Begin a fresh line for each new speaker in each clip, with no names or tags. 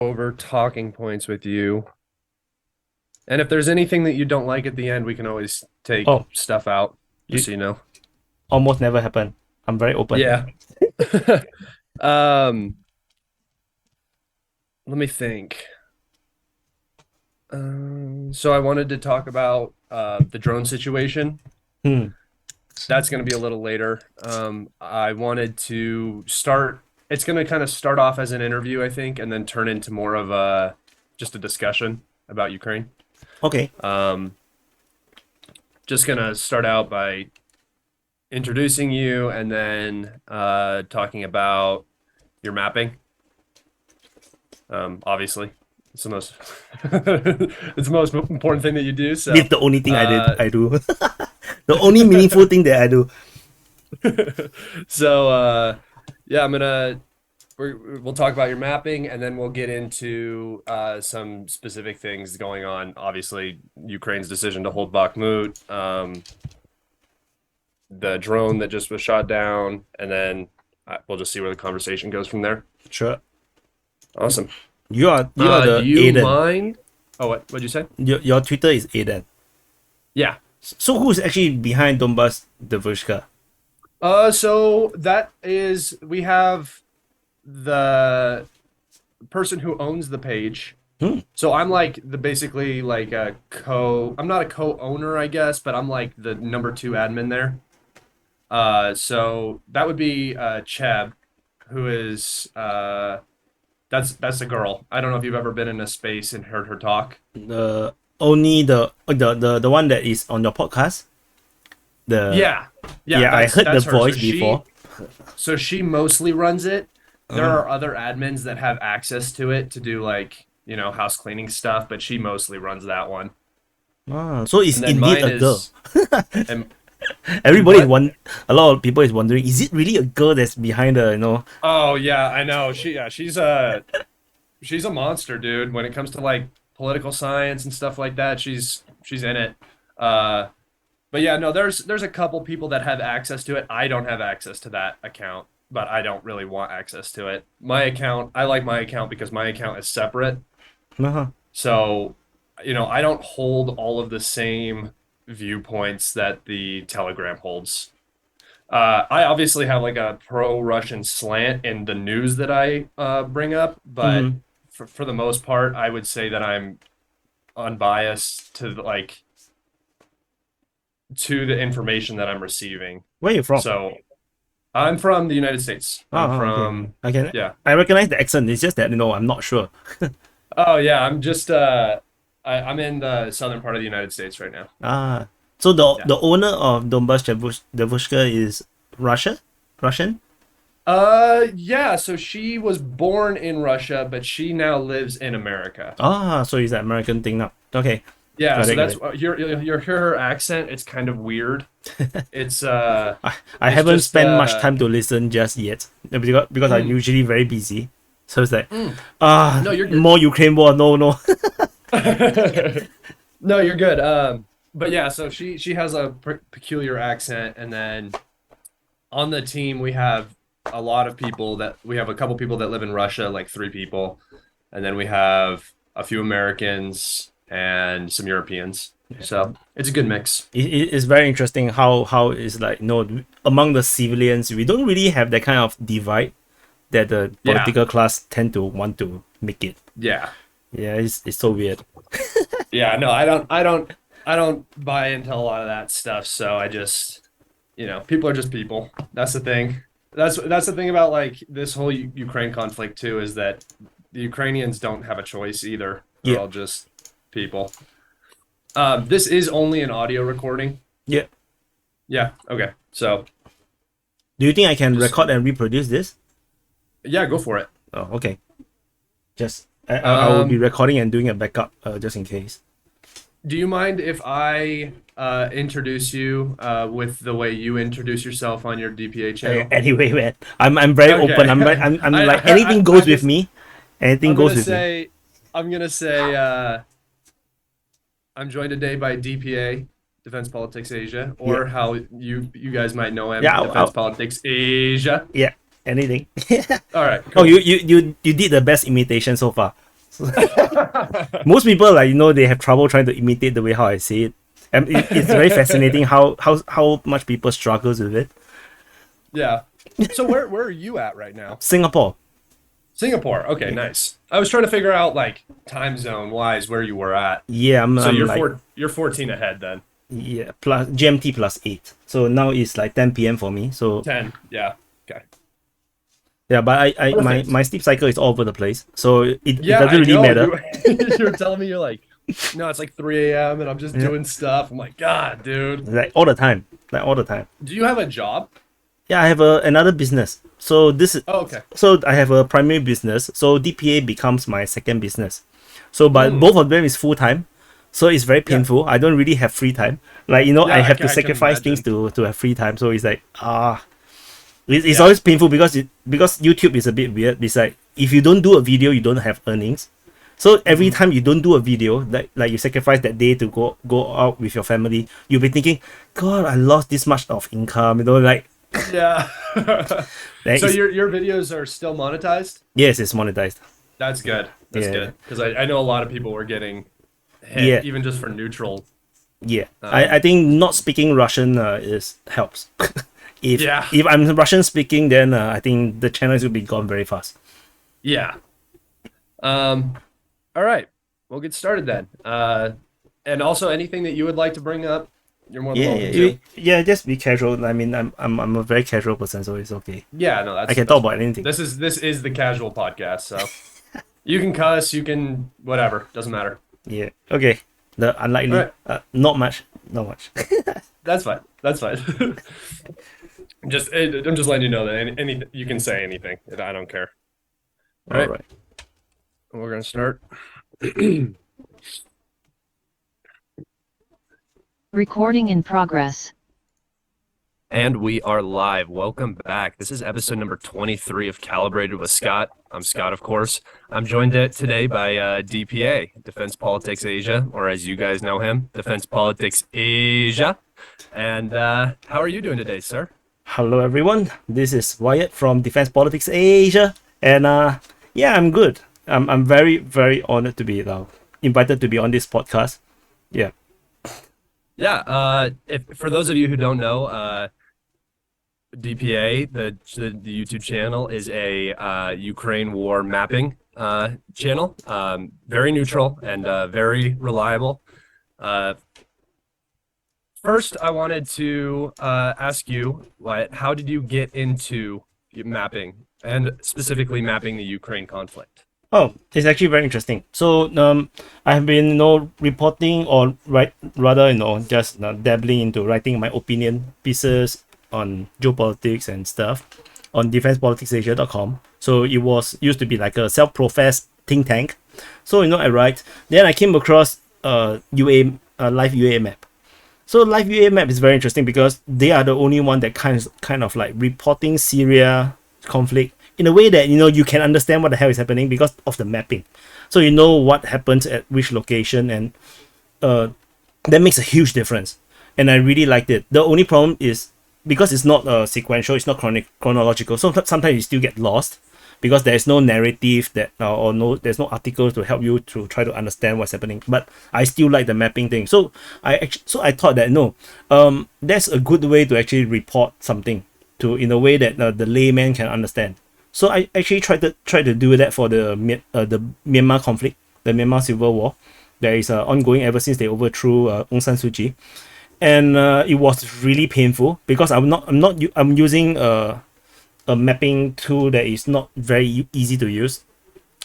over talking points with you. And if there's anything that you don't like at the end, we can always take
Oh,
stuff out, just
you
so you know.
almost never happen. I'm very open.
Yeah. Um, Let me think. So I wanted to talk about the drone situation.
Hmm.
That's going to be a little later. I wanted to start. It's going to kind of start off as an interview, I think, and then turn into more of a just a discussion about Ukraine.
Okay.
Um, just gonna start out by introducing you and then talking about your mapping. Obviously, it's the most it's the most important thing that you do.
This is
So,
the only thing
uh,
I do. The only meaningful thing that I do.
so yeah, we'll talk about your mapping and then we'll get into some specific things going on. Obviously, Ukraine's decision to hold Bakhmut, the drone that just was shot down, and then we'll just see where the conversation goes from there.
Sure.
Awesome.
You are
Do
the
you
Aiden.
mind? Oh, what'd you say?
Your Twitter is Aiden.
Yeah.
So who's actually behind Donbass Devushka?
So that is we have the person who owns the page.
Hmm.
So I'm like the basically like a I'm not a co-owner, I guess, but I'm like the number two admin there. So that would be Cheb, who is that's a girl. I don't know if you've ever been in a space and heard her talk.
The only the one that is on your podcast. The
Yeah. Yeah,
Yeah, I heard the
that's her.
voice before.
So she mostly runs it. There
Uh,
are other admins that have access to it to do like, house cleaning stuff, but she mostly runs that one.
so it's
And then
indeed
mine
a girl.
is and
Everybody is
what?
one. A lot of people is wondering, is it really a girl that's behind the
Oh yeah, I know. She's a monster, dude. When it comes to like political science and stuff like that, she's in it. Uh But yeah, no, there's a couple people that have access to it. I don't have access to that account, but I don't really want access to it. My account, I like my account because my account is separate.
Uh-huh.
So, I don't hold all of the same viewpoints that the Telegram holds. I obviously have like a pro-Russian slant in the news that I bring up, but
Mm-hmm.
for the most part, I would say that I'm unbiased to the information that I'm receiving.
Where are you from?
So I'm from the United States. I'm
Okay.
from, yeah.
I recognize the accent. It's just that I'm not sure.
Oh yeah, I'm just I'm in the southern part of the United States right now.
Ah, so the
Yeah.
the owner of Donbass Devushka is Russian.
Yeah, so she was born in Russia, but she now lives in America.
So it's an American thing now. Okay,
Yeah, so
got
that's
it.
you hear her accent, it's kind of weird. It's
I
it's
haven't
just
spent much time to listen just yet because I'm
mm,
usually very busy. So it's like
mm. No, you're good.
more Ukraine war. No.
No, you're good. But yeah, so she has a peculiar accent, and then on the team we have we have a couple people that live in Russia, like three people, and then we have a few Americans and some Europeans. So it's a good mix.
It's very interesting how it's like among the civilians we don't really have that kind of divide that the
Yeah,
political class tend to want to make it.
yeah,
Yeah, it's so weird.
yeah. No, I don't buy into a lot of that stuff. So I just, people are just people. That's the thing. That's the thing about like this whole Ukraine conflict too, is that the Ukrainians don't have a choice either. They're
Yeah,
all just people. This is only an audio recording.
yeah.
Yeah. Okay. So
Do you think I can
just
record and reproduce this?
yeah, go for it.
Oh, okay. Just I will be
Um,
recording and doing a backup just in case.
do you mind if I introduce you with the way you introduce yourself on your DPA channel?
Anyway, man, I'm very open.
Okay.
I'm
I,
like
I
anything
I
goes with
just
me. Anything
I'm
goes
gonna
with me.
say I'm gonna say I'm joined today by DPA, Defense Politics Asia,
Yeah,
or how you guys might know him,
yeah.
Defense Politics Asia.
Yeah. Anything.
All right,
Oh,
cool.
you did the best imitation so far. Most people, like, they have trouble trying to imitate the way how I say it. And it's very fascinating how much people struggles with it.
Yeah. So where are you at right now?
Singapore.
Singapore. Okay, nice. I was trying to figure out like time zone wise where you were at.
Yeah,
So
I'm
you're
like,
you're 14 ahead then.
yeah, plus GMT plus 8. So now it's like 10 p.m. for me. So
10. Yeah. Okay.
yeah, but
Perfect.
my sleep cycle is all over the place. So it
Yeah,
doesn't
I
really
know.
matter.
You were telling me you're like, no, it's like 3 a.m. and I'm just
Yeah.
doing stuff. I'm like, God, dude.
Like all the time. Like all the time.
Do you have a job?
Yeah, I have another business. So this is
Oh, okay.
so I have a primary business. So DPA becomes my second business. So but
Hmm.
both of them is full time. So it's very
Yeah.
painful. I don't really have free time. Like,
Yeah,
I have to
I can
sacrifice things
imagine.
to have free time. So it's like it's
Yeah.
always painful because YouTube is a bit weird. It's like if you don't do a video, you don't have earnings. So every
Mhm.
time you don't do a video, like you sacrifice that day to go out with your family, you'll be thinking, God, I lost this much of income. Like
Yeah.
that
So
is
your videos are still monetized?
yes, it's monetized.
That's good. That's
Yeah,
good. Because I know a lot of people were getting hit
yeah,
even just for neutral.
yeah. I
Um,
think not speaking Russian is helps. if
yeah.
if I'm Russian speaking, then I think the channels will be gone very fast.
Yeah. Um, all right. We'll get started then. And also anything that you would like to bring up, you're more than
Yeah,
welcome
yeah,
to.
yeah. Just be casual. I mean, I'm a very casual person, so it's okay.
Yeah, no,
I can talk
that's
about
fine.
anything.
This is the casual podcast, so you can cuss, you can whatever, doesn't matter.
Yeah. Okay. The
All
unlikely.
right,
Not much. Not much.
that's fine. That's fine. I'm just letting you know that any you can say anything. I don't care. All
All
right,
right.
we're gonna start.
Recording in progress.
And we are live. Welcome back. This is episode number 23 of Calibrated with Scott. I'm Scott, of course. I'm joined today by DPA, Defense Politics Asia, or as you guys know him, Defense Politics Asia. And how are you doing today, sir?
Hello, everyone. This is Wyatt from Defense Politics Asia, and yeah, I'm good. I'm very very honored to be invited to be on this podcast. Yeah.
Yeah. If for those of you who don't know, DPA, the YouTube channel, is a Ukraine war mapping channel. Very neutral and very reliable. First, I wanted to ask you, Wyatt, how did you get into mapping and specifically mapping the Ukraine conflict?
Oh, it's actually very interesting. So I have been reporting or rather just dabbling into writing my opinion pieces on geopolitics and stuff on defensepoliticsasia.com. So it was used to be like a self-professed think tank. So I write. Then I came across live UA map. So live UA map is very interesting because they are the only one that kind of like reporting Syria conflict in a way that you can understand what the hell is happening because of the mapping. So you know what happens at which location, and that makes a huge difference. And I really liked it. The only problem is because it's not sequential, it's not chronological. So sometimes you still get lost because there's no narrative there's no articles to help you to try to understand what's happening. But I still like the mapping thing. So I thought that that's a good way to actually report something in a way that the layman can understand. So I actually tried to do that for the Myanmar conflict, the Myanmar civil war. That is ongoing ever since they overthrew Aung San Suu Kyi, and it was really painful because I'm using a mapping tool that is not very easy to use,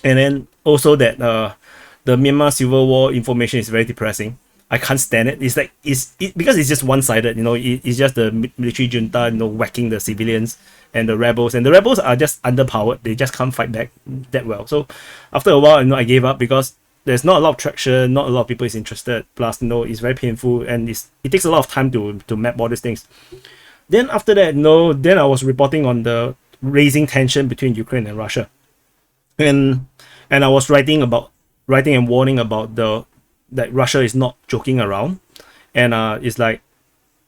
and then also that the Myanmar civil war information is very depressing. I can't stand it. It's like because it's just one-sided. It's just the military junta, whacking the civilians and the rebels are just underpowered. They just can't fight back that well. So after a while, I gave up because there's not a lot of traction, not a lot of people is interested. Plus, it's very painful and it takes a lot of time to map all these things. Then after that, then I was reporting on the raising tension between Ukraine and Russia, and I was writing and warning about that Russia is not joking around, and it's like,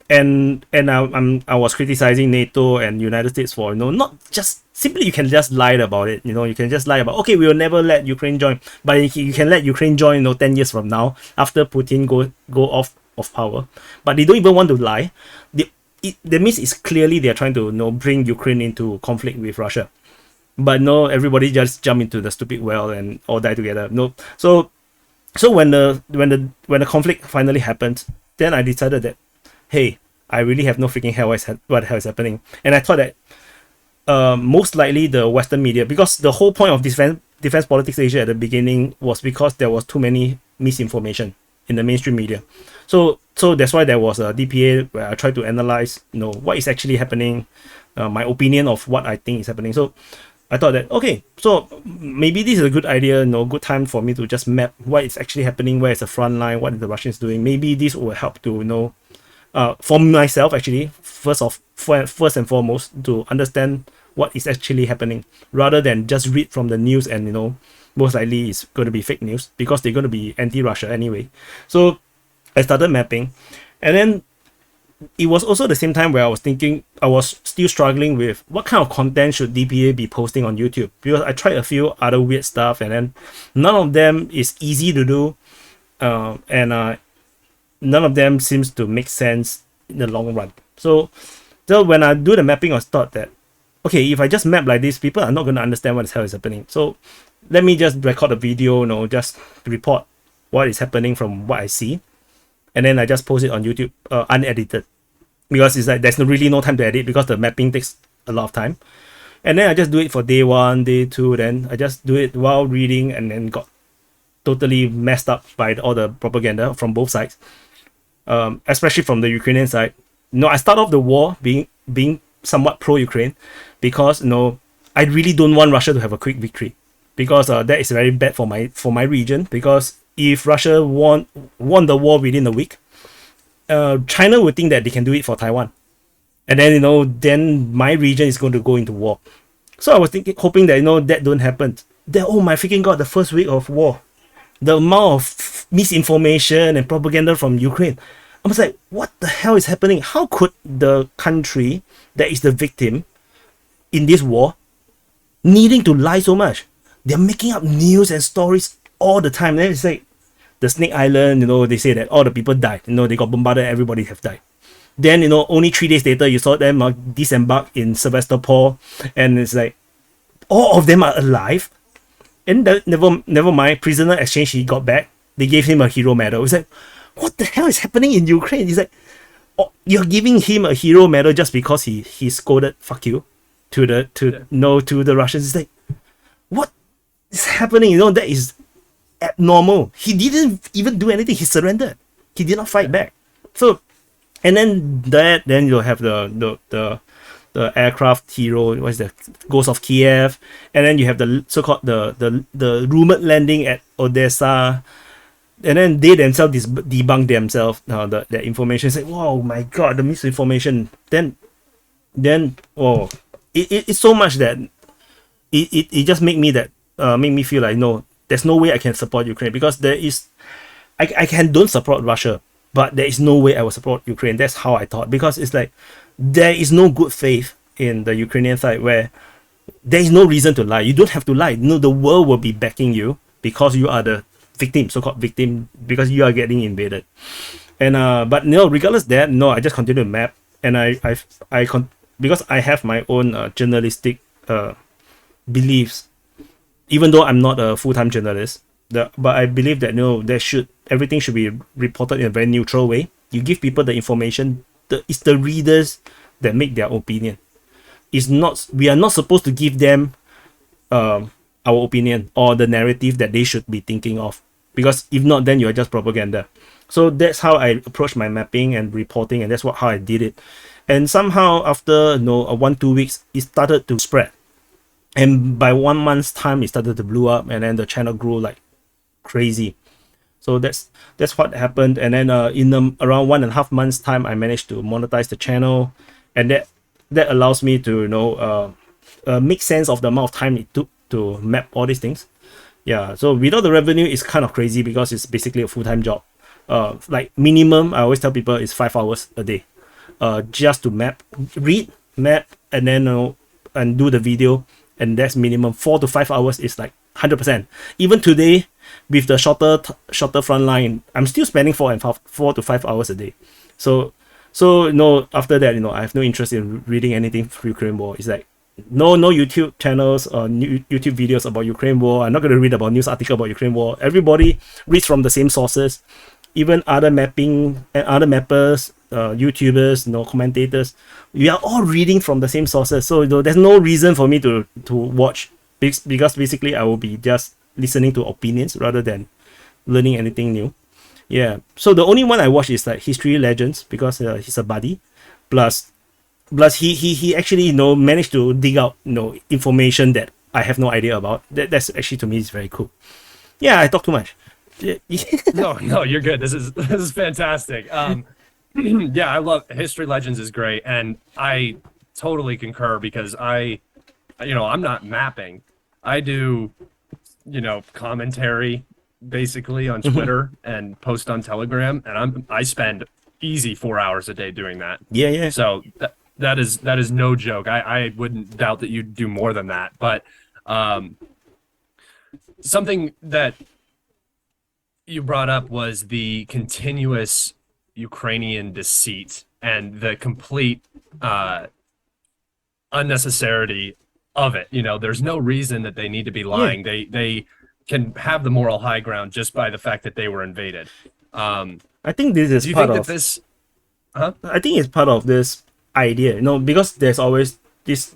and I was criticizing NATO and United States for not just simply you can just lie about it. You can just lie about, okay, we will never let Ukraine join, but you can let Ukraine join 10 years from now after Putin go off of power. But they don't even want to lie. That means it's clearly they're trying to bring Ukraine into conflict with Russia. But no, everybody just jump into the stupid well and all die together. No, so when the conflict finally happened, then I decided that, hey, I really have no freaking hell what the hell is happening. And I thought that most likely the Western media, because the whole point of defense politics Asia at the beginning was because there was too many misinformation in the mainstream media. So that's why there was a DPA where I tried to analyze, what is actually happening, my opinion of what I think is happening. So I thought that, okay, so maybe this is a good idea, good time for me to just map what is actually happening, where is the front line, what are the Russians doing. Maybe this will help to, for myself actually, first and foremost, to understand what is actually happening, rather than just read from the news and, most likely it's going to be fake news because they're going to be anti-Russia anyway. So I started mapping, and then it was also the same time where I was still struggling with what kind of content should DPA be posting on YouTube, because I tried a few other weird stuff and then none of them is easy to do, and none of them seems to make sense in the long run. So when I do the mapping, I thought that, okay, if I just map like this, people are not going to understand what the hell is happening. So let me just record a video, just report what is happening from what I see. And then I just post it on YouTube unedited, because it's like there's really no time to edit because the mapping takes a lot of time. And then I just do it for day 1, day 2, then I just do it while reading, and then got totally messed up by all the propaganda from both sides, especially from the Ukrainian side. I start off the war being somewhat pro-Ukraine because I really don't want Russia to have a quick victory, because that is very bad for my region. Because if Russia won the war within a week, China would think that they can do it for Taiwan, and then then my region is going to go into war. So I was hoping that that don't happen. Then, oh my freaking god, the first week of war, the amount of misinformation and propaganda from Ukraine, I was like, what the hell is happening? How could the country that is the victim in this war needing to lie so much? They're making up news and stories all the time. Then it's like the Snake Island, they say that all the people died. They got bombarded, everybody have died. Then, only 3 days later, you saw them disembark in Sevastopol, and it's like, all of them are alive. And never mind, prisoner exchange he got back. They gave him a hero medal. It's like, what the hell is happening in Ukraine? It's like, oh, you're giving him a hero medal just because he scolded "fuck you" to the Russians. It's like, what is happening? That is abnormal. He didn't even do anything. He surrendered. He did not fight back. So, and then you'll have the aircraft hero, what's the Ghost of Kiev, and then you have the so-called the rumored landing at Odessa, and then they themselves debunk themselves the information. It's like, wow, my god, the misinformation. Then oh, it's so much that it just make me feel like, no, there's no way I can support Ukraine, because I don't support Russia, but there is no way I will support Ukraine. That's how I thought, because it's like there is no good faith in the Ukrainian side, where there is no reason to lie. You don't have to lie. The world will be backing you because you are the victim, so-called victim, because you are getting invaded. And but regardless of that, I just continue to map, and because I have my own journalistic beliefs. Even though I'm not a full-time journalist, but I believe that everything should be reported in a very neutral way. You give people the information. It's the readers that make their opinion. We are not supposed to give them our opinion or the narrative that they should be thinking of, because if not, then you're just propaganda. So that's how I approach my mapping and reporting, and that's how I did it. And somehow after 1-2 weeks, it started to spread. And by 1 month's time, it started to blow up, and then the channel grew like crazy. So that's what happened. And then in around 1.5 months' time, I managed to monetize the channel, and that allows me to make sense of the amount of time it took to map all these things. Yeah. So without the revenue, it's kind of crazy, because it's basically a full-time job. Like minimum, I always tell people, is 5 hours a day, just to read, map, and then and do the video, and that's minimum 4 to 5 hours is like 100%. Even today, with the shorter front line, I'm still spending 4 to 5 hours a day. So after that, I have no interest in reading anything for Ukraine war. It's like no YouTube channels or YouTube videos about Ukraine war. I'm not going to read about news article about Ukraine war. Everybody reads from the same sources. Even other mapping and other mappers, YouTubers, commentators, we are all reading from the same sources. So there's no reason for me to watch, because basically I will be just listening to opinions rather than learning anything new. Yeah. So the only one I watch is like History Legends, because he's a buddy. Plus he actually managed to dig out information that I have no idea about. That's actually, to me, is very cool. Yeah, I talk too much. Yeah.
No, you're good. This is fantastic. Yeah, I love History Legends is great, and I totally concur, because I'm not mapping. I do, commentary basically on Twitter and post on Telegram, and I spend easy 4 hours a day doing that.
Yeah.
So that is no joke. I wouldn't doubt that you do more than that. But something that you brought up was the continuous Ukrainian deceit and the complete unnecessity of it. There's no reason that they need to be lying. Yeah. They can have the moral high ground just by the fact that they were invaded.
I think this is part of this. I think it's part of this idea, because there's always this.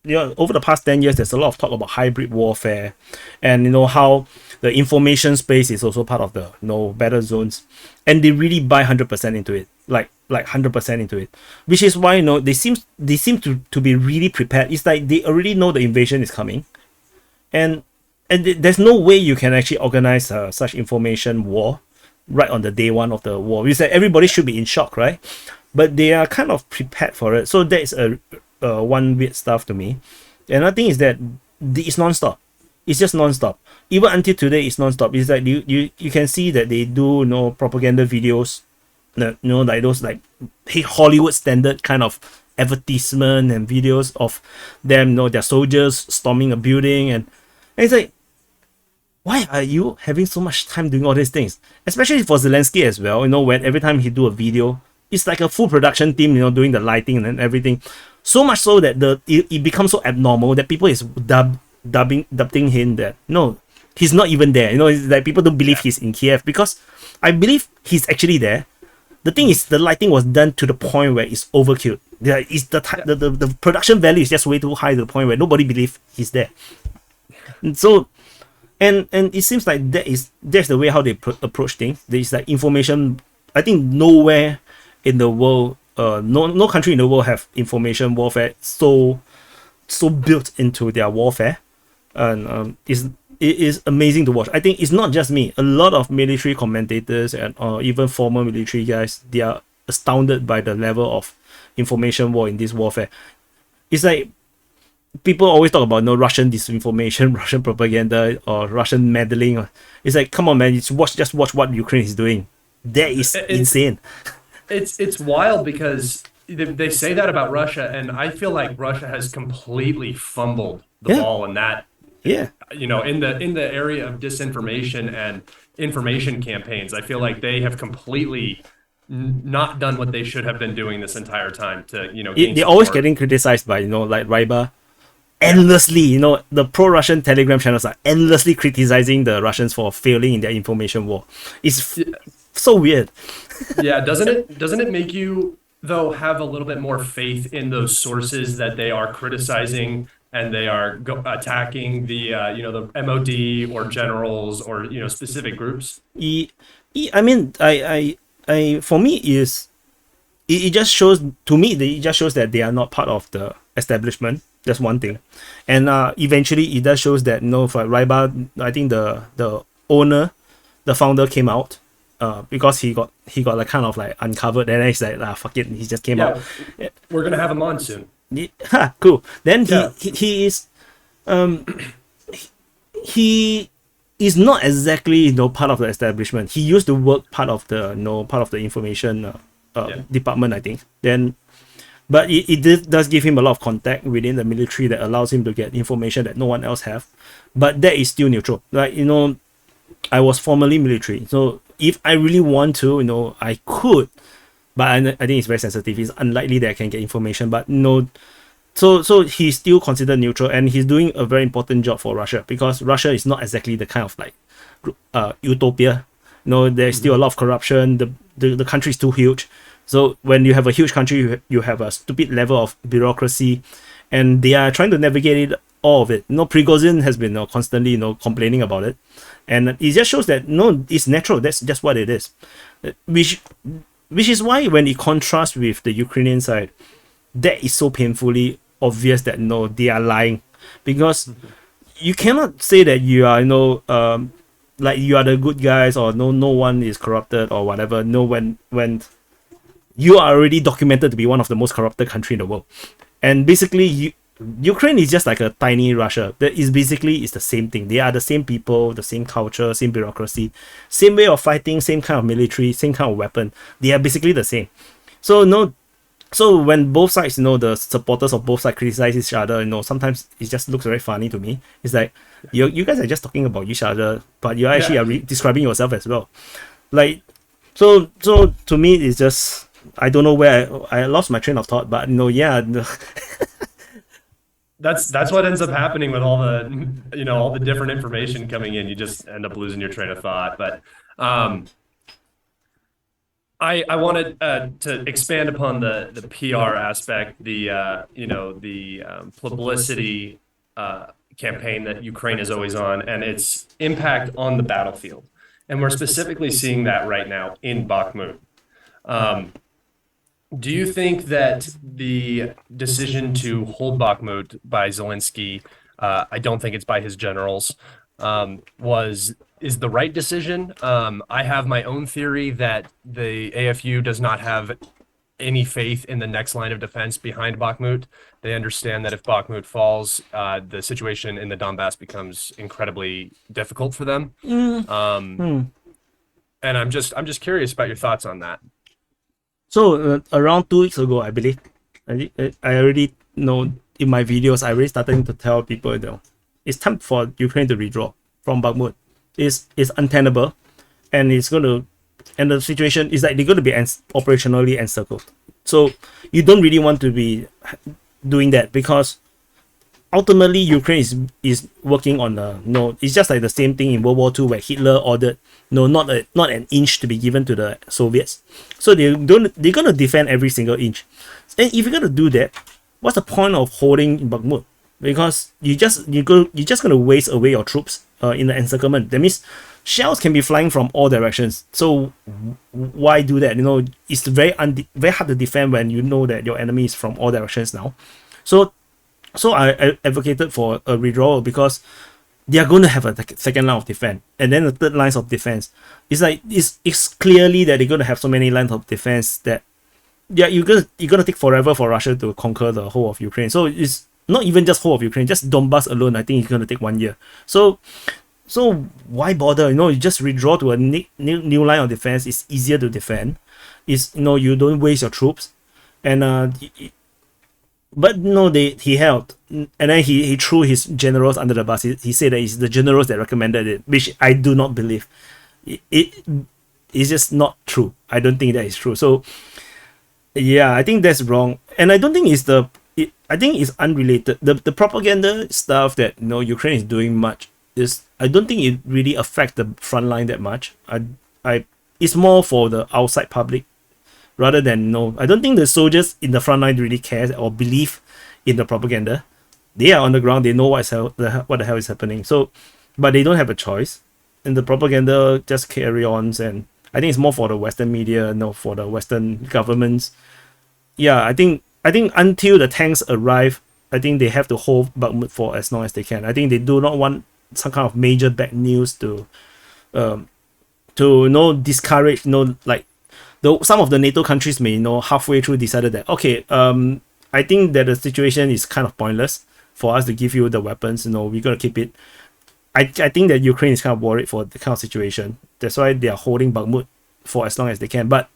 Over the past 10 years, there's a lot of talk about hybrid warfare, and how the information space is also part of the battle zones, and they really buy 100% into it, like 100% into it, which is why they seem to be really prepared. It's like they already know the invasion is coming, and there's no way you can actually organize such information war right on the day one of the war. It's like everybody should be in shock, right? But they are kind of prepared for it. So that is one weird stuff to me. Another thing is that it's non-stop. It's just non-stop. Even until today, it's non-stop. It's like you can see that they do propaganda videos, like those like Hollywood standard kind of advertisement and videos of them, their soldiers storming a building, and it's like, why are you having so much time doing all these things? Especially for Zelensky as well. When every time he do a video, it's like a full production team, doing the lighting and everything. So much so that it becomes so abnormal that people is dubbing him that no, he's not even there. It's like people don't believe he's in Kiev, because I believe he's actually there. The thing is, the lighting was done to the point where it's overkill. The production value is just way too high to the point where nobody believes he's there. And so, and it seems like that's the way how they approach things. There's like information. I think nowhere in the world, no country in the world have information warfare so built into their warfare, and it is amazing to watch. I think it's not just me. A lot of military commentators and even former military guys, they are astounded by the level of information war in this warfare. It's like people always talk about Russian disinformation, Russian propaganda, or Russian meddling. It's like, come on, man, just watch what Ukraine is doing. That is insane.
It's wild, because they say that about Russia, and I feel like Russia has completely fumbled the ball in that.
Yeah.
In the area of disinformation and information campaigns, I feel like they have completely not done what they should have been doing this entire time to
they're always getting criticized by like Ryba endlessly. The pro-Russian Telegram channels are endlessly criticizing the Russians for failing in their information war. It's so weird.
Yeah, doesn't it make you though have a little bit more faith in those sources that they are criticizing, and they are attacking the the MOD or generals or specific groups?
I mean, I for me it just shows to me that it just shows that they are not part of the establishment. That's one thing, and eventually it does shows that for Ryba, I think the owner, the founder came out. Because he got like kind of like uncovered, and then he's like, fuck it, he just came out.
We're gonna have him on soon.
Cool. Then he is he is not exactly part of the establishment. He used to work part of the information department, I think. Then but does give him a lot of contact within the military that allows him to get information that no one else have. But that is still neutral. Like, you know, I was formerly military, so if I really want to, you know, I could, but I think it's very sensitive. It's unlikely that I can get information. But no, so he's still considered neutral, and he's doing a very important job for Russia, because Russia is not exactly the kind of like utopia. You know, there's still a lot of corruption. The country is too huge. So when you have a huge country, you have a stupid level of bureaucracy, and they are trying to navigate it, all of it. You know, Prigozhin has been constantly, you know, complaining about it, and it just shows that no, it's natural. That's just what it is. Which is why when it contrasts with the Ukrainian side, that is so painfully obvious that no, they are lying, because you cannot say that you are, you know, like you are the good guys, or no one is corrupted or whatever. No, when you are already documented to be one of the most corrupted country in the world, and basically Ukraine is just like a tiny Russia. That is basically it's the same thing. They are the same people, the same culture, same bureaucracy, same way of fighting, same kind of military, same kind of weapon. They are basically the same. So no, so when both sides, you know, the supporters of both sides criticize each other, you know, sometimes it just looks very funny to me. It's like you guys are just talking about each other, but you actually are describing yourself as well. Like so to me it's just, I don't know where I lost my train of thought, but no, yeah.
That's what ends up happening with all the, you know, all the different information coming in. You just end up losing your train of thought. But I wanted to expand upon the PR aspect, the you know, the publicity campaign that Ukraine is always on, and its impact on the battlefield. And we're specifically seeing that right now in Bakhmut. Do you think that the decision to hold Bakhmut by Zelensky, I don't think it's by his generals, is the right decision? I have my own theory that the AFU does not have any faith in the next line of defense behind Bakhmut. They understand that if Bakhmut falls, the situation in the Donbass becomes incredibly difficult for them. And I'm just curious about your thoughts on that.
So around 2 weeks ago, I believe, I already know in my videos, I already started to tell people, you know, it's time for Ukraine to withdraw from Bakhmut. It's untenable, and the situation is like they're going to be operationally encircled. So you don't really want to be doing that, because ultimately Ukraine is working on it's just like the same thing in World War II, where Hitler ordered not an inch to be given to the Soviets. So they're gonna defend every single inch. And if you're gonna do that, what's the point of holding Bakhmut? Because you're just gonna waste away your troops in the encirclement. That means shells can be flying from all directions. So why do that? You know, it's very hard to defend when you know that your enemy is from all directions now. So I advocated for a withdrawal, because they are going to have a second line of defense, and then the third lines of defense. It's like it's clearly that they're going to have so many lines of defense that you're gonna take forever for Russia to conquer the whole of Ukraine. So it's not even just whole of Ukraine, just Donbass alone. I think it's going to take 1 year. So why bother? You know, you just withdraw to a new line of defense. It's easier to defend. It's, you know, you don't waste your troops, and but no, he held, and then he threw his generals under the bus. He said that it's the generals that recommended it, which I do not believe. It's just not true. I don't think that is true. So yeah, I think that's wrong, and I don't think I think it's unrelated. The propaganda stuff that, you know, Ukraine is doing much is, I don't think it really affects the front line that much. It's more for the outside public, rather than, I don't think the soldiers in the front line really care or believe in the propaganda. They are on the ground. They know what the hell is happening. So, but they don't have a choice, and the propaganda just carry on. And I think it's more for the Western media, for the Western governments. Yeah, I think until the tanks arrive, I think they have to hold Bakhmut for as long as they can. I think they do not want some kind of major bad news to discourage, like some of the NATO countries may, halfway through decided that, okay, I think that the situation is kind of pointless for us to give you the weapons. We're gonna keep it. I think that Ukraine is kind of worried for the kind of situation. That's why they are holding Bakhmut for as long as they can. But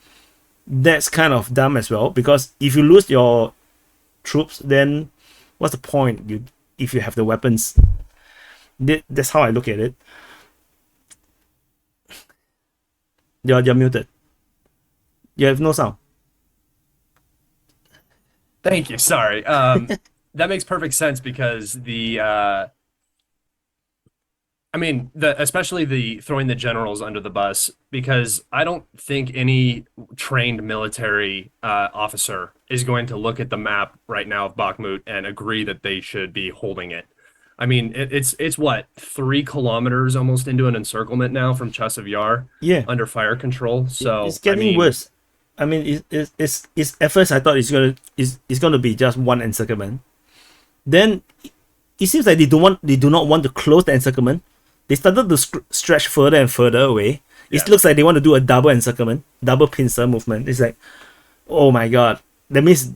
that's kind of dumb as well, because if you lose your troops, then what's the point? If you have the weapons. That's how I look at it. You're muted. You have no sound.
Thank you. Sorry. That makes perfect sense because especially the throwing the generals under the bus, because I don't think any trained military officer is going to look at the map right now of Bakhmut and agree that they should be holding it. I mean, it's what, 3 kilometers almost into an encirclement now from Chasiv Yar,
Yeah,
under fire control. So
it's getting worse. I mean, it's at first I thought it's gonna be just one encirclement. Then it seems like they do not want to close the encirclement. They started to stretch further and further away. It looks like they want to do a double encirclement, double pincer movement. It's like, oh my god, that means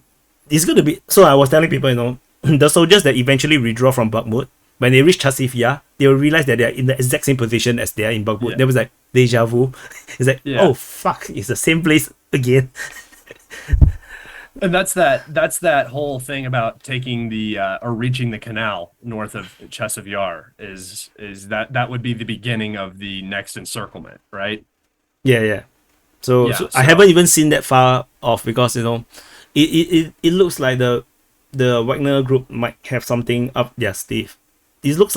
it's gonna be. So I was telling people, the soldiers that eventually withdraw from Bakhmut, when they reach Chasiv Yar, they will realize that they are in the exact same position as they are in Bakhmut.
Yeah.
There was like deja vu. It's like, oh fuck, it's the same place again.
And that's that whole thing about taking or reaching the canal north of Chasiv Yar is that would be the beginning of the next encirclement, right?
Yeah. So I haven't even seen that far off because it looks like the Wagner group might have something up their sleeve. It looks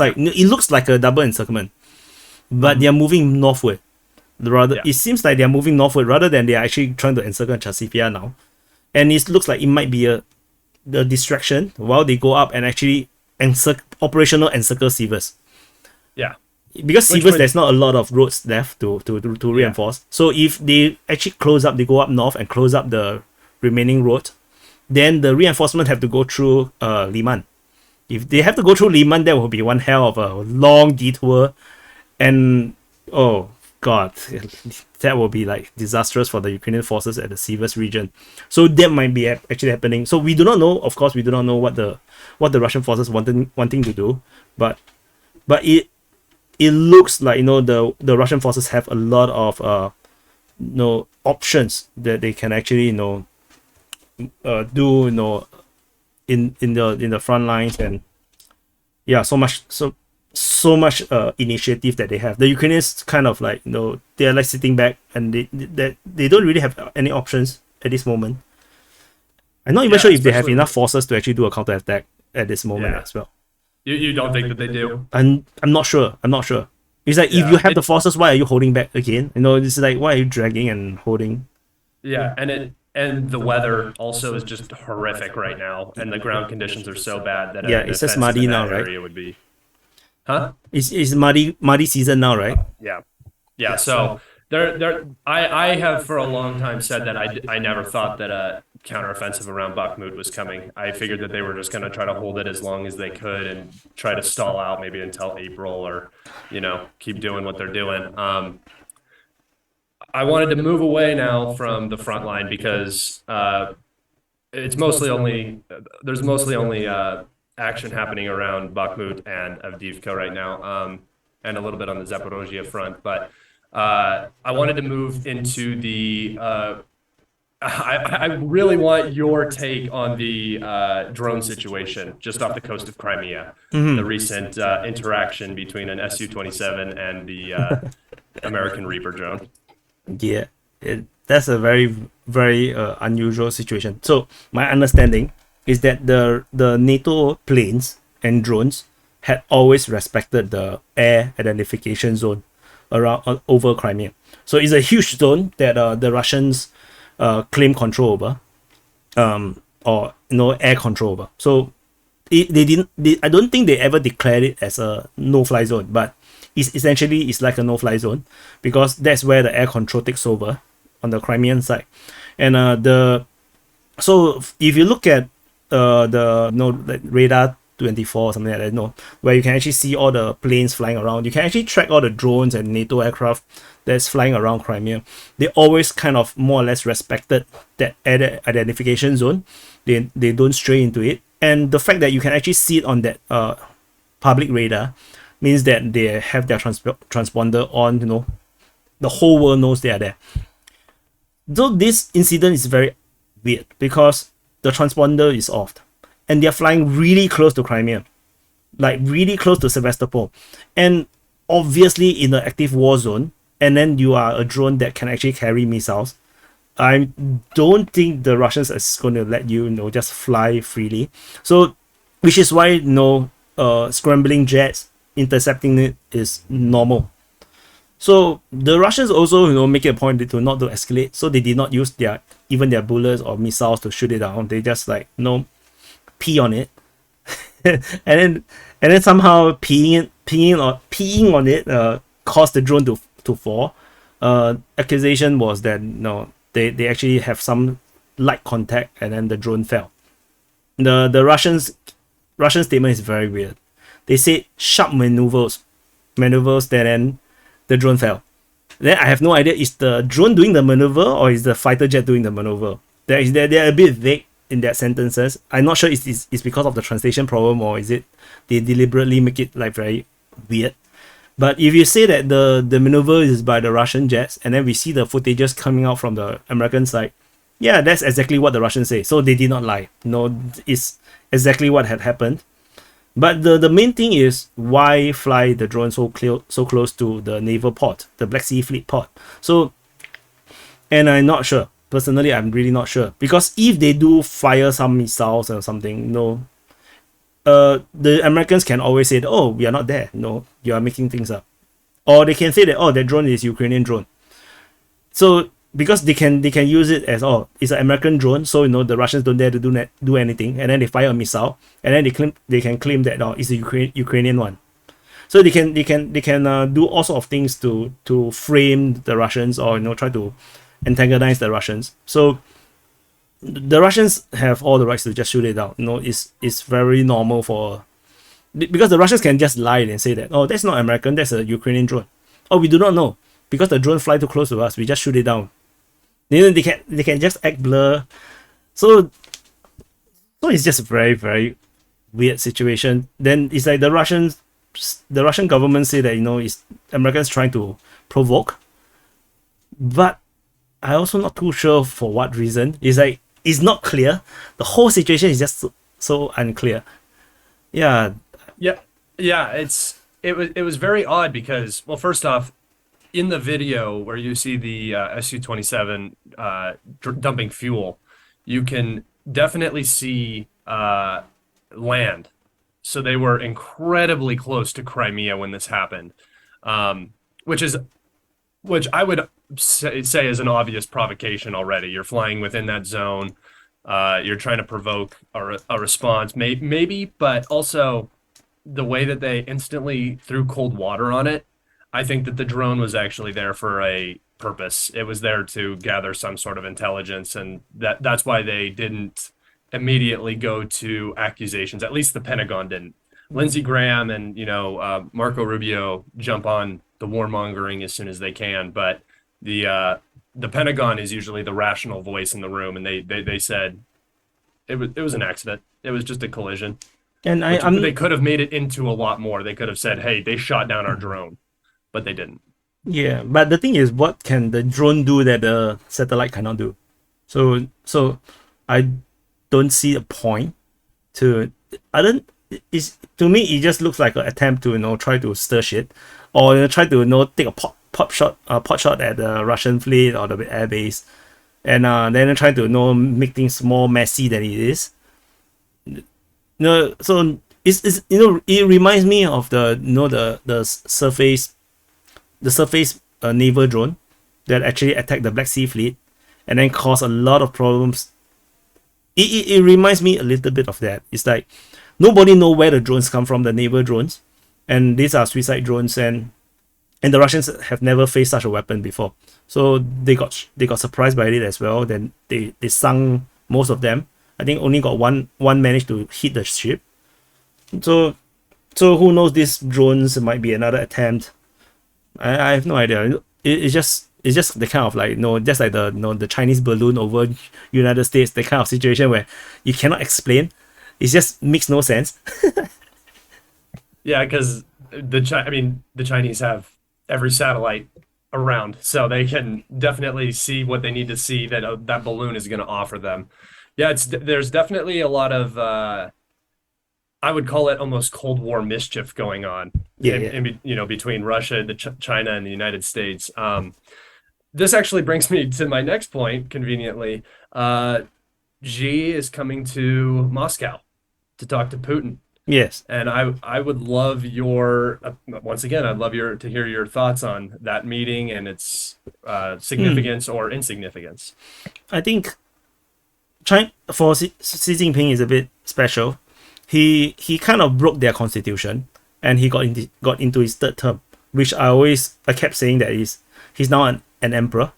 like a double encirclement, but they're moving northward. It seems like they're moving northward rather than they're actually trying to encircle Chasiv Yar now. And it looks like it might be the distraction while they go up and actually operational encircle Sivas.
Yeah.
Because Sivas, there's not a lot of roads left to reinforce. So if they actually close up, they go up north and close up the remaining road, then the reinforcement have to go through Liman. If they have to go through Liman, that will be one hell of a long detour. And oh god, that will be like disastrous for the Ukrainian forces at the Sivas region. So that might be actually happening. So we do not know, of course, what the Russian forces wanting to do, but it looks like the Russian forces have a lot of options that they can actually do in the front lines. And yeah, so much initiative that they have. The Ukrainians kind of like they're like sitting back and they don't really have any options at this moment. I'm not even sure if they have enough forces to actually do a counterattack at this moment as well.
You don't think that they do?
I'm not sure. It's like, if you have the forces, why are you holding back again? It's like, why are you dragging and holding?
Yeah, and the weather also is just horrific right now, and the ground conditions are so bad that
it's just muddy now, right?
Area would be, huh?
It's muddy season now, right?
Yeah. So I have for a long time said that I never thought that a counteroffensive around Bakhmut was coming. I figured that they were just going to try to hold it as long as they could and try to stall out maybe until April, or keep doing what they're doing. I wanted to move away now from the front line because there's mostly only action happening around Bakhmut and Avdiivka right now, and a little bit on the Zaporozhye front. But I wanted to move into the. I really want your take on the drone situation just off the coast of Crimea. The recent interaction between an Su-27 and the American Reaper drone.
Yeah, that's a very, very unusual situation. So my understanding is that the NATO planes and drones had always respected the air identification zone around over Crimea. So it's a huge zone that the Russians claim control over, or air control over. So I don't think they ever declared it as a no-fly zone, but it's like a no-fly zone because that's where the air control takes over on the Crimean side. And so if you look at like radar 24 or something like that, where you can actually see all the planes flying around, you can actually track all the drones and NATO aircraft that's flying around Crimea. They always kind of more or less respected that air identification zone. They don't stray into it, and the fact that you can actually see it on that public radar means that they have their transponder on. The whole world knows they are there. So this incident is very weird because the transponder is off. and they're flying really close to Crimea, like really close to Sevastopol, and obviously in an active war zone, and then you are a drone that can actually carry missiles. I don't think the Russians is going to let you, just fly freely. So, which is why, scrambling jets, intercepting it is normal. So the Russians also, make it a point to not to escalate. So they did not use even their bullets or missiles to shoot it down. They just pee on it, and then somehow peeing on it caused the drone to fall. Accusation was that they actually have some light contact, and then the drone fell. The Russian statement is very weird. They say sharp maneuvers, that then the drone fell. Then I have no idea, is the drone doing the maneuver or is the fighter jet doing the maneuver? They're a bit vague in their sentences. I'm not sure it's because of the translation problem, or is it they deliberately make it like very weird. But if you say that the maneuver is by the Russian jets, and then we see the footages coming out from the American side, yeah, that's exactly what the Russians say. So they did not lie. It's exactly what had happened. But the main thing is, why fly the drone so close to the naval port, the Black Sea Fleet port? So, and I'm not sure. Personally, I'm really not sure. Because if they do fire some missiles or something, the Americans can always say, oh, we are not there. No, you are making things up. Or they can say that, oh, that drone is Ukrainian drone. So, because they can use it as, oh, it's an American drone, so the Russians don't dare to do anything, and then they fire a missile, and then they can claim that, oh, it's a Ukrainian one. So they can do all sorts of things to frame the Russians, or try to antagonize the Russians. So the Russians have all the rights to just shoot it down. It's very normal because the Russians can just lie and say that, oh, that's not American, that's a Ukrainian drone. Oh, we do not know, because the drone fly too close to us, we just shoot it down. They can just act blur. So it's just a very, very weird situation. Then it's like the Russian government say that it's Americans trying to provoke, but I also not too sure for what reason. It's like it's not clear. The whole situation is just so unclear. Yeah.
It was very odd because, well, first off, in the video where you see the Su-27 dumping fuel, you can definitely see land. So they were incredibly close to Crimea when this happened, which I would say is an obvious provocation already. You're flying within that zone. You're trying to provoke a response, maybe, but also the way that they instantly threw cold water on it. I think that the drone was actually there for a purpose. It was there to gather some sort of intelligence, and that's why they didn't immediately go to accusations. At least the Pentagon didn't. Lindsey Graham and Marco Rubio jump on the warmongering as soon as they can, but the Pentagon is usually the rational voice in the room, and they said it was an accident. It was just a collision. And they could have made it into a lot more. They could have said, "Hey, they shot down our drone." But they didn't.
Yeah, but the thing is, what can the drone do that the satellite cannot do? So I don't see a point to. To me, it just looks like an attempt to try to stir shit, or try to take a pot shot at the Russian fleet or the air base, and then try to make things more messy than it is. So it reminds me of the surface naval drone that actually attacked the Black Sea Fleet and then caused a lot of problems. It reminds me a little bit of that. It's like nobody know where the drones come from, the naval drones, and these are suicide drones, and the Russians have never faced such a weapon before. So they got surprised by it as well. Then they sunk most of them. I think only got one managed to hit the ship. So who knows? These drones might be another attempt. I have no idea. It's just the kind of like just like the Chinese balloon over United States, the kind of situation where you cannot explain. It just makes no sense.
Yeah, because the Chinese have every satellite around, so they can definitely see what they need to see that that balloon is going to offer them. Yeah, there's definitely a lot of I would call it almost Cold War mischief going on
Yeah, yeah.
between Russia, China, and the United States. This actually brings me to my next point, conveniently. Xi is coming to Moscow to talk to Putin.
Yes.
And I would love your once again, I'd love your to hear your thoughts on that meeting and its significance or insignificance.
I think China for Xi Jinping is a bit special. He kind of broke their constitution, and he got into his third term, which I kept saying that he's now an emperor.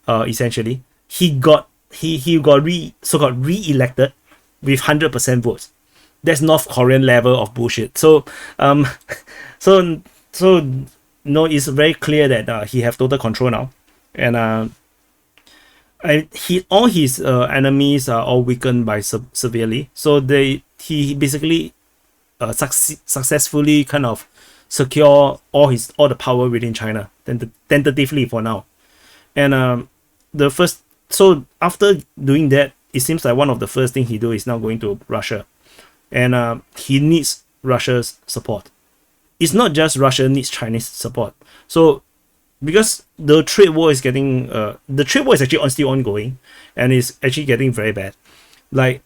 Essentially, he got so-called re-elected with 100% votes. That's North Korean level of bullshit. So so no, it's very clear that he have total control now, and all his enemies are all weakened by severely. So he basically successfully kind of secure all the power within China, tentatively for now. And the first so after doing that, it seems like one of the first thing he do is now going to Russia, and he needs Russia's support. It's not just Russia needs Chinese support. So because the trade war is actually still ongoing, and it's actually getting very bad. Like,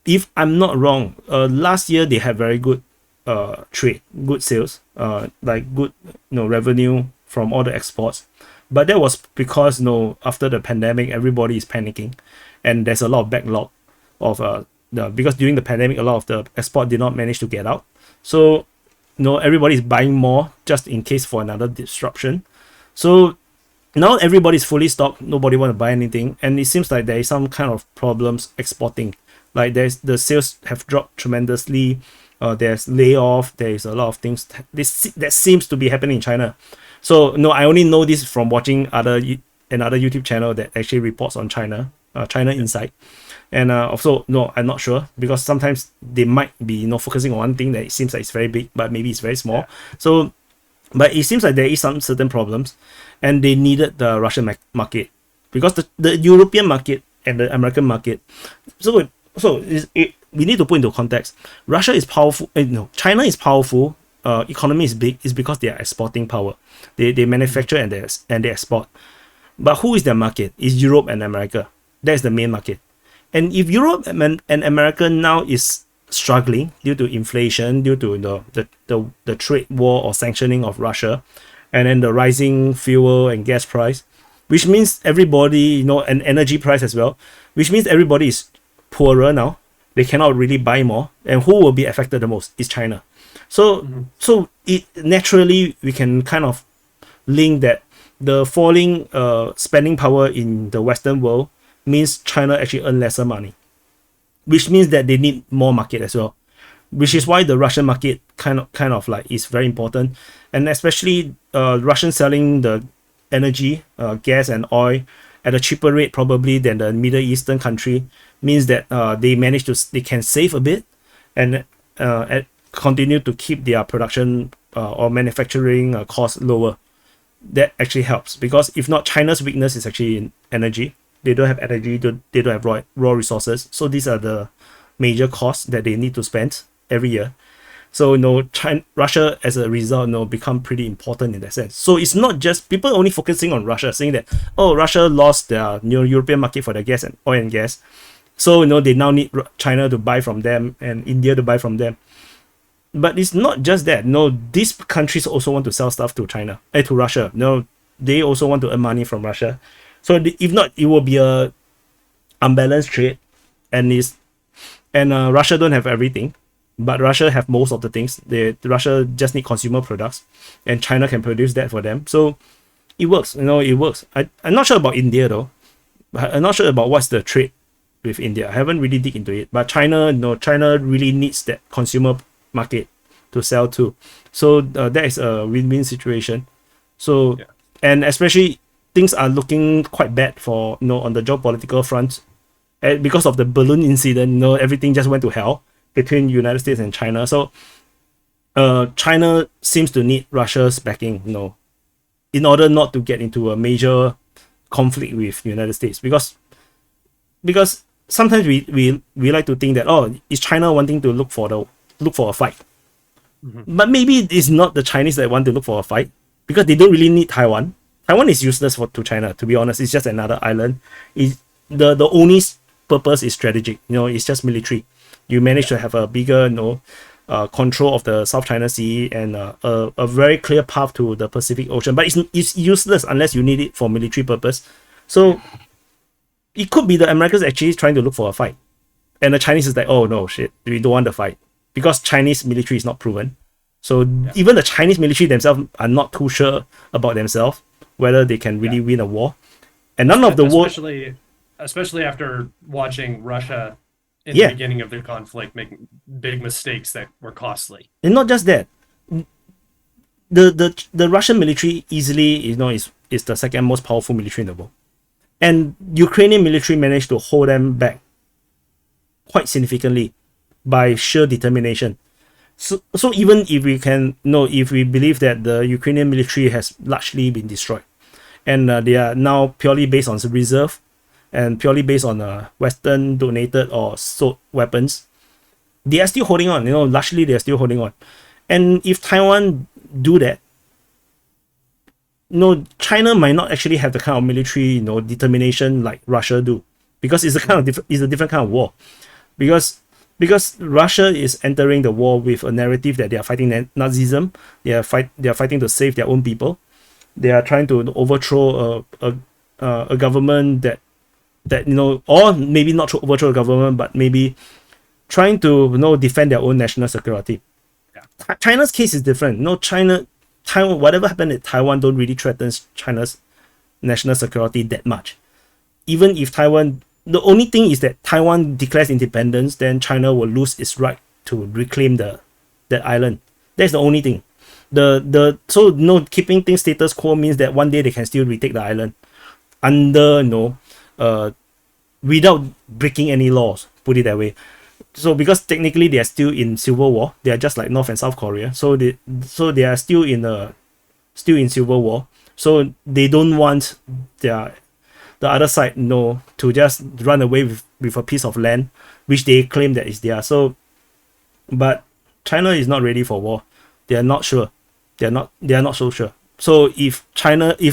if I'm not wrong, last year they had very good trade, good sales, like good revenue from all the exports. But that was because after the pandemic, everybody is panicking, and there's a lot of backlog of because during the pandemic, a lot of the export did not manage to get out. So everybody is buying more just in case for another disruption. So now everybody's fully stocked. Nobody want to buy anything, and it seems like there is some kind of problems exporting. Like the sales have dropped tremendously. There's layoff. There is a lot of things that seems to be happening in China. So I only know this from watching another YouTube channel that actually reports on China, China Insight. And also, no, I'm not sure, because sometimes they might be focusing on one thing that it seems like it's very big, but maybe it's very small. So, but it seems like there is some certain problems, and they needed the Russian market, because the European market and the American market. So we need to put into context. Russia is powerful. China is powerful. Economy is big. Is because they are exporting power. They manufacture and they export. But who is their market? Is Europe and America. That's the main market. And if Europe and America now is struggling due to inflation, due to the trade war or sanctioning of Russia, and then the rising fuel and gas price, which means everybody, and energy price as well, which means everybody is poorer now. They cannot really buy more. And who will be affected the most is China. So it naturally, we can kind of link that the falling spending power in the Western world means China actually earn lesser money, which means that they need more market as well, which is why the Russian market kind of like is very important. And especially Russian selling the energy, gas and oil at a cheaper rate probably than the Middle Eastern country means that they can save a bit and continue to keep their production or manufacturing costs lower. That actually helps, because if not, China's weakness is actually in energy. They don't have energy, they don't have raw resources. So these are the major costs that they need to spend every year. So Russia as a result become pretty important in that sense. So it's not just people only focusing on Russia, saying that Russia lost their European market for their gas and oil and gas. So they now need China to buy from them and India to buy from them. But it's not just that. These countries also want to sell stuff to Russia. They also want to earn money from Russia. So if not, it will be a unbalanced trade, and Russia don't have everything, but Russia have most of the things. Russia just need consumer products, and China can produce that for them. So it works. It works. I'm not sure about India though. I'm not sure about what's the trade with India. I haven't really dig into it. But China really needs that consumer market to sell to. So that is a win-win situation. So and especially things are looking quite bad for on the geopolitical front, because of the balloon incident. Everything just went to hell between United States and China. So China seems to need Russia's backing, in order not to get into a major conflict with United States, because sometimes we like to think that, oh, is China wanting to look for a fight? But maybe it's not the Chinese that want to look for a fight, because they don't really need Taiwan. Taiwan is useless to China, to be honest. It's just another island. The only purpose is strategic. It's just military. You manage to have a bigger, control of the South China Sea and a very clear path to the Pacific Ocean. But it's useless unless you need it for military purpose. So it could be the Americans actually trying to look for a fight, and the Chinese is like, oh no, shit, we don't want the fight, because Chinese military is not proven. So even the Chinese military themselves are not too sure about themselves whether they can really win a war. And none of the war,
especially after watching Russia in the beginning of the conflict make big mistakes that were costly.
And not just that, the Russian military easily, is the second most powerful military in the world. And Ukrainian military managed to hold them back quite significantly by sheer determination. So even if we if we believe that the Ukrainian military has largely been destroyed, and they are now purely based on reserve and purely based on Western donated or sold weapons, they are still holding on. Largely they are still holding on. And if Taiwan do that, China might not actually have the kind of military, determination like Russia do, because it's a different kind of war. Because Russia is entering the war with a narrative that they are fighting Nazism. They are fighting to save their own people. They are trying to overthrow a government that or maybe not overthrow a government, but maybe trying to defend their own national security. Yeah. China's case is different. Taiwan, whatever happened in Taiwan don't really threaten China's national security that much. Even if Taiwan, the only thing is that Taiwan declares independence, then China will lose its right to reclaim that island. That's the only thing. Keeping things status quo means that one day they can still retake the island under without breaking any laws, put it that way. So because technically they are still in civil war, they are just like North and South Korea. So they are still in civil war. So they don't want the other side to just run away with a piece of land which they claim that is theirs. So but China is not ready for war. They are not sure. They are not so sure. So if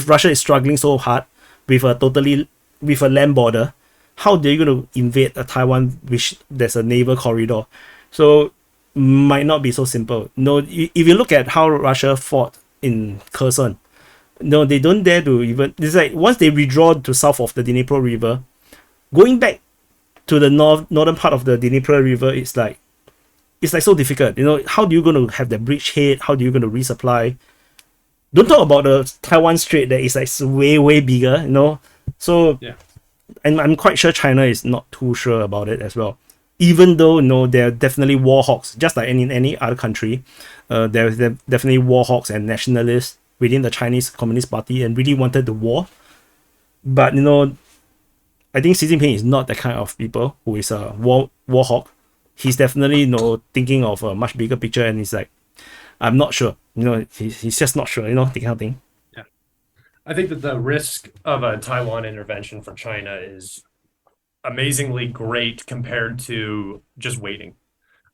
Russia is struggling so hard with a land border, how are they going to invade a Taiwan which there's a naval corridor? So might not be so simple. If you look at how Russia fought in Kherson, they don't dare to even. It's like once they withdraw to south of the Dnipro River, going back to the northern part of the Dnipro River, it's like so difficult. How do you going to have the bridgehead? How do you going to resupply? Don't talk about the Taiwan Strait that is like way, way bigger, So yeah. And I'm quite sure China is not too sure about it as well. Even though, there are definitely war hawks, just like in any other country. There's definitely war hawks and nationalists within the Chinese Communist Party and really wanted the war. But, I think Xi Jinping is not the kind of people who is a war hawk. He's definitely, thinking of a much bigger picture, and he's like, I'm not sure. He's just not sure, that kind of thing.
Yeah. I think that the risk of a Taiwan intervention for China is amazingly great compared to just waiting.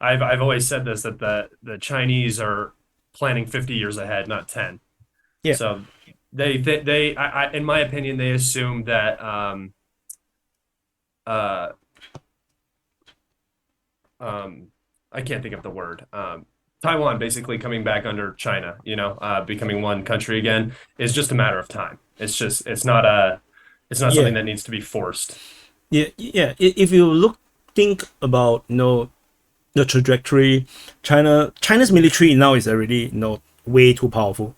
I've always said this, that the Chinese are planning 50 years ahead, not 10.
Yeah.
So they in my opinion, they assume that I can't think of the word. Taiwan basically coming back under China, becoming one country again, is just a matter of time. It's not something that needs to be forced.
Yeah. If you think about the trajectory, China's military now is already way too powerful.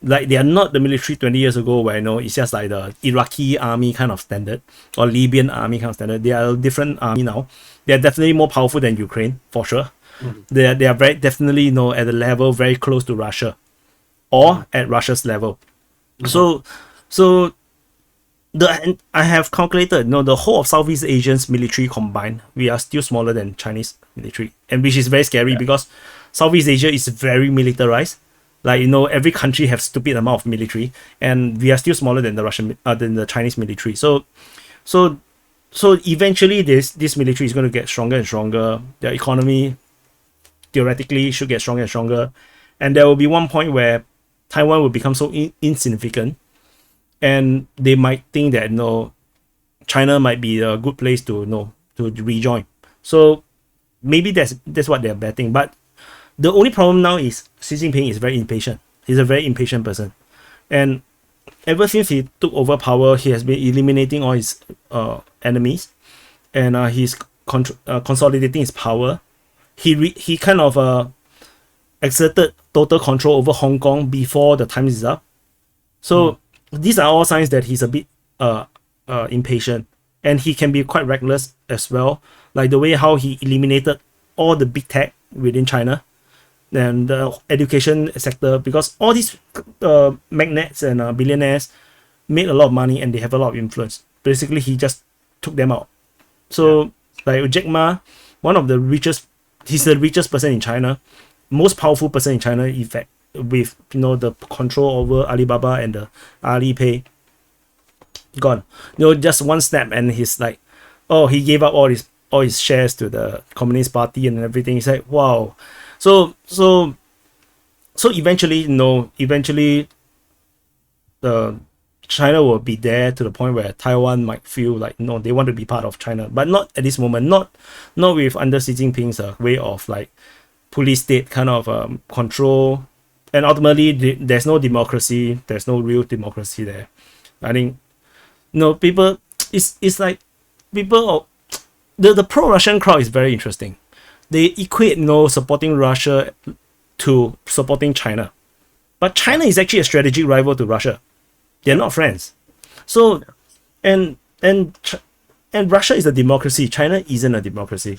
Like they are not the military 20 years ago where it's just like the Iraqi army kind of standard or Libyan army kind of standard. They are a different army now. They are definitely more powerful than Ukraine for sure. Mm-hmm. They are very definitely at a level very close to Russia or at Russia's level. Mm-hmm. So I have calculated the whole of Southeast Asia's military combined, we are still smaller than Chinese military, and which is very scary because Southeast Asia is very militarized. Like every country have stupid amount of military, and we are still smaller than the Chinese military. So so eventually this military is going to get stronger and stronger. Their economy theoretically should get stronger and stronger, and there will be one point where Taiwan will become so insignificant, and they might think that China might be a good place to to rejoin. So maybe that's what they're betting. But the only problem now is Xi Jinping is very impatient. He's a very impatient person, and ever since he took over power, he has been eliminating all his enemies, and he's consolidating his power. He kind of exerted total control over Hong Kong before the time is up. So these are all signs that he's a bit impatient, and he can be quite reckless as well, like the way how he eliminated all the big tech within China and the education sector, because all these magnates and billionaires made a lot of money and they have a lot of influence. Basically, he just took them out. So like Jack Ma, one of the richest, he's the richest person in China, most powerful person in China, in fact, with the control over Alibaba and the Alipay. Gone. Just one snap and he's like, oh, he gave up all his shares to the Communist Party and everything. He's like, wow. So eventually, the China will be there to the point where Taiwan might feel like they want to be part of China, but not at this moment. Not with under Xi Jinping's way of like police state kind of control, and ultimately there's no democracy. There's no real democracy there. I think people. It's like people. The pro-Russian crowd is very interesting. They equate supporting Russia to supporting China, but China is actually a strategic rival to Russia. They're not friends. So, and Russia is a democracy. China isn't a democracy.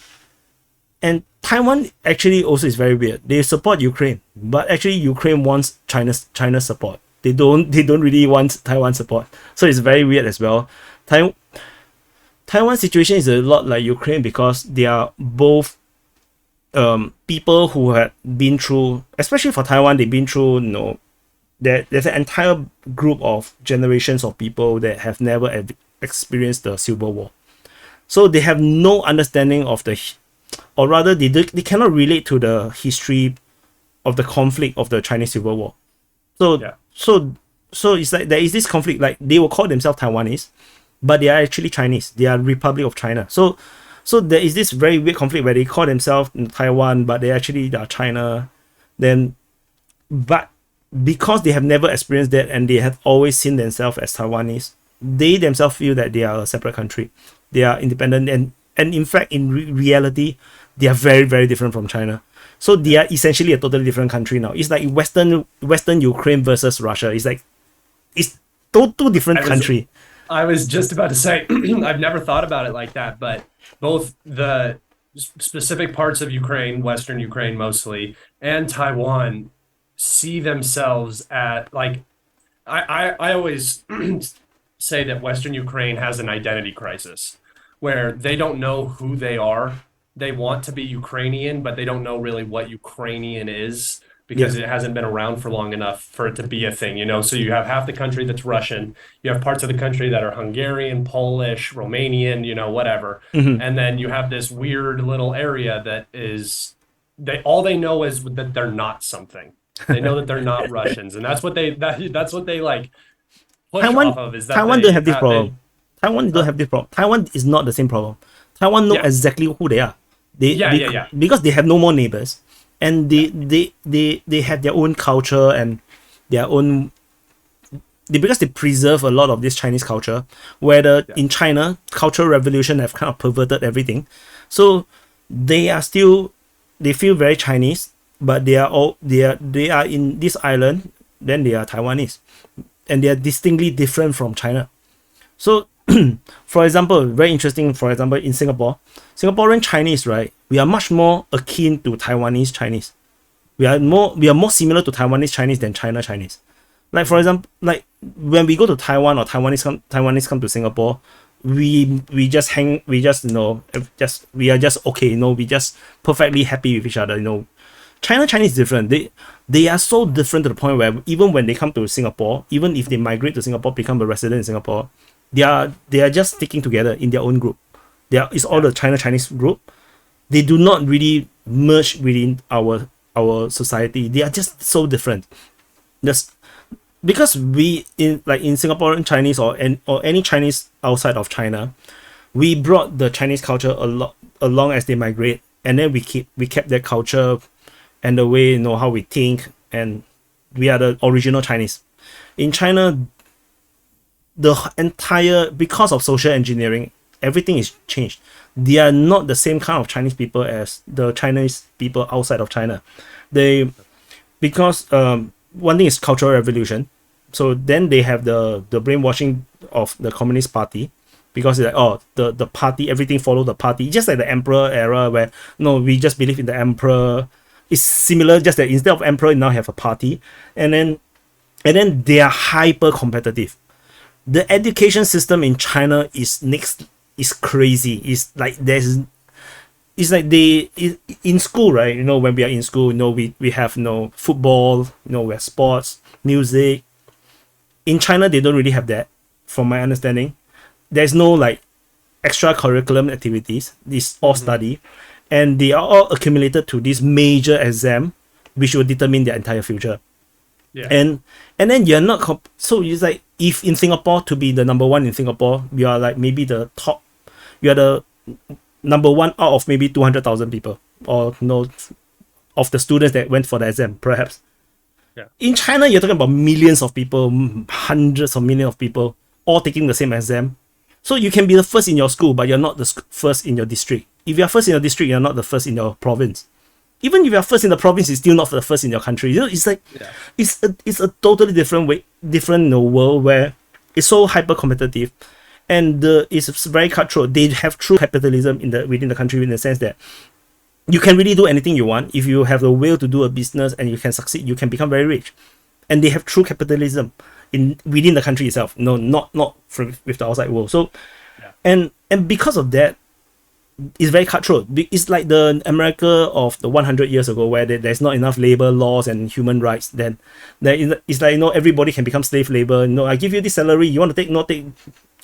And Taiwan actually also is very weird. They support Ukraine, but actually Ukraine wants China's support. They don't really want Taiwan support. So it's very weird as well. Taiwan situation is a lot like Ukraine because they are both people who had been through, especially for Taiwan, they've been through, there's an entire group of generations of people that have never experienced the Civil War. So they have no understanding of or rather they cannot relate to the history of the conflict of the Chinese Civil War. So it's like there is this conflict, like they will call themselves Taiwanese, but they are actually Chinese. They are Republic of China. So there is this very weird conflict where they call themselves Taiwan, but they actually are China. But because they have never experienced that and they have always seen themselves as Taiwanese, they themselves feel that they are a separate country. They are independent, and in fact, in reality, they are very, very different from China. So they are essentially a totally different country now. It's like Western Ukraine versus Russia. It's two different country.
I was just about to say, I've never thought about it like that, but both the specific parts of Ukraine, Western Ukraine mostly, and Taiwan see themselves at, like, I always say that Western Ukraine has an identity crisis where they don't know who they are. They want to be Ukrainian, but they don't know really what Ukrainian is because it hasn't been around for long enough for it to be a thing, So you have half the country that's Russian. You have parts of the country that are Hungarian, Polish, Romanian, whatever. Mm-hmm. And then you have this weird little area that is, all they know is that they're not something. They know that they're not Russians, and that's what they like push off of. Is that
Taiwan don't have this problem? Taiwan don't have this problem. Taiwan is not the same problem. Taiwan know exactly who they are. Because they have no more neighbors, and they have their own culture and their own. Because they preserve a lot of this Chinese culture, where in China, Cultural Revolution have kind of perverted everything, so they feel very Chinese. But they are in this island, then they are Taiwanese, and they are distinctly different from China. So, for example, very interesting. For example, in Singaporean Chinese, right? We are much more akin to Taiwanese Chinese. We are more similar to Taiwanese Chinese than China Chinese. Like for example, like when we go to Taiwan or Taiwanese come to Singapore, we just we are just okay. We just perfectly happy with each other. China Chinese is different. They are so different to the point where even when they come to Singapore, even if they migrate to Singapore, become a resident in Singapore, they are just sticking together in their own group. It's all the Chinese group. They do not really merge within our society. They are just so different. Just because we in Singaporean Chinese or any Chinese outside of China, we brought the Chinese culture along as they migrate, and then we kept that culture and the way how we think, and we are the original Chinese. In China, the entire, because of social engineering, everything is changed. They are not the same kind of Chinese people as the Chinese people outside of China. Because one thing is cultural revolution. So then they have the brainwashing of the Communist Party, because it's like, the party, everything follow the party, just like the emperor era where we just believe in the emperor. It's similar, just that instead of emperor, you now have a party, and then they are hyper competitive. The education system in China is crazy. It's like in school, right? When we are in school, we have football, we have sports, music. In China, they don't really have that, from my understanding. There's no like extra curriculum activities. It's all study, and they are all accumulated to this major exam, which will determine their entire future.
Yeah.
And then you're not so it's like, if in Singapore, to be the number one in Singapore, you are like maybe the top, you are the number one out of maybe 200,000 people, or of the students that went for the exam, perhaps.
Yeah.
In China, you're talking about millions of people, hundreds of millions of people, all taking the same exam. So you can be the first in your school, but you're not the first in your district. If you're first in your district, you're not the first in your province. Even if you're first in the province, it's still not the first in your country. It's like, it's a totally different world where it's so hyper competitive, and it's very cutthroat. They have true capitalism within the country, in the sense that you can really do anything you want. If you have the will to do a business and you can succeed, you can become very rich. And they have true capitalism within the country itself. Not with the outside world. So, and because of that, it's very cutthroat. It's like the America of the 100 years ago, where there's not enough labor laws and human rights. Then it's like everybody can become slave labor. I give you this salary, you want to take,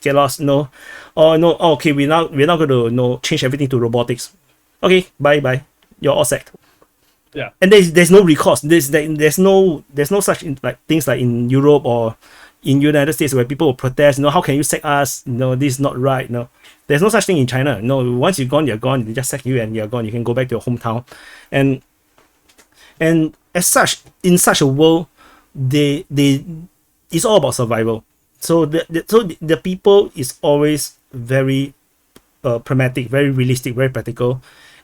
get lost. Okay, we're now going to change everything to robotics. Okay, bye, you're all sacked.
Yeah.
And there's no recourse. There's no such things like in Europe or in United States, where people will protest. How can you sack us? This is not right. There's no such thing in China. Once you're gone, you're gone. They just sack you and you're gone. You can go back to your hometown. And as such, in such a world, it's all about survival. So the people is always very pragmatic, very realistic, very practical,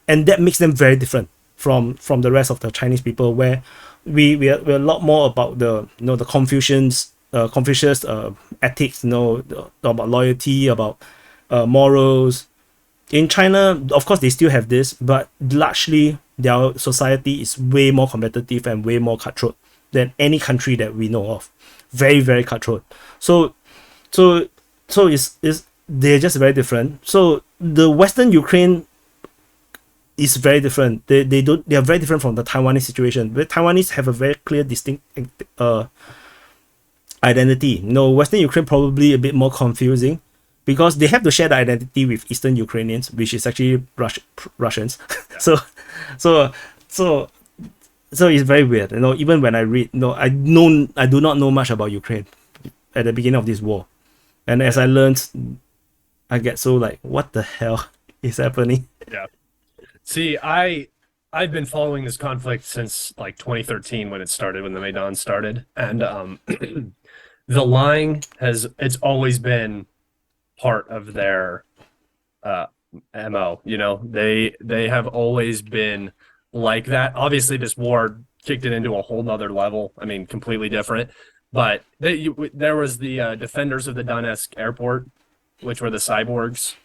and that makes them very different from the rest of the Chinese people, where we're a lot more about the Confucius ethics, about loyalty, about morals. In China, of course, they still have this, but largely their society is way more competitive and way more cutthroat than any country that we know of. Very, very cutthroat. So it's they're just very different. So the Western Ukraine is very different. They are very different from the Taiwanese situation. The Taiwanese have a very clear, distinct identity. Western Ukraine probably a bit more confusing, because they have to share the identity with Eastern Ukrainians, which is actually Russians.
Yeah.
So it's very weird. Even when I read, I do not know much about Ukraine at the beginning of this war, and as I learned, I get so like, what the hell is happening?
Yeah. See, I've been following this conflict since like 2013, when the Maidan started, and the lying it's always been part of their MO. They have always been like that. Obviously, this war kicked it into a whole nother level. I mean, completely different. But there was the defenders of the Donetsk airport, which were the cyborgs,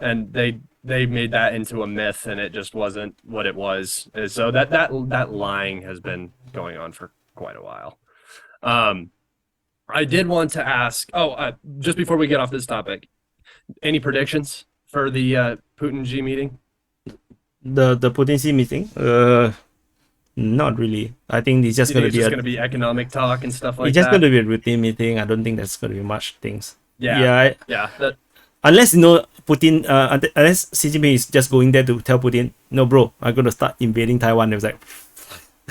and they made that into a myth, and it just wasn't what it was. And so that lying has been going on for quite a while. I did want to ask, just before we get off this topic, any predictions for the Putin-Xi meeting?
The Putin-Xi meeting? Not really. I think it's just going to
be economic talk and stuff like that.
It's just going to be a routine meeting. I don't think there's going to be much things.
Yeah.
unless Putin, unless Xi Jinping is just going there to tell Putin, no, bro, I'm going to start invading Taiwan. It was like,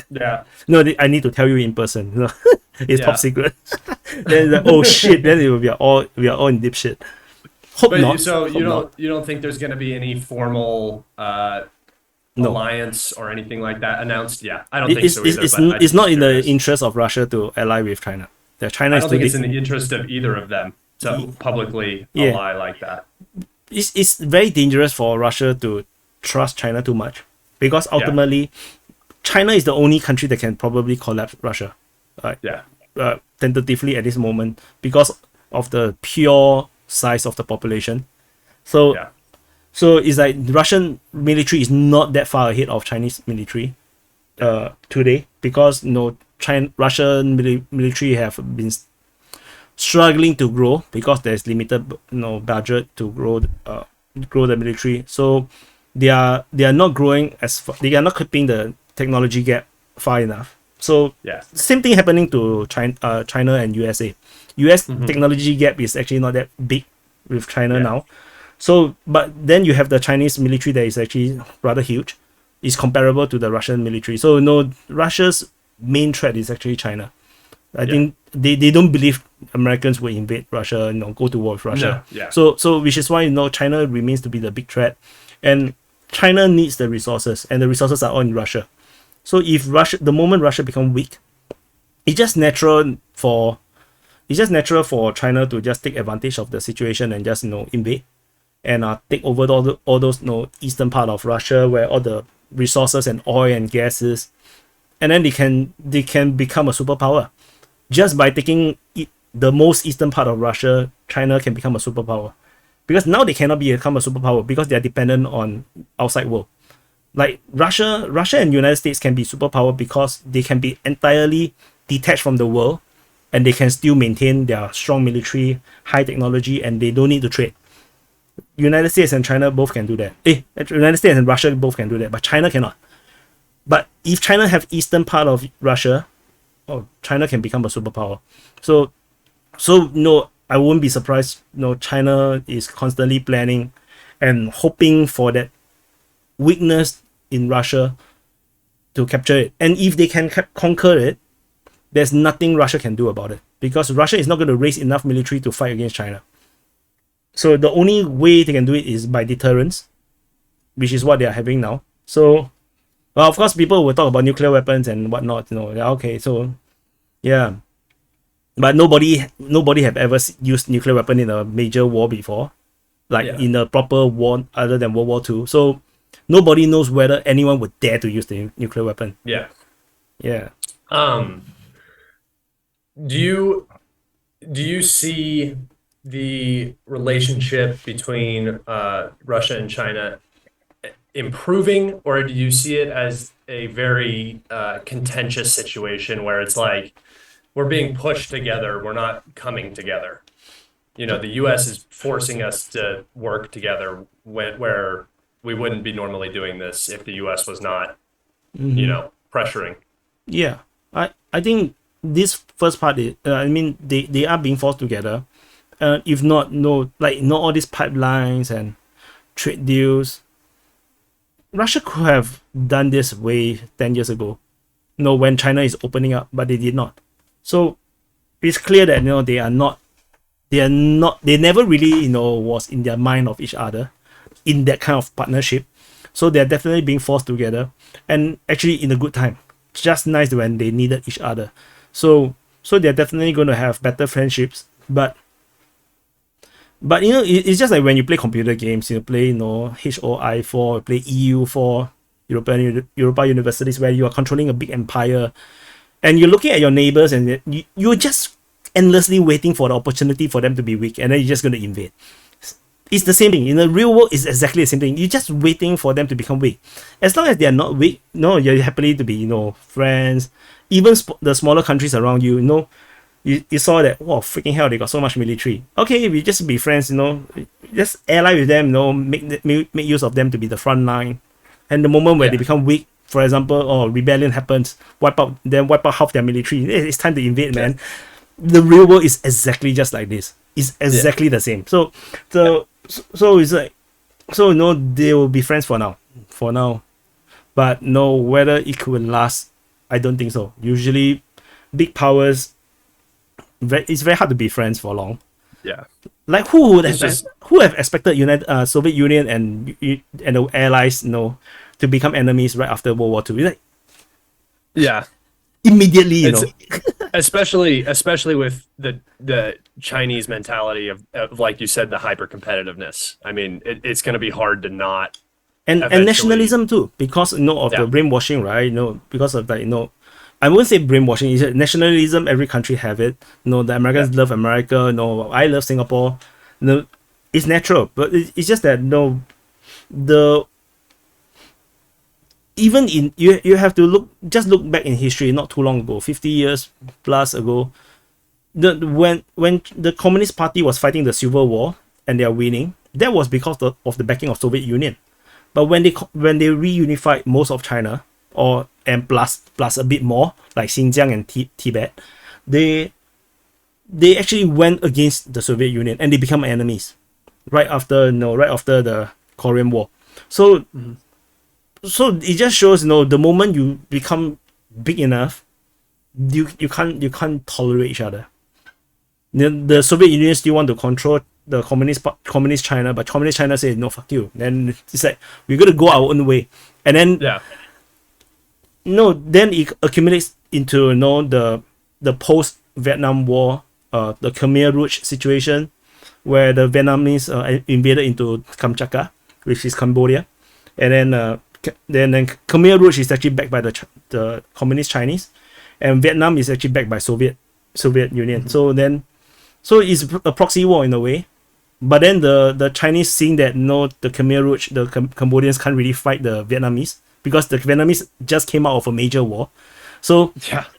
Yeah.
no, I need to tell you in person. It's top
Yeah.
secret. Then like, oh shit, then we are all in deep shit. Hope
But
not.
so
Hope
you
not.
don't think there's going to be any formal
No.
alliance or anything like that announced? Yeah, I don't think so either.
It's,
But I
it's
just
not
was
in the
curious.
interest of Russia to ally with China. China
I
is
don't
too
think it's
big.
in the interest of either of them to publicly
Yeah.
ally like that.
It's very dangerous for Russia to trust China too much, because ultimately China is the only country that can probably collapse Russia, right?
Yeah.
Tentatively at this moment, because of the pure size of the population. So
Yeah.
so it's like the Russian military is not that far ahead of Chinese military today, because Russian military have been struggling to grow because there's limited budget to grow the military. So they are not growing they are not keeping the technology gap far enough. So
Yeah.
same thing happening to China and USA. US technology gap is actually not that big with China now. So, but then you have the Chinese military that is actually rather huge. It's comparable to the Russian military. So, Russia's main threat is actually China. I think they don't believe Americans will invade Russia, go to war with Russia.
No, yeah.
So which is why China remains to be the big threat, and China needs the resources, and the resources are all in Russia. So if the moment Russia become weak, it's just natural for China to just take advantage of the situation and just invade and take over all those eastern part of Russia where all the resources and oil and gases, and then they can become a superpower. Just by taking the most eastern part of Russia, China can become a superpower. Because now they cannot become a superpower because they are dependent on outside world. Like Russia and United States can be superpower because they can be entirely detached from the world, and they can still maintain their strong military, high technology, and they don't need to trade. United States and China both can do that. United States and Russia both can do that, but China cannot. But if China have eastern part of Russia, China can become a superpower. So no, I won't be surprised. China is constantly planning and hoping for that weakness in Russia to capture it. And if they can conquer it, there's nothing Russia can do about it, because Russia is not going to raise enough military to fight against China. So the only way they can do it is by deterrence, which is what they are having now. So, well, of course, people will talk about nuclear weapons and whatnot. Okay, so yeah, but nobody have ever used nuclear weapon in a major war before, in a proper war other than World War II. So nobody knows whether anyone would dare to use the nuclear weapon.
Yeah.
Yeah.
Do you see the relationship between Russia and China improving, or do you see it as a very contentious situation where it's like we're being pushed together, we're not coming together? The U.S. is forcing us to work together where we wouldn't be normally doing this if the U.S. was not, pressuring.
Yeah, I think this first part is, they are being forced together. If not, not all these pipelines and trade deals. Russia could have done this way 10 years ago, when China is opening up, but they did not. So it's clear that they never really was in their mind of each other in that kind of partnership. So they're definitely being forced together, and actually in a good time. It's just nice when they needed each other. So they're definitely going to have better friendships, but it's just like when you play computer games, you play HOI4, you play EU4, European universities, where you are controlling a big empire, and you're looking at your neighbors, and you're just endlessly waiting for the opportunity for them to be weak, and then you're just going to invade. It's the same thing. In the real world, it's exactly the same thing. You're just waiting for them to become weak. As long as they are not weak, you're happily to be, friends. Even the smaller countries around you, you saw that, wow, freaking hell, they got so much military. Okay, we just be friends, just ally with them, make use of them to be the front line. And the moment where they become weak, for example, rebellion happens, wipe out half their military. It's time to invade, man. The real world is exactly just like this. It's exactly the same. So so it's like, so they will be friends for now, but no, whether it could last, I don't think so. Usually, big powers, it's very hard to be friends for long.
Yeah.
Like who would have
It's just
who have expected Soviet Union and the allies to become enemies right after World War II? Like
yeah.
immediately,
It's especially with the Chinese mentality of like you said, the hyper competitiveness. I mean, it's going to be hard to not
and
eventually.
nationalism too, because of the
Yeah.
brainwashing, right? Because of that, I wouldn't say brainwashing. It's nationalism. Every country have it. The Americans love America. I love Singapore. It's natural, but it's just that the even in you have to look back in history, not too long ago, 50 years plus ago, when the Communist Party was fighting the Civil War and they are winning, that was because of the backing of Soviet Union. But when they reunified most of China, and plus a bit more like Xinjiang and Tibet, they actually went against the Soviet Union and they become enemies right after the Korean War. So so it just shows the moment you become big enough, you can't tolerate each other. The Soviet Union still want to control the communist China, but communist China said no, fuck you. Then it's like we're gonna go our own way, and then then it accumulates into the post Vietnam War, the Khmer Rouge situation, where the Vietnamese invaded into Kamchatka, which is Cambodia, and then Khmer Rouge is actually backed by the communist Chinese, and Vietnam is actually backed by Soviet Union. So it's a proxy war in a way, but then the Chinese seeing that the Khmer Rouge, the Cambodians can't really fight the Vietnamese because the Vietnamese just came out of a major war. So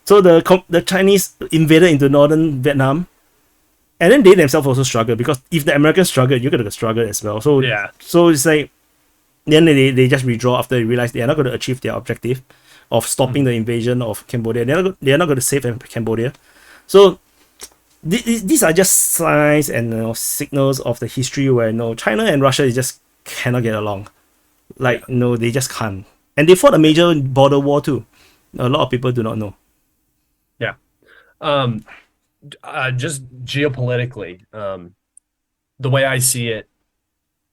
the Chinese invaded into northern Vietnam, and then they themselves also struggle, because if the Americans struggle, you're gonna struggle as well. So it's like then they just withdraw after they realize they are not going to achieve their objective of stopping the invasion of Cambodia. They are not going to save Cambodia. So these are just signs and signals of the history where China and Russia just cannot get along. Like they just can't. And they fought a major border war too. A lot of people do not know.
Yeah. Just geopolitically, the way I see it,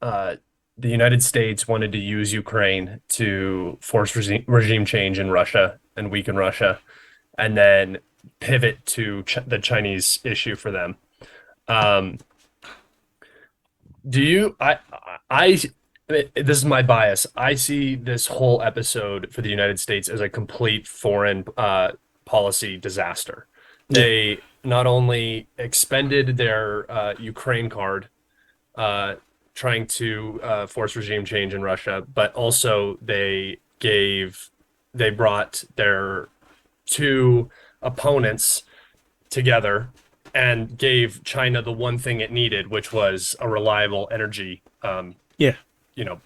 the United States wanted to use Ukraine to force regime change in Russia and weaken Russia, and then pivot to the Chinese issue for them. This is my bias. I see this whole episode for the United States as a complete foreign policy disaster. They not only expended their Ukraine card, trying to force regime change in Russia, but also they brought their two opponents together and gave China the one thing it needed, which was a reliable energy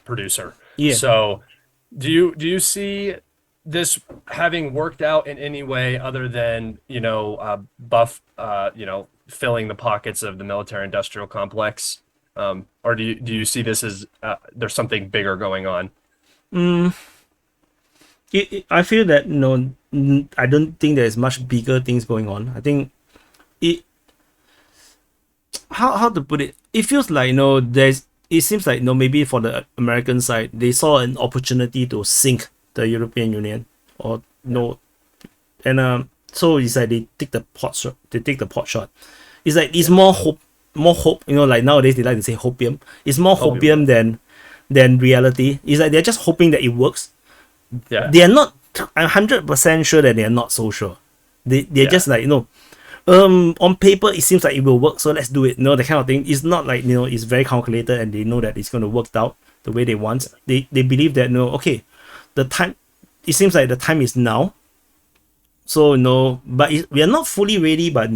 producer. So do you see this having worked out in any way other than filling the pockets of the military industrial complex? Or do you see this as there's something bigger going on?
I feel that I don't think there's much bigger things going on. I think how to put it? It feels like it seems like maybe for the American side they saw an opportunity to sink the European Union, or and so it's like they take the pot shot. It's like it's more hope. Like nowadays they like to say hopium. It's more hopium than reality. It's like they're just hoping that it works. They are not 100% sure that they are not so sure. They're just like on paper it seems like it will work, so let's do it. That kind of thing. It's not like it's very calculated and they know that it's going to work out the way they want. They believe that okay, the time, it seems like the time is now. So but we are not fully ready, but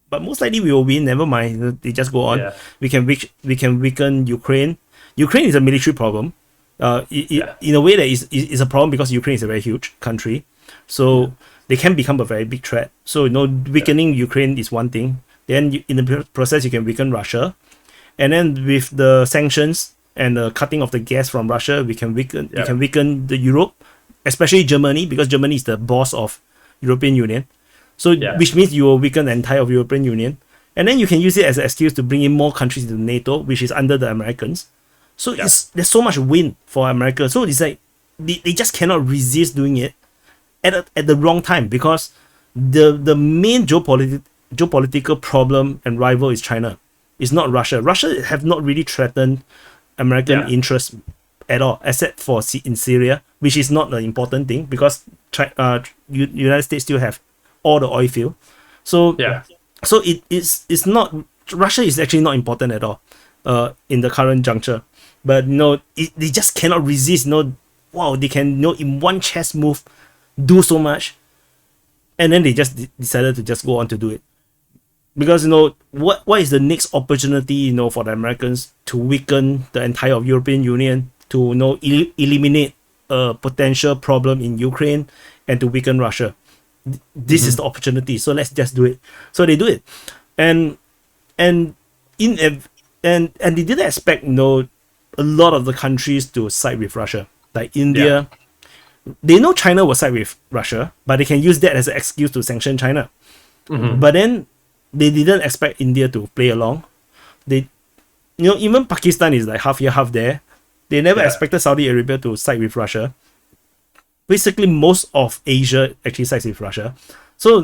but most likely we will win. Never mind. They just go on. We can weaken Ukraine. Ukraine is a military problem. In a way that is a problem because Ukraine is a very huge country. So they can become a very big threat. So weakening Ukraine is one thing. Then in the process you can weaken Russia, and then with the sanctions and the cutting of the gas from Russia, we can weaken the Europe, especially Germany, because Germany is the boss of European Union. So which means you will weaken the entire European Union, and then you can use it as an excuse to bring in more countries into NATO, which is under the Americans. So there's so much win for America. So it's like they just cannot resist doing it at the wrong time, because the main geopolitical problem and rival is China. It's not Russia. Russia have not really threatened American interests at all, except for in Syria, which is not an important thing because United States still have all the oil field. So so it's not, Russia is actually not important at all in the current juncture. But they just cannot resist. Wow, they can in one chess move do so much, and then they just decided to just go on to do it. Because what is the next opportunity for the Americans to weaken the entire of European Union, to eliminate a potential problem in Ukraine, and to weaken Russia? This is the opportunity, so let's just do it. So they do it, and they didn't expect a lot of the countries to side with Russia, like India. They know China will side with Russia, but they can use that as an excuse to sanction China. But then they didn't expect India to play along. They, even Pakistan is like half here, half there. They never expected Saudi Arabia to side with Russia. Basically, most of Asia actually sides with Russia. So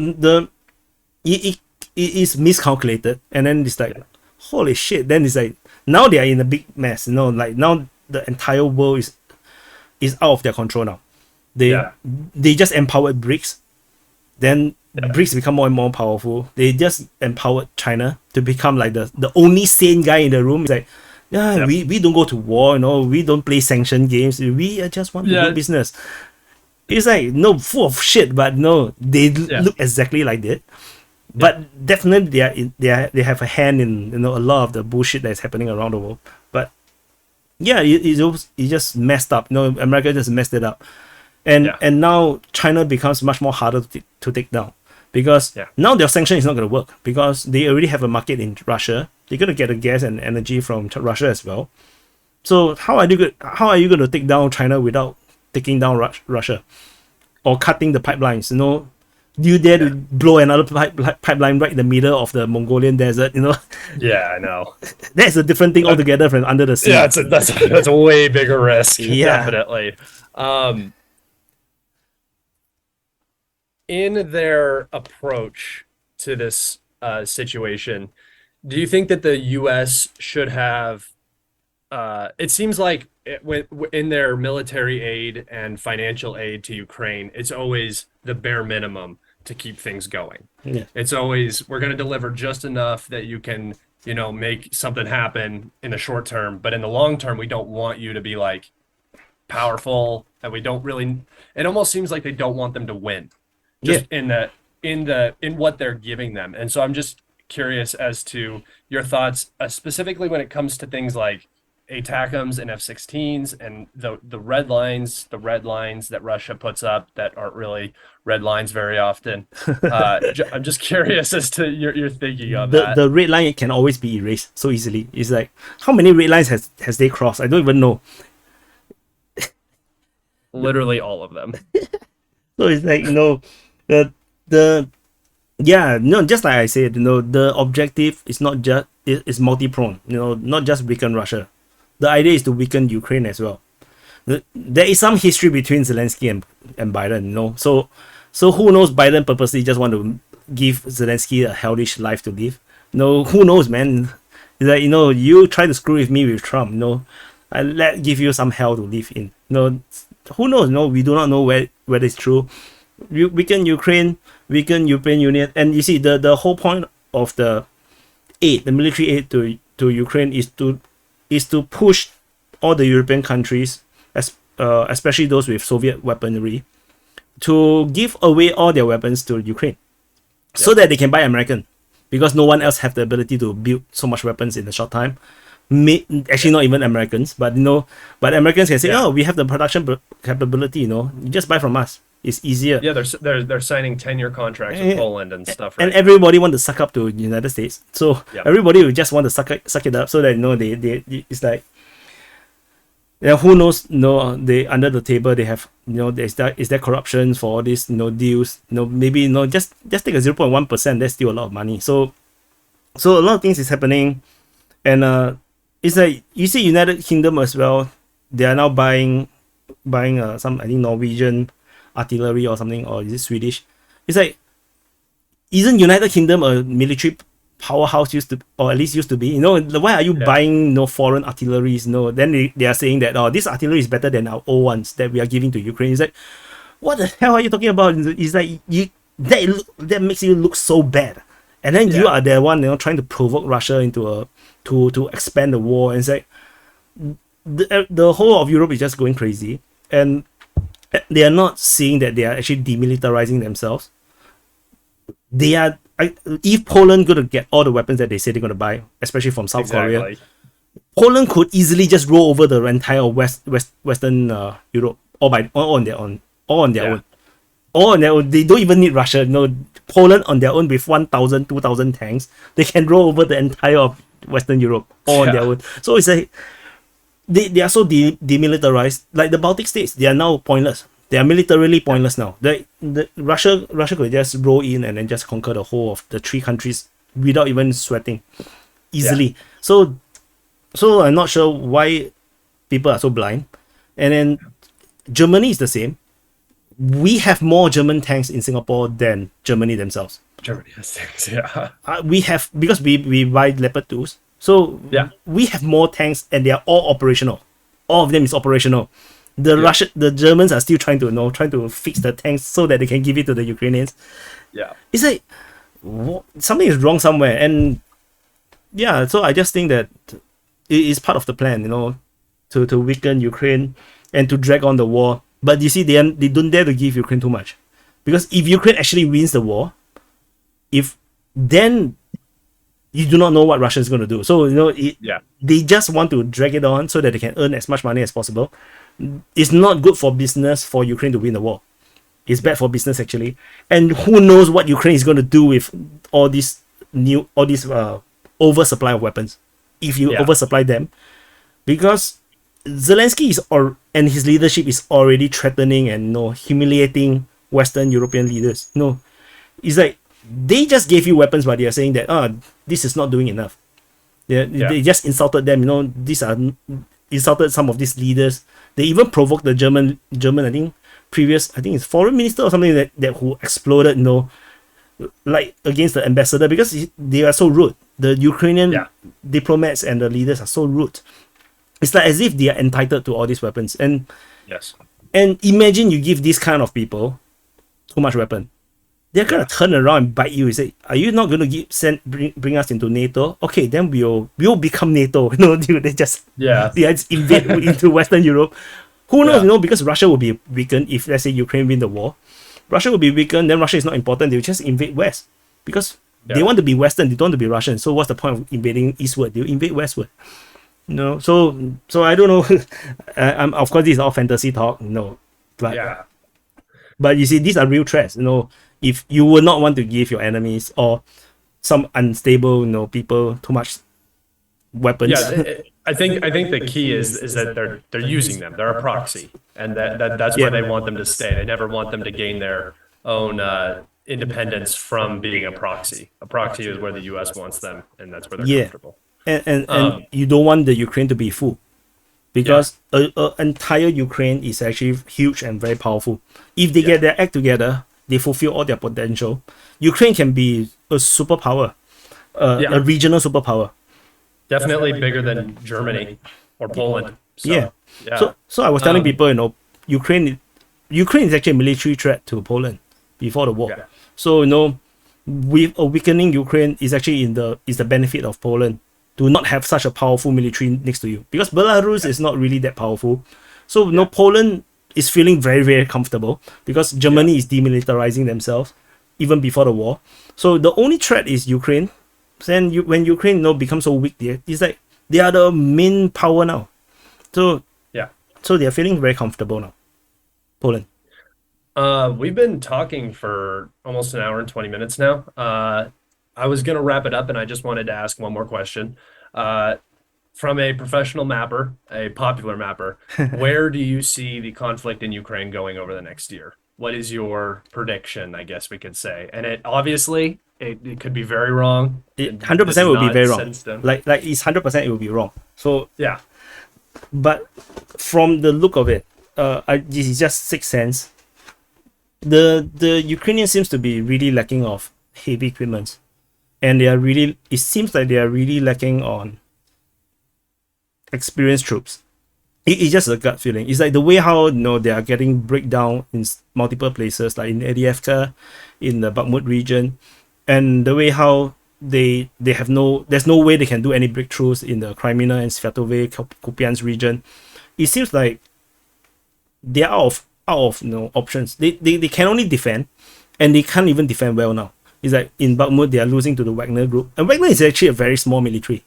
it is miscalculated, and then it's like, holy shit. Then it's like, now they are in a big mess. Like now the entire world is out of their control now. They just empowered BRICS. Then BRICS become more and more powerful. They just empowered China to become like the only sane guy in the room. It's like, we don't go to war, we don't play sanction games. We just want to do business. It's like, full of shit, but they look exactly like that. But definitely they have a hand in a lot of the bullshit that's happening around the world. But it just messed up. America just messed it up. And now China becomes much more harder to take down, because now their sanction is not going to work, because they already have a market in Russia. They're going to get the gas and energy from Russia as well. So how are you going to take down China without taking down Russia or cutting the pipelines? Do you dare to blow another pipeline right in the middle of the Mongolian desert?
Yeah, I know.
That's a different thing altogether from under the sea.
Yeah, that's a way bigger risk. Definitely. In their approach to this situation, do you think that the U.S. should have? It seems like in their military aid and financial aid to Ukraine, it's always the bare minimum to keep things going. It's always, we're going to deliver just enough that you can, make something happen in the short term, but in the long term, we don't want you to be like powerful, and we don't really. It almost seems like they don't want them to win, just in what they're giving them. And so I'm just curious as to your thoughts, specifically when it comes to things like ATACMs and F-16s and the red lines that Russia puts up that aren't really red lines very often. I'm just curious as to your thinking on that.
The red line can always be erased so easily. It's like, how many red lines has they crossed? I don't even know.
Literally all of them.
So it's like, just like I said, the objective is not just, it's multi-pronged, not just weaken Russia. The idea is to weaken Ukraine as well. There is some history between Zelensky and Biden, So who knows, Biden purposely just want to give Zelensky a hellish life to live. Who knows, man? It's like, you try to screw with me with Trump, I give you some hell to live in. Who knows? We do not know whether it's true. Weaken Ukraine, weaken European Union. And you see, the whole point of the military aid to Ukraine is to push all the European countries, especially those with Soviet weaponry, to give away all their weapons to Ukraine, so that they can buy American, because no one else have the ability to build so much weapons in a short time. Actually, not even Americans, but Americans can say, we have the production capability. You just buy from us. It's easier.
Yeah, they're signing 10-year contracts with Poland and stuff, right?
And everybody want to suck up to United States. So everybody will just want to suck it up so that they it's like, yeah, who knows? They under the table they have is there corruption for all these deals? Maybe just take a 0.1%. That's still a lot of money. So a lot of things is happening, and it's like you see United Kingdom as well. They are now buying some, I think, Norwegian artillery or something, or is it Swedish? It's like, isn't United Kingdom a military powerhouse or at least used to be? Why are you buying foreign artilleries? Then they are saying that this artillery is better than our old ones that we are giving to Ukraine. It's like, what the hell are you talking about? It's like that makes you look so bad, and then you are the one trying to provoke Russia into to expand the war. And it's like the whole of Europe is just going crazy, and they are not seeing that they are actually demilitarizing themselves. They are. If Poland going to get all the weapons that they say they're going to buy, especially from South Korea, Poland could easily just roll over the entire Western Europe all on their own. They don't even need Russia. Poland on their own with 1,000, 2,000 tanks, they can roll over the entire of Western Europe all on their own. So it's like they are so demilitarized. Like the Baltic states, they are now pointless. They are militarily pointless now. Russia could just roll in and then just conquer the whole of the 3 countries without even sweating easily. So I'm not sure why people are so blind. And then Germany is the same. We have more German tanks in Singapore than Germany themselves.
Germany has tanks, yeah.
We have, because we buy Leopard 2s. So we have more tanks and they are all operational. All of them is operational. The Germans are still trying to fix the tanks so that they can give it to the Ukrainians.
Yeah,
it's like something is wrong somewhere, and so I just think that it is part of the plan, to weaken Ukraine and to drag on the war. But you see, they don't dare to give Ukraine too much, because if Ukraine actually wins the war, then you do not know what Russia is going to do. So they just want to drag it on so that they can earn as much money as possible. It's not good for business for Ukraine to win the war. It's bad for business actually. And who knows what Ukraine is going to do with all this oversupply of weapons if you oversupply them, because Zelensky and his leadership is already threatening and humiliating Western European leaders. It's like they just gave you weapons, but they are saying that this is not doing enough. They just insulted them. Insulted some of these leaders. They even provoked the German I think it's foreign minister or something that who exploded, like against the ambassador, because they are so rude. The Ukrainian diplomats and the leaders are so rude. It's like as if they are entitled to all these weapons. And imagine you give these kind of people too much weapon. They're gonna turn around and bite you and say, "Are you not gonna bring us into NATO? Okay, then we'll become NATO." They just invade into Western Europe. Who knows? Because Russia will be weakened if, let's say, Ukraine win the war. Russia will be weakened. Then Russia is not important. They will just invade West because they want to be Western. They don't want to be Russian. So what's the point of invading eastward? They'll invade westward. So I don't know. Of course, this is all fantasy talk. But you see, these are real threats. If you would not want to give your enemies or some unstable, people too much weapons.
I think the key is that they're using them. They're a proxy, and that's where they want them to stay. They never want them to gain their own independence from being a proxy. A proxy is where the U.S. wants them, and that's where they're comfortable.
And you don't want the Ukraine to be full, because an entire Ukraine is actually huge and very powerful. If they get their act together, they fulfill all their potential. Ukraine can be a superpower, a regional superpower.
Definitely bigger than Germany or Poland.
So I was telling people, Ukraine is actually a military threat to Poland before the war. So with a weakening Ukraine is actually is the benefit of Poland to not have such a powerful military next to you, because Belarus is not really that powerful. So Poland is feeling very, very comfortable because Germany is demilitarizing themselves even before the war. So the only threat is Ukraine. Then when Ukraine becomes so weak, it's like they are the main power now. So they are feeling very comfortable now. Poland.
We've been talking for almost an hour and 20 minutes now. I was gonna wrap it up, and I just wanted to ask one more question. Uh, from a professional mapper, a popular mapper, where do you see the conflict in Ukraine going over the next year? What is your prediction, I guess we could say? And it obviously it could be very wrong.
It
And this
100%
is
will be
not
very
set
wrong.
in stone.
Like it's 100% it will be wrong. So,
Yeah,
but from the look of it, this is just 6 cents. The Ukrainian seems to be really lacking of heavy equipment, and they are really. It seems like they are really lacking on experienced troops. It's just a gut feeling. It's like the way how they are getting breakdown in multiple places, like in Adievka, in the Bakhmut region, and the way how they have there's no way they can do any breakthroughs in the Crimea and Sviatove Kupiansk region. It seems like they're out of options. They can only defend, and they can't even defend well now. It's like in Bakhmut they are losing to the Wagner group, and Wagner is actually a very small military.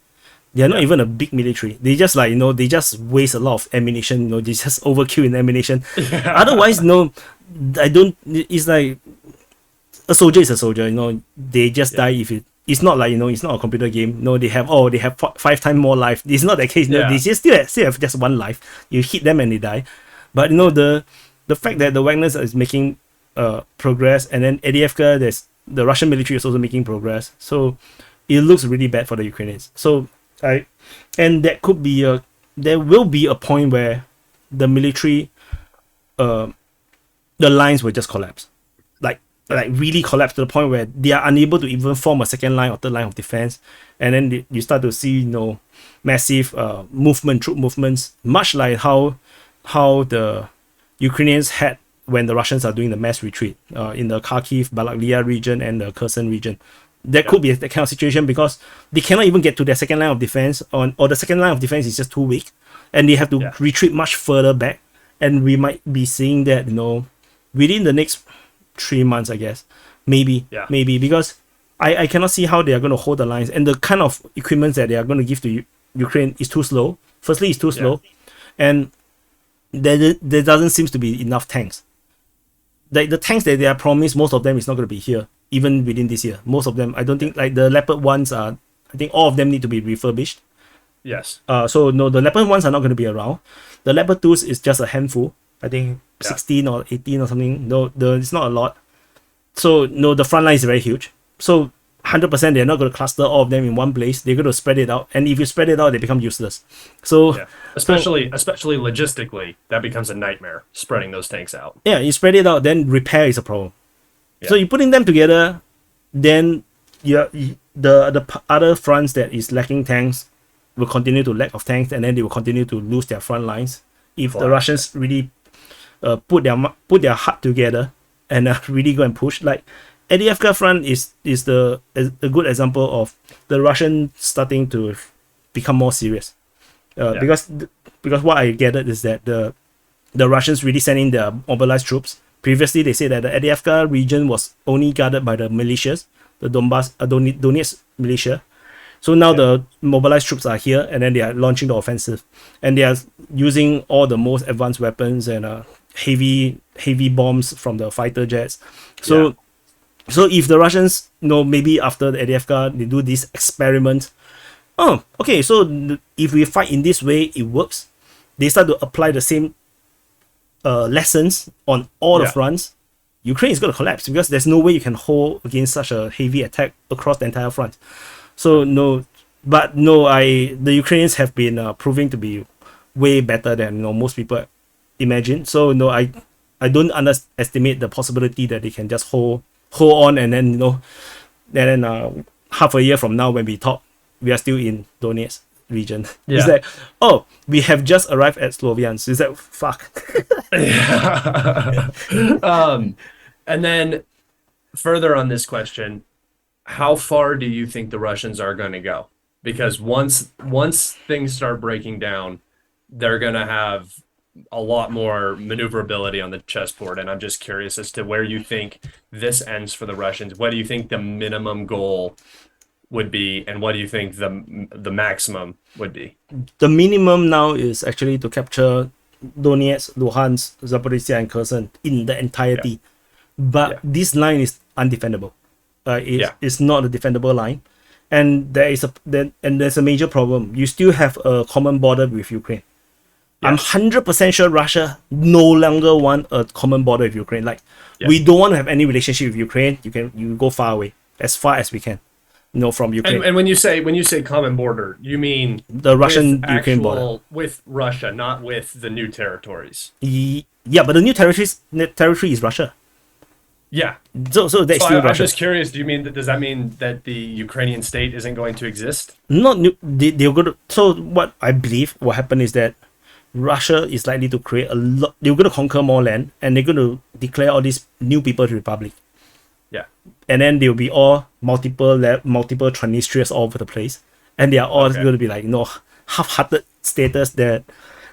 They are not even a big military. They just they just waste a lot of ammunition. They just overkill in ammunition. Otherwise, I don't. It's like a soldier is a soldier. They just die if it. It's not like it's not a computer game. No, they have 5 times more life. It's not the case. No, they just still have just one life. You hit them and they die. But the fact that the Wagners is making progress, and then Adievka, there's the Russian military is also making progress. So it looks really bad for the Ukrainians. So and there will be a point where the military, the lines will just collapse, like really collapse to the point where they are unable to even form a second line or third line of defense, and then you start to see massive troop movements, much like how the Ukrainians had when the Russians are doing the mass retreat in the Kharkiv, Balaklia region and the Kherson region. There could be that kind of situation because they cannot even get to their second line of defense, or the second line of defense is just too weak, and they have to retreat much further back. And we might be seeing that within the next 3 months, I guess, maybe because I cannot see how they are going to hold the lines, and the kind of equipment that they are going to give to Ukraine is too slow. Firstly, it's too slow, and there doesn't seem to be enough tanks. Like the tanks that they are promised, most of them is not going to be here even within this year. Most of them, I don't think, like the Leopard ones are. I think all of them need to be refurbished.
yes,
So no, the Leopard ones are not going to be around. The Leopard 2s is just a handful. I think 16 or 18 or something. No, it's not a lot. So no, the front line is very huge. So 100% they're not going to cluster all of them in one place. They're going to spread it out, and if you spread it out, they become useless. So
especially logistically, that becomes a nightmare spreading those tanks out.
Yeah, you spread it out, then repair is a problem. So you're putting them together, then the other fronts that is lacking tanks will continue to lack of tanks, and then they will continue to lose their front lines. If the Russians really put their heart together and really go and push, like Adievka front is a good example of the Russians starting to become more serious. Because what I gathered is that the Russians really sent in their mobilized troops. Previously, they said that the Adievka region was only guarded by the militias, the Donetsk militia. So now the mobilized troops are here, and then they are launching the offensive, and they are using all the most advanced weapons and heavy bombs from the fighter jets. So if the Russians, maybe after the Adievka, they do this experiment. Oh, okay. So if we fight in this way, it works. They start to apply the same lessons on all the fronts. Ukraine is going to collapse because there's no way you can hold against such a heavy attack across the entire front. So the Ukrainians have been proving to be way better than most people imagine. So I don't underestimate the possibility that they can just hold on, and then half a year from now when we talk, we are still in Donetsk region. It's like, we have just arrived at Sloviansk. Is that fuck?
And then further on this question, how far do you think the Russians are going to go? Because once things start breaking down, they're going to have a lot more maneuverability on the chessboard. And I'm just curious as to where you think this ends for the Russians. What do you think the minimum goal would be, and what do you think the maximum would be?
The minimum now is actually to capture Donetsk, Luhansk, Zaporizhia, and Kherson in the entirety. But this line is undefendable. It's not a defendable line, and there's a major problem. You still have a common border with Ukraine. I'm 100% sure Russia no longer want a common border with Ukraine. Like we don't want to have any relationship with Ukraine. You go far away, as far as we can, from Ukraine.
And when you say common border, you mean
the Russian-Ukraine border
with Russia, not with the new territories.
Yeah, but the new territory is Russia.
Yeah.
So that's still Russia.
I'm just curious. Does that mean that the Ukrainian state isn't going to exist?
Not new. They're going to. So what I believe will happen is that Russia is likely to create a lot. They're going to conquer more land, and they're going to declare all these new People's Republic.
Yeah.
And then they'll be all multiple Transnistrias all over the place, and they are all going to be like half-hearted status that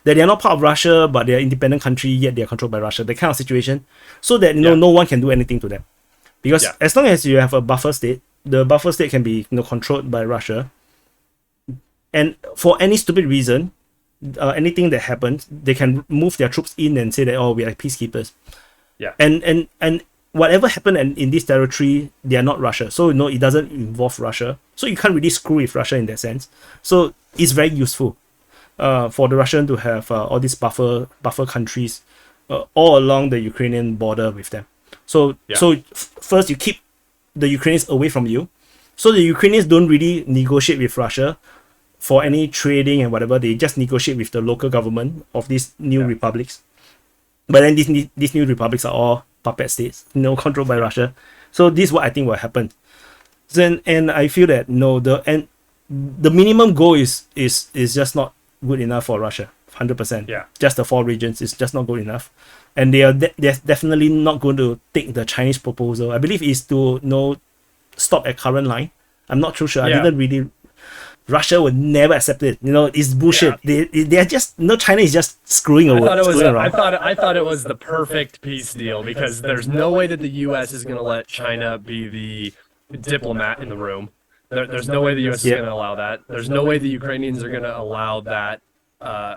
they are not part of Russia, but they are independent country, yet they are controlled by Russia. That kind of situation, so that no one can do anything to them, because as long as you have a buffer state, the buffer state can be controlled by Russia, and for any stupid reason, anything that happens, they can move their troops in and say that we are peacekeepers.
Yeah.
And whatever happened in this territory, they are not Russia, so it doesn't involve Russia. So you can't really screw with Russia in that sense. So it's very useful. For the Russian to have all these buffer countries all along the Ukrainian border with them. So first you keep the Ukrainians away from you, so the Ukrainians don't really negotiate with Russia for any trading and whatever. They just negotiate with the local government of these new republics. But then these new republics are all puppet states, controlled by Russia. So this is what I think will happen. Then and I feel that the minimum goal is just not good enough for Russia. 100%.
Yeah.
Just the 4 regions is just not good enough, and they're definitely not going to take the Chinese proposal. I believe is to stop at current line. I'm not too sure. I didn't really. Russia would never accept it. It's bullshit.
Yeah.
They are just China is just screwing around.
I thought it was the perfect peace deal, because there's no way that the U.S. is going to let China be the diplomat in the room. There's no way the U.S. is going to allow that. There's no way the Ukrainians are going to allow that.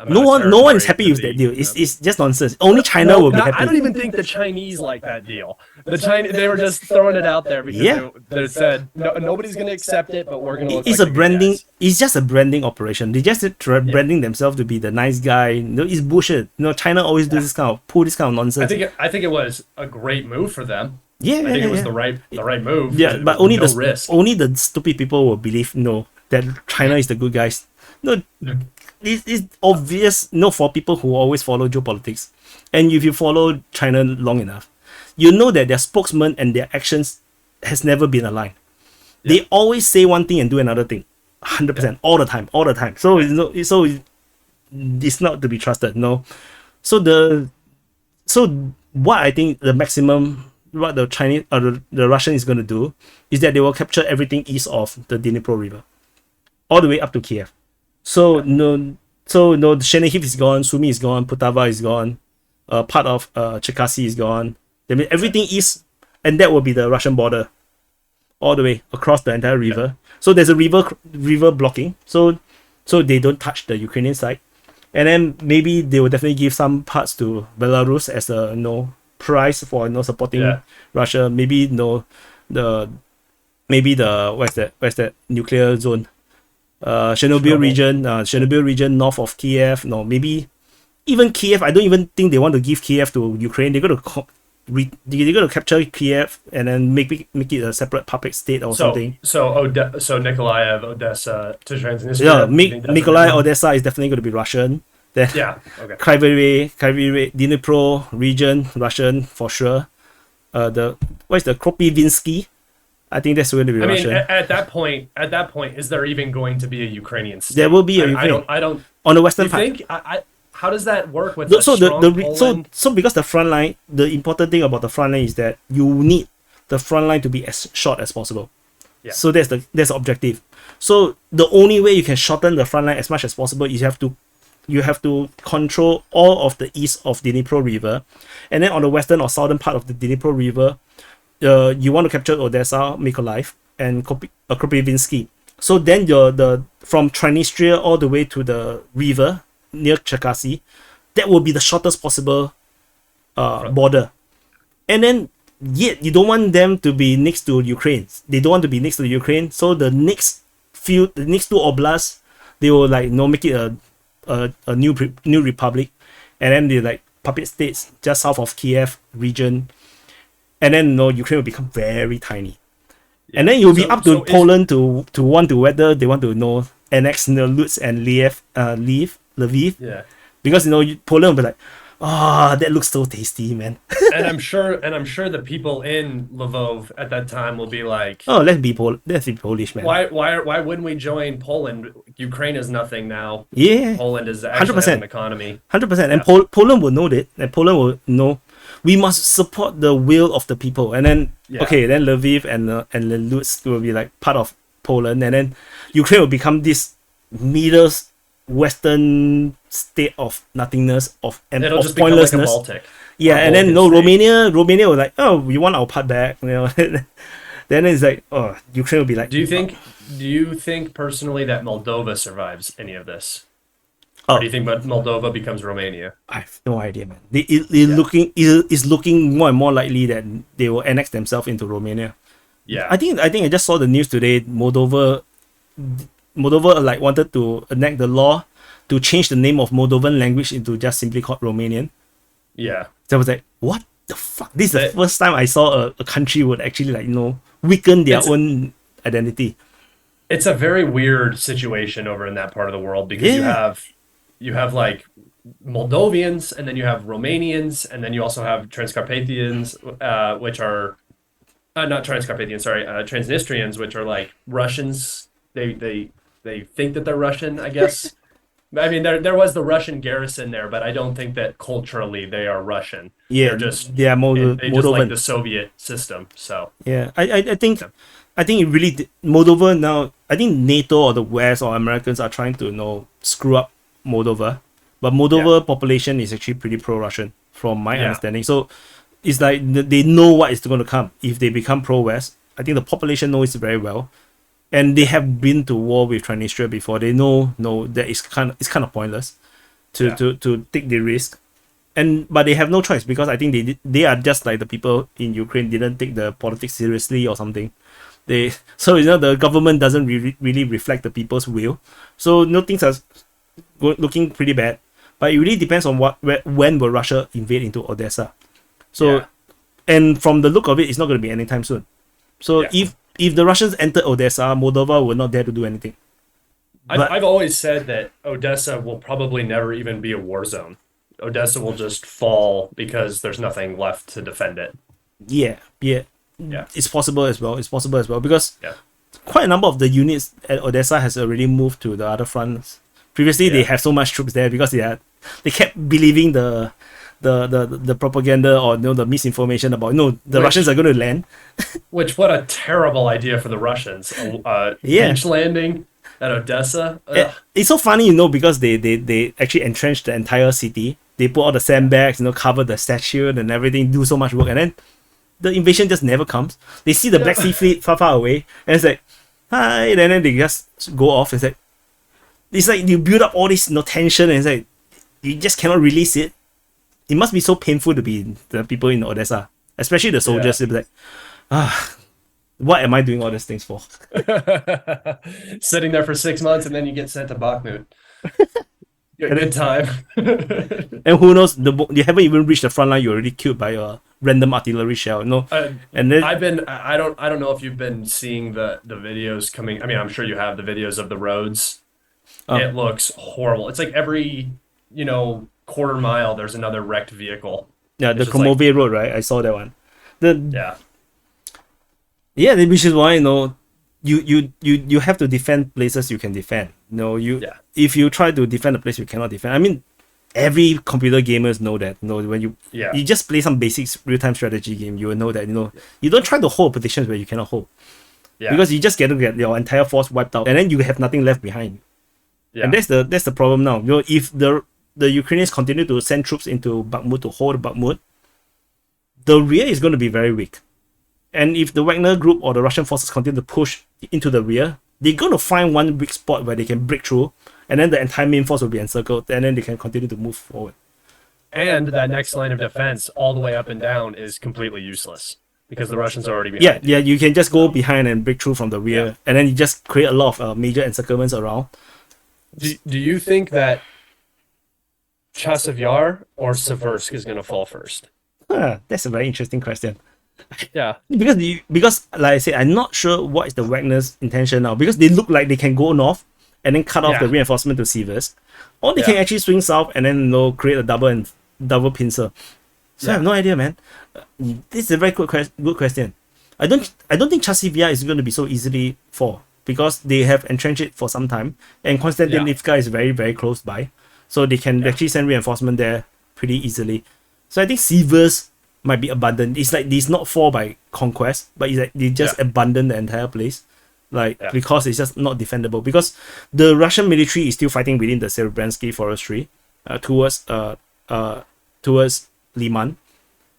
No one is happy with that deal. It's just nonsense. Only China will be happy.
I don't even think the Chinese like that deal. They were just throwing it out there because they said nobody's going to accept it, but we're going to.
It's like a branding. It's just a branding operation. They just branding themselves to be the nice guy. It's bullshit. China always does this kind of nonsense.
I think it was a great move for them.
Yeah,
I think it was the right move.
Yeah, but only
risk.
Only the stupid people will believe that China is the good guys. It's obvious. For people who always follow geopolitics, and if you follow China long enough, you know that their spokesman and their actions has never been aligned. Yeah. They always say one thing and do another thing, 100%, all the time. So it's not to be trusted. No, so what I think the maximum. What the Chinese or the Russian is going to do is that they will capture everything east of the Dnipro River, all the way up to Kiev. So Chernihiv is gone, Sumy is gone, Poltava is gone, part of Cherkasy is gone. I mean everything east, and that will be the Russian border, all the way across the entire river. Yeah. So there's a river blocking, so they don't touch the Ukrainian side, and then maybe they will definitely give some parts to Belarus as a price for supporting Russia. Maybe where's that nuclear zone, Chernobyl region north of Kiev. Maybe even Kiev. I don't even think they want to give Kiev to Ukraine. They're going to capture Kiev and then make it a separate puppet state or something.
So Nikolaev, Odessa to Transnistria.
Yeah, Mykolaiv, Odessa is definitely going to be Russian. Then Kalibrated, Dnipro region, Russian for sure. The Kropyvnytsky, I think that's going to be Russian.
At that point, is there even going to be a Ukrainian state?
There will be a Ukraine.
I don't.
On the western part.
Think? How does that work with
so because the front line, the important thing about the front line is that you need the front line to be as short as possible. Yeah. So that's the objective. So the only way you can shorten the front line as much as possible is you have to control all of the east of Dnipro River, and then on the western or southern part of the Dnipro River, you want to capture Odessa, Mykolaiv, and Kropyvnytsky. So then from Transnistria all the way to the river near Cherkasy, that will be the shortest possible border. And then yet you don't want them to be next to Ukraine. They don't want to be next to Ukraine. So the next two oblasts, they will like make it a new republic, and then they like puppet states just south of Kiev region, and then Ukraine will become very tiny. And then it will be up to Poland to want to whether they want to annex Lutsk and Lviv.
Yeah.
Because Poland will be like, that looks so tasty, man.
and I'm sure the people in Lvov at that time will be like,
let's be Polish, man.
Why wouldn't we join Poland? Ukraine is nothing now.
Yeah.
Poland is actually
100%.
an economy.
100%. And Poland will know that. And Poland will know we must support the will of the people. And then then Lviv and Lutsk will be like part of Poland, and then Ukraine will become this middle western state of nothingness
It'll
of
just become
pointlessness.
like a Baltic.
Yeah, and then Romania will like, we want our part back. Then it's like, Ukraine will be like.
Do you think personally that Moldova survives any of this? Or do you think Moldova becomes Romania?
I have no idea, man. It's looking more and more likely that they will annex themselves into Romania.
Yeah.
I think I just saw the news today. Moldova like wanted to enact the law to change the name of Moldovan language into just simply called Romanian.
Yeah.
So I was like, what the fuck? This is the first time I saw a country would actually weaken their own identity.
It's a very weird situation over in that part of the world because you have like Moldovians, and then you have Romanians, and then you also have Transcarpathians, which are not Transcarpathians, sorry, Transnistrians, which are like Russians. They think that they're Russian, I guess. I mean, there was the Russian garrison there, but I don't think that culturally they are Russian.
Yeah,
they just
Moldovan.
like the Soviet system. So
yeah, I think it really Moldova now. I think NATO or the West or Americans are trying to screw up Moldova, but Moldova population is actually pretty pro-Russian from my understanding. So it's like they know what is going to come if they become pro-West. I think the population knows it very well. And they have been to war with Transnistria before. They know that it's kind of pointless to take the risk, but they have no choice because I think they are just like the people in Ukraine didn't take the politics seriously or something. The government doesn't really reflect the people's will. So things are looking pretty bad. But it really depends on when will Russia invade into Odessa. So and from the look of it, it's not going to be anytime soon. So if the Russians enter Odessa, Moldova will not dare to do anything.
I've always said that Odessa will probably never even be a war zone. Odessa will just fall because there's nothing left to defend it.
Yeah. It's possible as well. Because quite a number of the units at Odessa has already moved to the other fronts. Previously, they have so much troops there because they kept believing the propaganda or the misinformation about the Russians are going to land.
Which what a terrible idea for the Russians. Beach landing at Odessa.
It's so funny, because they actually entrenched the entire city. They put all the sandbags, cover the statue and everything, do so much work, and then the invasion just never comes. They see the Black Sea Fleet far away, and it's like, hi, and then they just go off. It's like you build up all this tension, and it's like you just cannot release it. It must be so painful to be the people in Odessa, especially the soldiers. They'll be like, what am I doing all these things for?
Sitting there for 6 months and then you get sent to Bakhmut. Good time.
And who knows? You haven't even reached the front line. You're already killed by a random artillery shell. And then
I don't know if you've been seeing the videos coming. I mean, I'm sure you have the videos of the roads. It looks horrible. It's like every quarter mile there's another wrecked vehicle.
Yeah, the Crimea road, right? I saw that one. Which is why you have to defend places you can defend. If you try to defend a place you cannot defend. I mean, every computer gamers know that. When you just play some basic real-time strategy game, you will know that you don't try to hold positions where you cannot hold. Because you just get your entire force wiped out, and then you have nothing left behind. And that's the problem now. If the Ukrainians continue to send troops into Bakhmut to hold Bakhmut, the rear is going to be very weak. And if the Wagner group or the Russian forces continue to push into the rear, they're going to find one weak spot where they can break through, and then the entire main force will be encircled, and then they can continue to move forward.
And that next line of defense, all the way up and down, is completely useless because the Russians are already behind.
Yeah, you can just go behind and break through from the rear,
Yeah.
and then you just create a lot of major encirclements around.
Do you think that Chasiv Yar or Seversk is going to fall first?
That's a very interesting question.
Yeah.
Because like I said, I'm not sure what is the Wagner's intention now, because they look like they can go north and then cut off the reinforcement to Seversk, or they can actually swing south and then create a double pincer. So I have no idea, man. This is a very good question. I don't think Chasiv Yar is going to be so easily fall, because they have entrenched it for some time, and Konstantinivka is very, very close by, so they can actually send reinforcement there pretty easily. So I think Seversk might be abandoned. It's like it's not fall by conquest, but it's like they just abandon the entire place, because it's just not defendable. Because the Russian military is still fighting within the Serebransky forestry, towards Liman.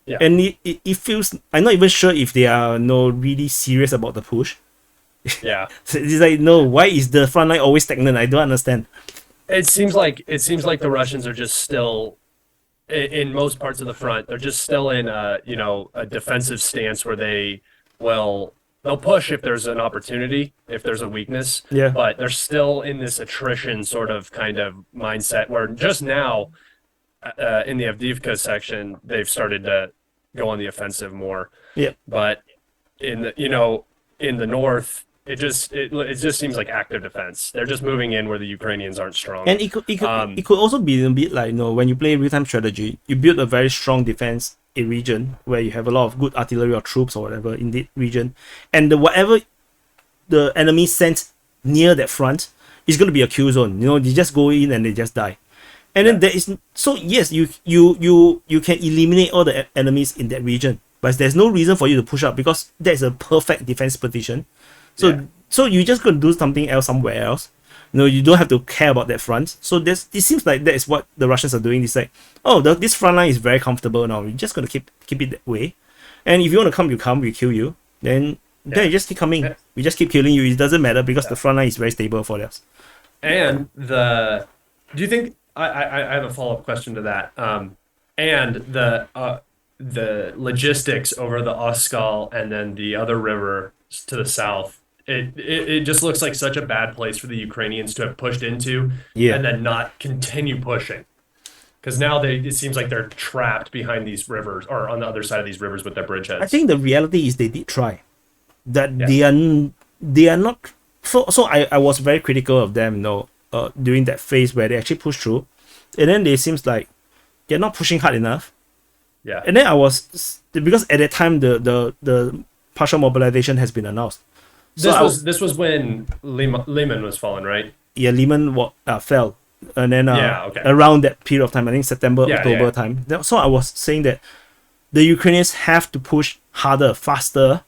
Yeah. And it feels, I'm not even sure if they are really serious about the push.
Yeah.
So it's like, why is the front line always stagnant? I don't understand.
It seems like the Russians are just still in most parts of the front. They're just still in a defensive stance where they'll push if there's an opportunity, if there's a weakness.
Yeah.
But they're still in this attrition sort of kind of mindset where just now in the Avdiivka section they've started to go on the offensive more.
Yeah.
But in the north, it just seems like active defense. They're just moving in where the Ukrainians aren't strong.
And it could also be a bit like, when you play real-time strategy, you build a very strong defense in region where you have a lot of good artillery or troops or whatever in the region, and whatever the enemy sent near that front is going to be a kill zone. They just go in and they just die. And then there is, so yes, you can eliminate all the enemies in that region, but there's no reason for you to push up, because that's a perfect defense position. So you just going to do something else somewhere else. You don't have to care about that front. So it seems like that is what the Russians are doing. It's like, this front line is very comfortable now. We're just going to keep it that way. And if you want to come, you come. We kill you. Then you just keep coming. We just keep killing you. It doesn't matter, because the front line is very stable for us.
And do you think, I have a follow-up question to that. And the logistics over the Oskal and then the other river to the south, it just looks like such a bad place for the Ukrainians to have pushed into and then not continue pushing. Because now it seems like they're trapped behind these rivers, or on the other side of these rivers with their bridgeheads.
I think the reality is they did try. That they are not. So I was very critical of them, during that phase where they actually pushed through, and then it seems like they're not pushing hard enough.
Yeah.
And then because at that time the partial mobilization has been announced.
This was when Lehman was fallen, right?
Yeah, Lehman fell, and then around that period of time, I think September, October time. So I was saying that the Ukrainians have to push harder, faster,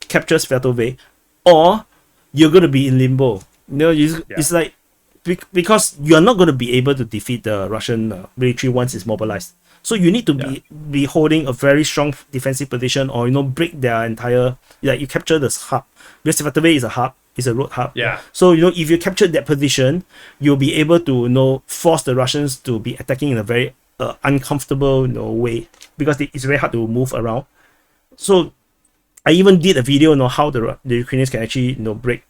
capture Svetove, or you're going to be in limbo. It's like, because you're not going to be able to defeat the Russian military once it's mobilized. So you need to be holding a very strong defensive position, or break their entire, you capture this hub, because Svetove is a hub, it's a road hub.
Yeah.
So if you capture that position, you'll be able to force the Russians to be attacking in a very uncomfortable way, because it's very hard to move around. So I even did a video on how the Ukrainians can actually break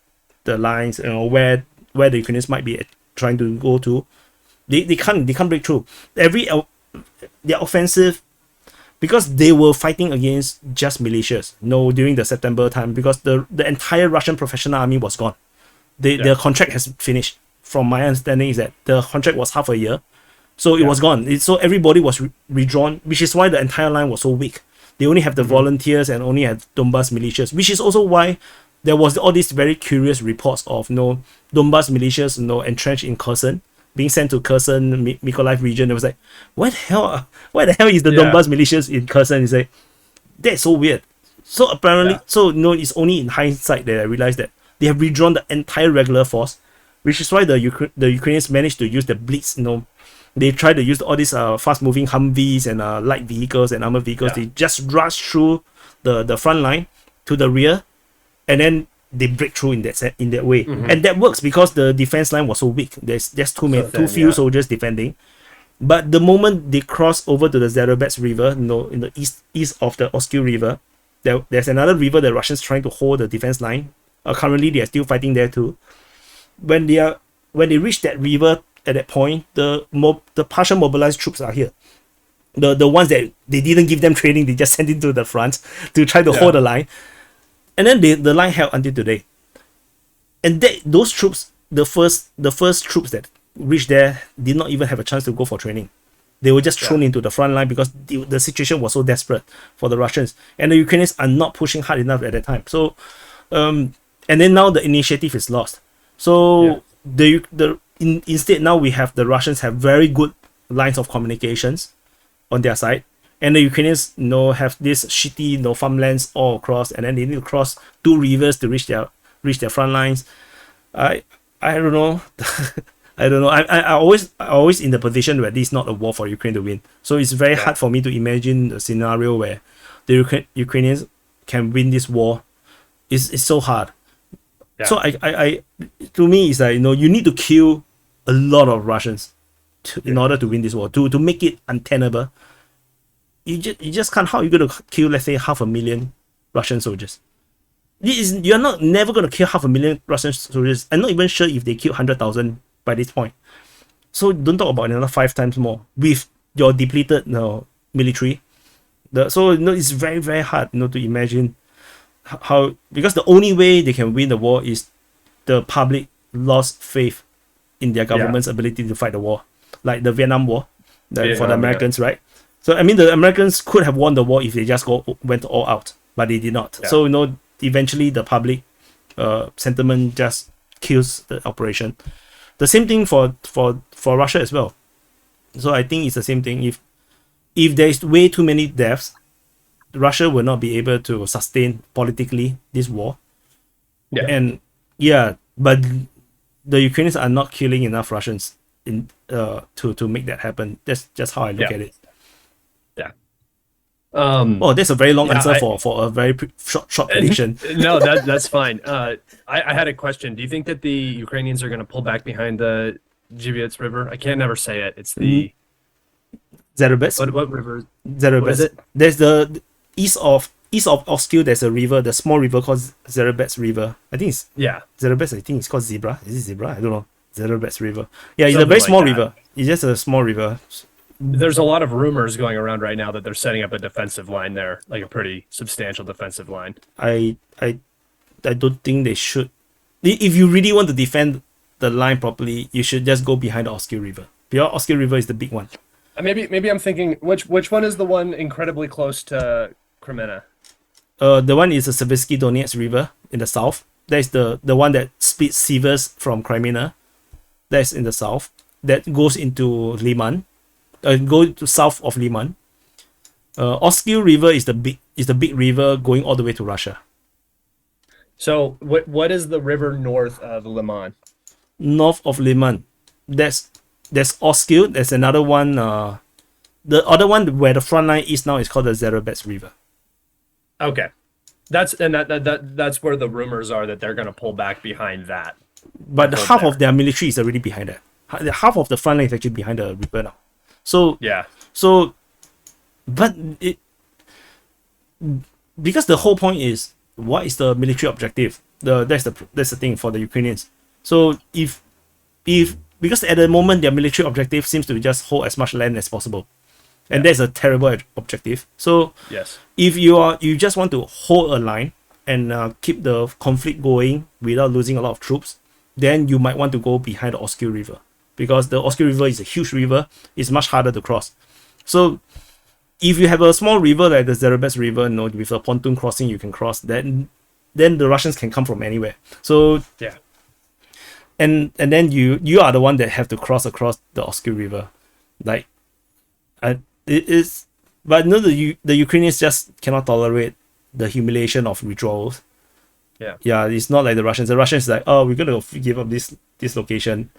the lines, where the Ukrainians might be trying to go to. They can't break through their offensive, because they were fighting against just militias during the September time, because the entire Russian professional army was gone. Their contract has finished. From my understanding is that the contract was half a year, so it was gone. So everybody was redrawn, which is why the entire line was so weak. They only have the volunteers and only had Donbas militias, which is also why there was all these very curious reports of Donbas militias entrenched in Kherson, being sent to Kherson, Mykolaiv region. It was like, why the hell is the Donbas militias in Kherson? It's like, that's so weird. So apparently, it's only in hindsight that I realized that they have redrawn the entire regular force, which is why the Ukrainians managed to use the Blitz. They tried to use all these fast-moving Humvees and light vehicles and armored vehicles. They just rush through the front line to the rear, and then they break through in that way. And that works because the defense line was so weak. There's too few soldiers defending. But the moment they cross over to the Zerobets River, in the east of the Oskil River, there's another river the Russians trying to hold the defense line. Currently, they are still fighting there too. When they reach that river at that point, the partial mobilized troops are here. The ones that they didn't give them training, they just sent into the front to try to hold the line. And then the line held until today. And those troops, the first troops that reached there did not even have a chance to go for training. They were just thrown into the front line because the situation was so desperate for the Russians. And the Ukrainians are not pushing hard enough at that time. So, and then now the initiative is lost. So instead now we have the Russians have very good lines of communications on their side. And the Ukrainians have this shitty farmlands all across, and then they need to cross 2 rivers to reach their front lines. I don't know. I don't know. I always in the position where this is not a war for Ukraine to win. So it's very hard for me to imagine a scenario where the Ukrainians can win this war. It's so hard. Yeah. So I to me it's like you need to kill a lot of Russians in order to win this war, to make it untenable. You just can't. How are you going to kill, let's say, 500,000 Russian soldiers? You're never going to kill 500,000 Russian soldiers. I'm not even sure if they killed 100,000 by this point. So don't talk about another 5 times more with your depleted military. So it's very, very hard to imagine how, because the only way they can win the war is the public lost faith in their government's ability to fight the war, like the Vietnam War for the Americans, right? So I mean, the Americans could have won the war if they just went all out, but they did not. Yeah. So eventually the public sentiment just kills the operation. The same thing for Russia as well. So I think it's the same thing. If there is way too many deaths, Russia will not be able to sustain politically this war. Yeah. And but the Ukrainians are not killing enough Russians to make that happen. That's just how I look at it.
Yeah.
That's a very long answer for a very short prediction.
No, that's fine. I had a question. Do you think that the Ukrainians are going to pull back behind the Geopolitical River? I can't never say it. It's the
Zerobets.
What river?
Zerobets.
What is it?
There's the east of Oskil. There's a river, the small river called Zerobets River. I think it's Zerobets. I think it's called Zebra. Is it Zebra? I don't know. Zerobets River. Yeah, it's a very small river. It's just a small river.
There's a lot of rumors going around right now that they're setting up a defensive line there, like a pretty substantial defensive line.
I don't think they should. If you really want to defend the line properly, you should just go behind the Oskil River. Because Oskil River is the big one.
Maybe I'm thinking which one is the one incredibly close to Crimea?
The one is the Seversky Donetsk River in the south. That's the one that splits Sivers from Crimea. That's in the south. That goes into Liman. Go to south of Liman. Oskil River is the big river going all the way to Russia.
So what is the river north of Liman?
North of Liman, there's Oskil. There's another one. The other one where the front line is now is called the Zerobets River.
Okay, that's where the rumors are that they're going to pull back behind that.
But half of their military is already behind that. Half of the front line is actually behind the river now. So but because the whole point is, what is the military objective? That's the thing for the Ukrainians. So if because at the moment their military objective seems to just hold as much land as possible, and that's a terrible objective. So if you just want to hold a line and keep the conflict going without losing a lot of troops, then you might want to go behind the Oskil River. Because the Oskil River is a huge river, it's much harder to cross. So if you have a small river like the Zerobets River, with a pontoon crossing you can cross, then the Russians can come from anywhere. So and then you are the one that have to cross across the Oskil River. Like it is, but the Ukrainians just cannot tolerate the humiliation of withdrawals. Yeah, it's not like the Russians. The Russians like, we're gonna give up this location.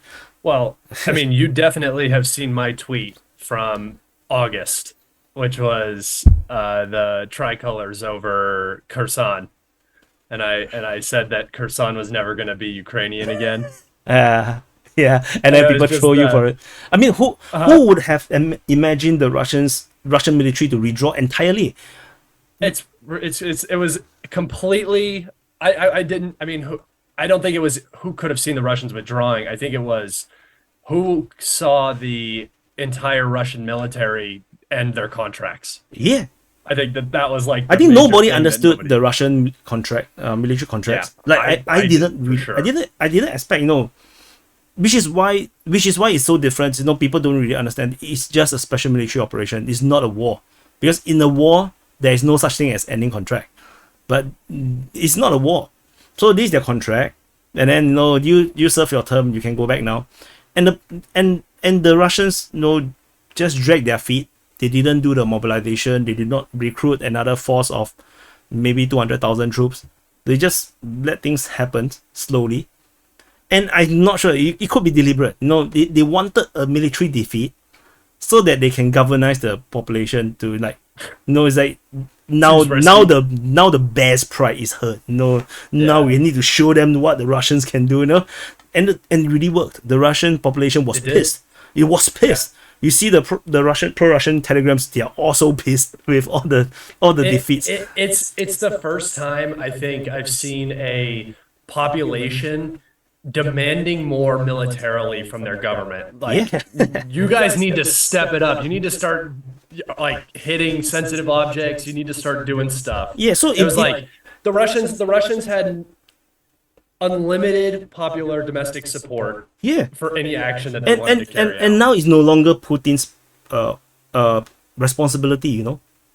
Well, I mean, you definitely have seen my tweet from August, which was the tricolors over Kherson, and I said that Kherson was never going to be Ukrainian again.
Yeah, and then
Yeah,
people
it's just
throw you for it. I mean, who
Uh-huh.
would have imagined the Russian military to withdraw entirely?
It was completely. I didn't. I mean, I don't think it was who could have seen the Russians withdrawing. I think it was who saw the entire Russian military end their contracts.
Yeah,
I think that was like
I
the
think
major
nobody
thing that
understood
nobody-
the Russian military
Yeah,
contracts. Like I didn't
for
read,
sure.
I didn't expect, which is why it's so different. People don't really understand. It's just a special military operation. It's not a war, because in a war there is no such thing as ending contract. But it's not a war, so this is their contract, and then you serve your term, you can go back now, and the Russians just drag their feet. They didn't do the mobilization. They did not recruit another force of maybe 200,000 troops. They just let things happen slowly. And I'm not sure, it could be deliberate. They wanted a military defeat so that they can galvanize the population to it's like now
Seems
now the bear's pride is hurt. Now
Yeah.
we need to show them what the Russians can do. And it really worked. The Russian population was
It did.
pissed. It was pissed. You see the pro-Russian telegrams. They are also pissed with all the defeats.
It's the first time I think I've seen a population demanding more militarily from their government. Like, you guys need to step it up. You need to start hitting sensitive objects. You need to start doing stuff.
Yeah, so
It was like the Russians had unlimited popular domestic support
yeah.
for any action that they wanted to carry
And
out.
now it's no longer Putin's responsibility.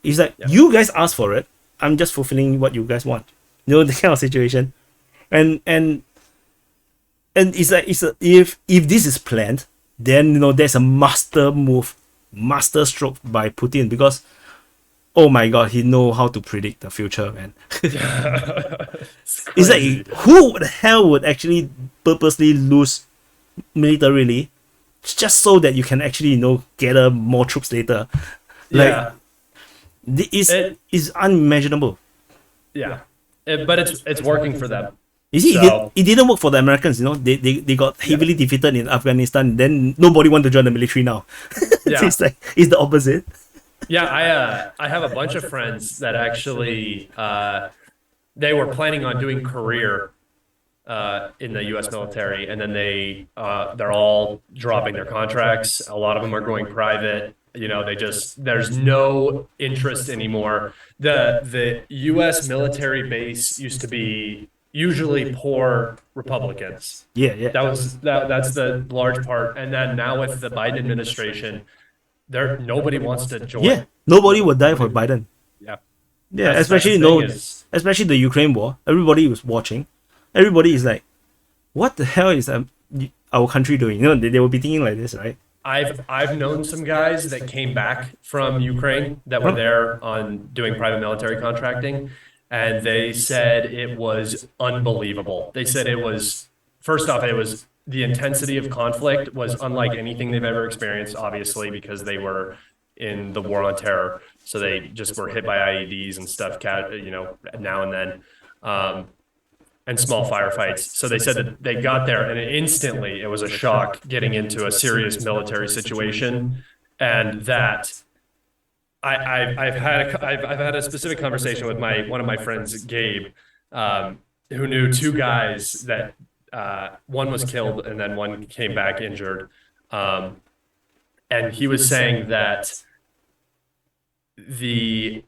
It's like you guys asked for it. I'm just fulfilling what you guys want. The kind of situation. And it's like if this is planned, then there's a master stroke by Putin, because oh my god, he know how to predict the future, man. It's
crazy.
like, who the hell would actually purposely lose militarily just so that you can actually gather more troops later?
Yeah.
It's unimaginable.
Yeah. But it's working for them.
You see,
So-
it didn't work for the Americans. They got heavily defeated in Afghanistan. Then nobody wanted to join the military now.
Yeah.
It's the opposite.
Yeah, I have a bunch of friends that actually they were planning on doing career in the U.S. military, and then they're all dropping their contracts. A lot of them are going private. There's no interest anymore. The U.S. military base used to be usually poor Republicans.
Yeah.
That's the large part, and then now with the Biden administration, nobody wants to join.
Yeah, nobody would die for Biden.
Yeah.
Yeah,
That's
especially
the thing is-
especially the Ukraine war. Everybody was watching. Everybody is like, "What the hell is our country doing?" They will be thinking like this, right?
I've known some guys that came back from Ukraine that were there on doing private military contracting, and they said it was unbelievable. They said it was, first off, the intensity of conflict was unlike anything they've ever experienced, obviously, because they were in the war on terror. So they just were hit by IEDs and stuff, now and then, and small firefights. So they said that they got there and instantly it was a shock getting into a serious military situation. And that I've had a specific conversation with one of my friends, Gabe, who knew two guys that one was killed and then one came back injured. And he was saying that the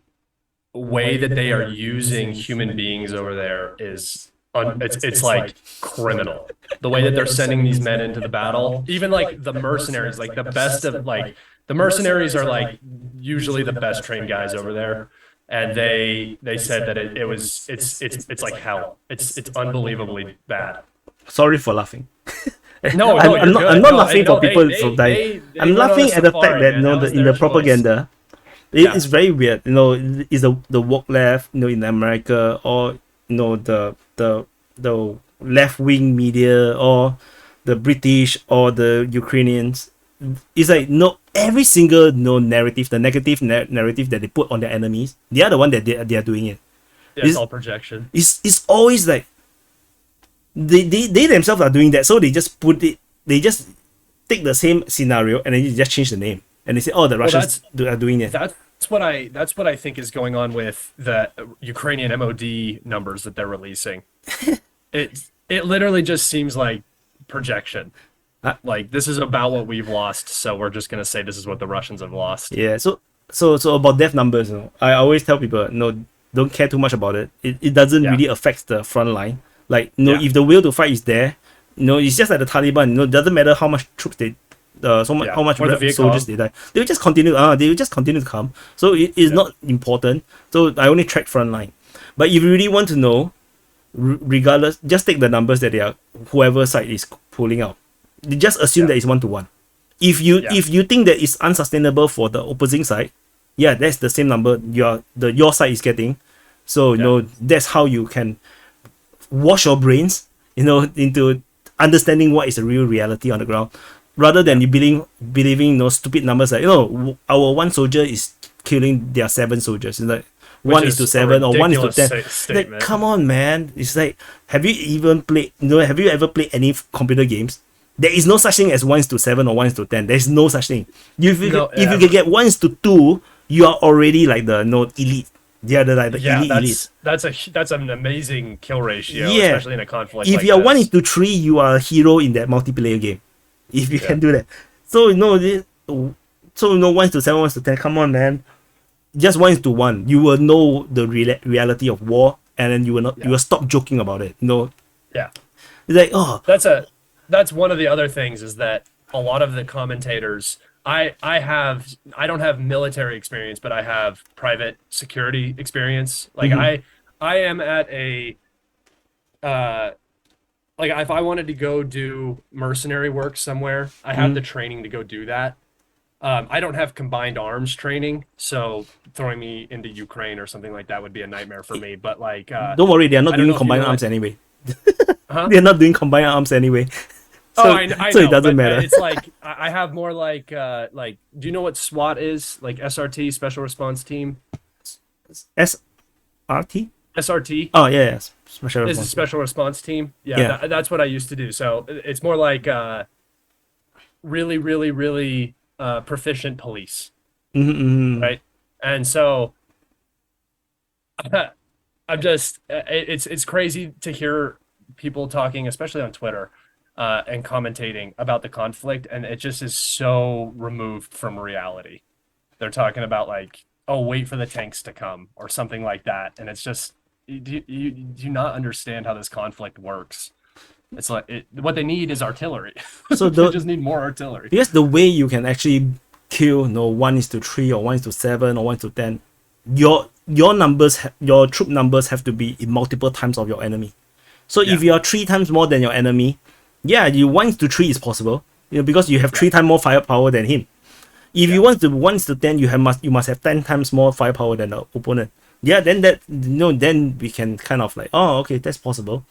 way that they are using human beings over there is it's like criminal. The way that they're sending these men into the battle, even like the mercenaries, like the best of the mercenaries are like usually the best trained guys over there. And they said that it's like hell. It's unbelievably bad.
Sorry for laughing.
No,
I'm not
No,
laughing for people from dying. I'm laughing at the fact that in the propaganda, it's very weird. Is the woke left, in America, or the left wing media, or the British, or the Ukrainians. It's like every single narrative, the negative narrative that they put on their enemies, they are the one that they are doing it.
It's all projection.
It's always like they themselves are doing that, so they just put it they just take the same scenario and then you just change the name and they say, oh, the Russians are doing it.
That's what I think is going on with the Ukrainian MOD numbers that they're releasing. It literally just seems like projection. Like this is about what we've lost, so we're just gonna say this is what the Russians have lost.
Yeah. So about death numbers, I always tell people, no, don't care too much about it. It doesn't really affect the front line. Like, if the will to fight is there, it's just like the Taliban. It doesn't matter how much troops they, how much soldiers they die. They will just continue. They will just continue to come. So it is not important. So I only track front line. But if you really want to know, regardless, just take the numbers that whoever side is pulling out. They just assume that it's 1-to-1. If you think that it's unsustainable for the opposing side, that's the same number your side is getting. So that's how you can wash your brains, into understanding what is the real reality on the ground, rather than you believing stupid numbers like our one soldier is killing their 7 soldiers. It's like 1:7 or 1:10. Like, come on, man! It's like, have you ever played any computer games? There is no such thing as 1:7 or 1:10. There is no such thing. If you can get 1:2, you are already like the elite. Yeah, elite.
That's an amazing kill ratio, especially in a conflict.
If you're 1:3, you are a hero in that multiplayer game. If you can do that, so 1:7, 1:10. Come on, man. Just 1:1. You will know the reality of war, and then you will stop joking about it.
Yeah.
It's like,
that's one of the other things is that a lot of the commentators. I don't have military experience, but I have private security experience. Like I am at a like if I wanted to go do mercenary work somewhere, I have the training to go do that. I don't have combined arms training, so throwing me into Ukraine or something like that would be a nightmare for me. But like,
don't worry, they're not doing combined arms anyway. They're not doing combined arms anyway. So,
I know,
it doesn't matter.
It's like I have more like do you know what SWAT is? Like SRT, Special Response Team.
SRT?
SRT.
Oh yeah. Special
Response. Is a Special Response Team. Yeah. That's what I used to do. So it's more like really, really, really proficient police, right? And so I'm just it's crazy to hear people talking, especially on Twitter. And commentating about the conflict, and it just is so removed from reality. They're talking about like, oh, wait for the tanks to come or something like that, and it's just do you not understand how this conflict works? It's like what they need is artillery. So they just need more artillery.
Because the way you can actually kill 1:3 or 1:7 or 1:10, your numbers, your troop numbers have to be in multiple times of your enemy. So if you are 3 times more than your enemy, you 1:3 is possible, because you have 3 times more firepower than him. If you want to 1:10, you must have 10 times more firepower than the opponent. Then we can kind of like, oh, okay, that's possible.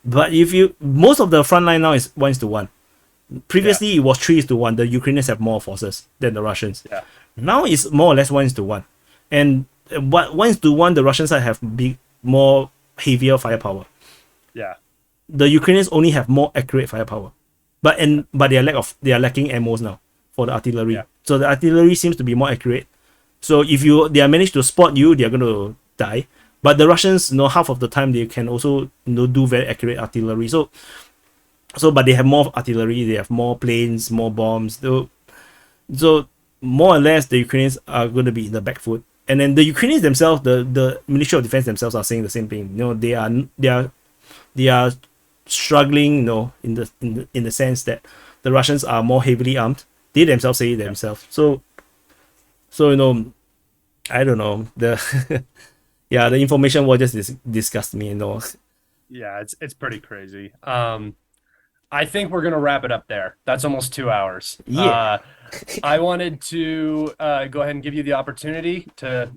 But most of the front line now is 1:1. Previously it was 3:1. The Ukrainians have more forces than the Russians. Now it's more or less 1:1. And 1:1, the Russian side have more heavier firepower. The Ukrainians only have more accurate firepower, but they are lacking ammos now for the artillery. So the artillery seems to be more accurate. So if they are managed to spot you, they are going to die. But the Russians, half of the time they can also do very accurate artillery. So but they have more artillery, they have more planes, more bombs. So more or less the Ukrainians are going to be in the back foot. And then the Ukrainians themselves, the Ministry of Defense themselves are saying the same thing. They are struggling, in the sense that the Russians are more heavily armed. They themselves say it themselves. So I don't know. The information will just disgust me,
Yeah, it's pretty crazy. I think we're gonna wrap it up there. That's almost 2 hours. I wanted to go ahead and give you the opportunity to